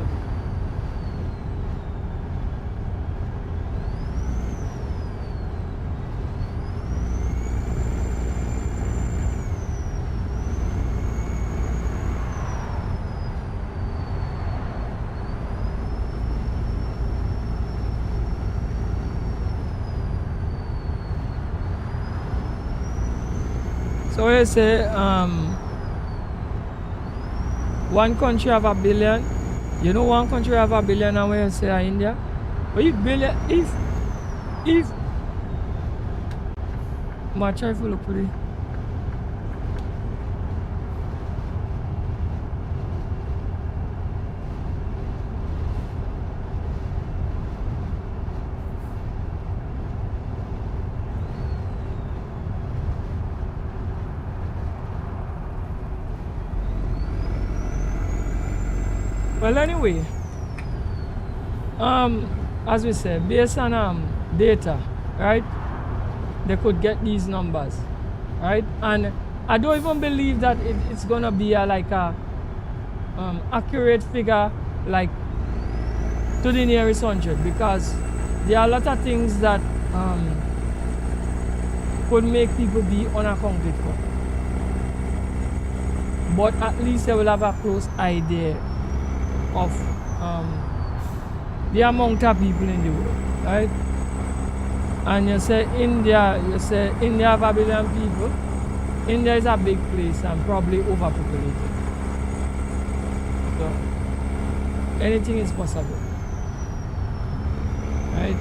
you say one country have 1 billion. You know one country have 1 billion and when you say India? But if billion if my try to look pretty. Well, anyway, as we said, based on data, right? They could get these numbers, right? And I don't even believe that it's gonna be like a accurate figure, like to the nearest 100, because there are a lot of things that could make people be unaccounted for. But at least they will have a close idea of the amount of people in the world, right? And you say India have 1 billion people. India is a big place and probably overpopulated. So Anything is possible. Right?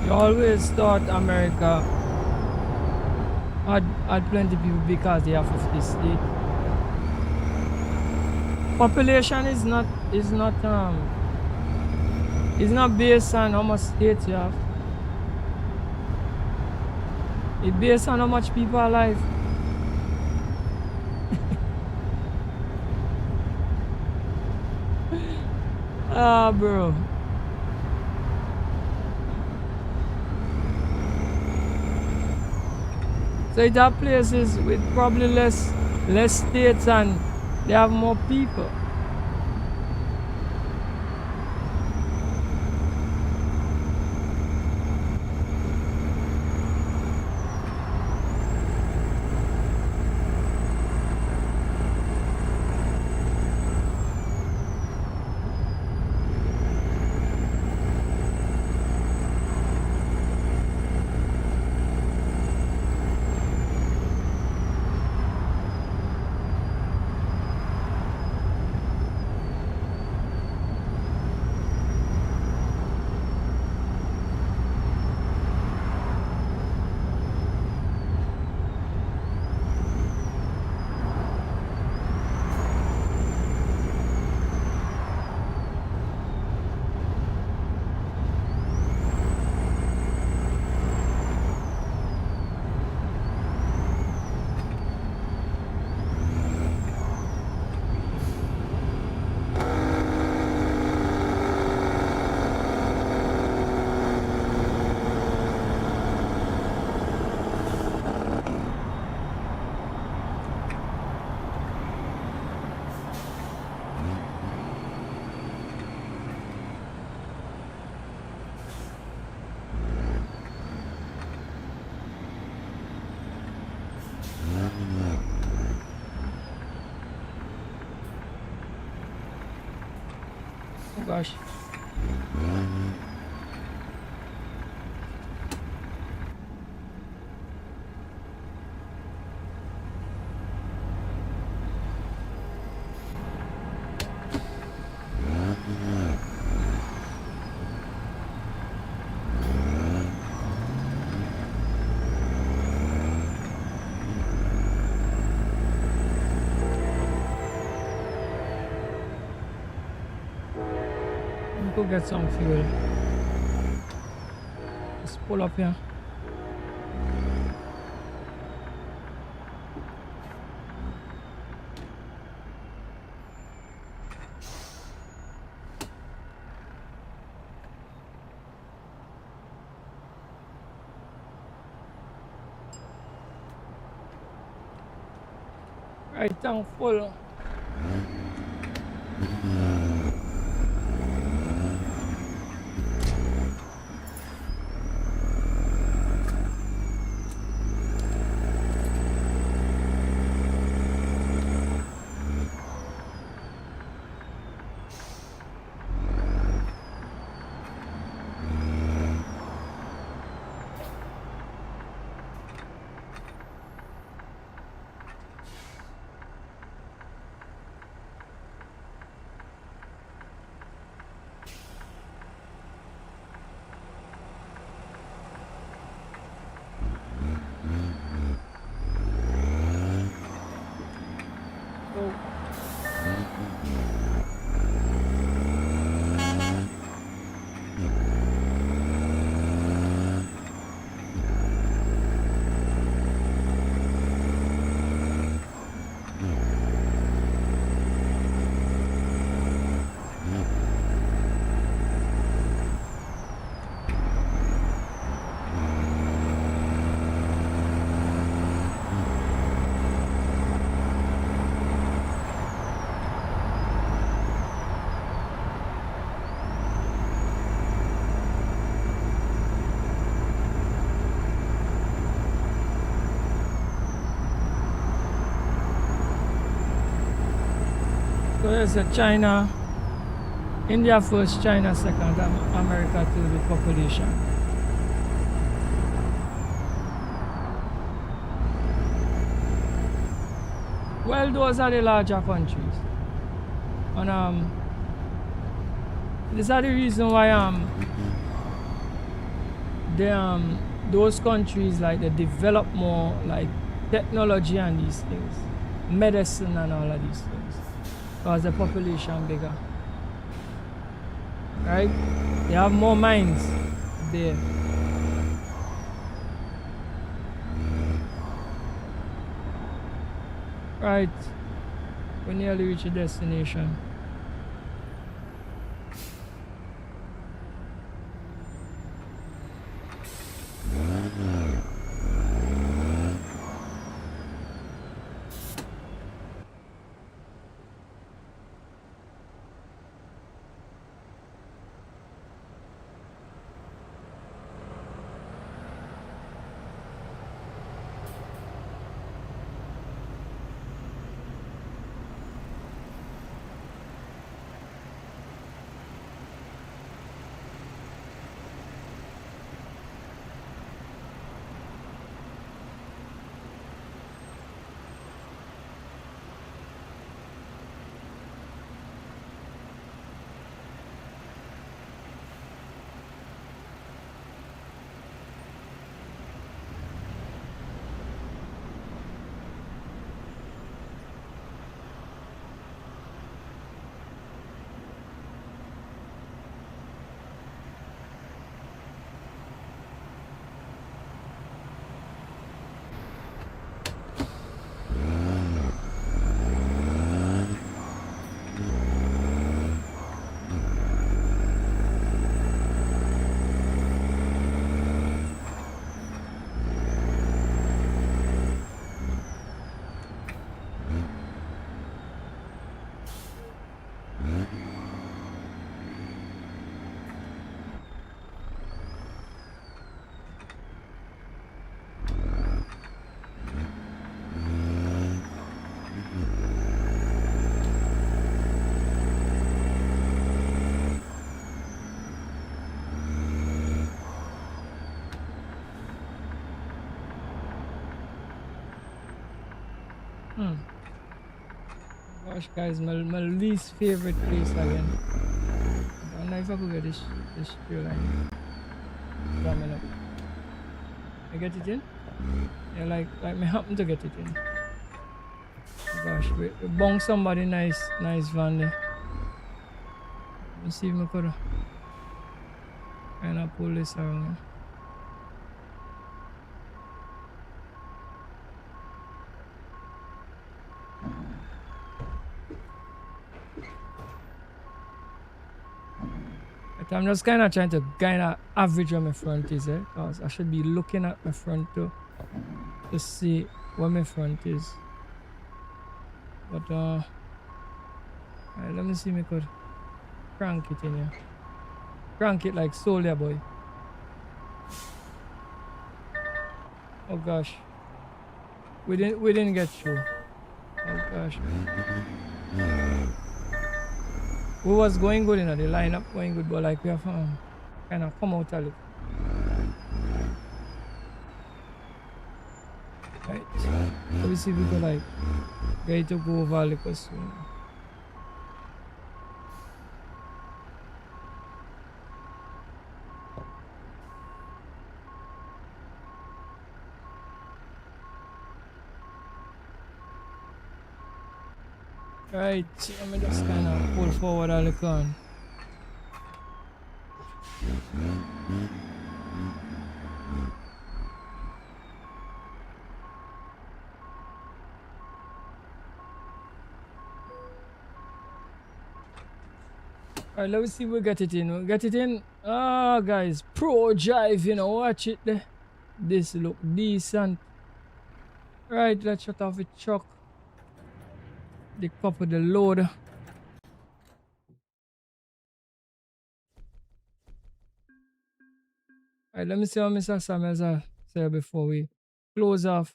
You always thought America had plenty people because they have 50 states. Population is not based on how much states you have. It's based on how much people are alive. Ah, bro. So it have places with probably less states and they have more people. Oh gosh. Go get some fuel. Let's pull up here. Right, tank full. Yes, China, India first, China second, America third with population. Well, those are the larger countries, and these are the reason why those countries like they develop more like technology and these things, medicine and all of these things, because the population bigger, right? They have more minds there. Right, we nearly reach a destination. Gosh, guys, my least favorite place again. I don't know if I could get this tree line coming up. I get it in? Yeah, like me happen to get it in. Gosh, we bong somebody nice van there. Let me see if I could kind of pull this around. But I'm just kind of trying to kind of average where my front is, because I should be looking at my front to see where my front is. But alright, let me see if I could crank it in here. Crank it like soldier boy. Oh gosh, we didn't get through. Oh gosh, we was going good, the lineup going good, but like we have kind of come out a little. Right, let me see if we could like get it to go over a little soon. Right, let me just kind of pull forward all the can. Alright, let me see if we get it in. We get it in. Ah, guys, pro drive, watch it there. This look decent. Right, let's shut off the truck. The cup of the load. Alright, let me see what Mr. Samuels say before we close off.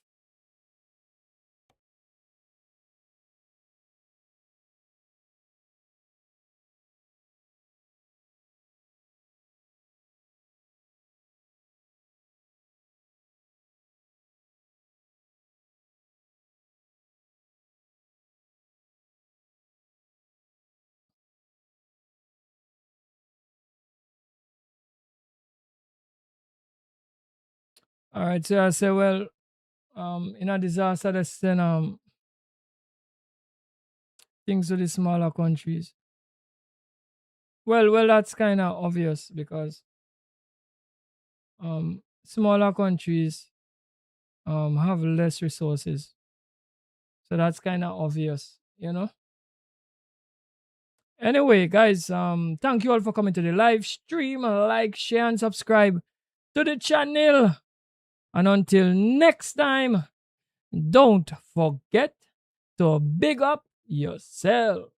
All right, so I say, well, in a disaster, they send things to the smaller countries. Well, that's kind of obvious because smaller countries have less resources, so that's kind of obvious, you know. Anyway, guys, thank you all for coming to the live stream. Like, share, and subscribe to the channel. And until next time, don't forget to big up yourself.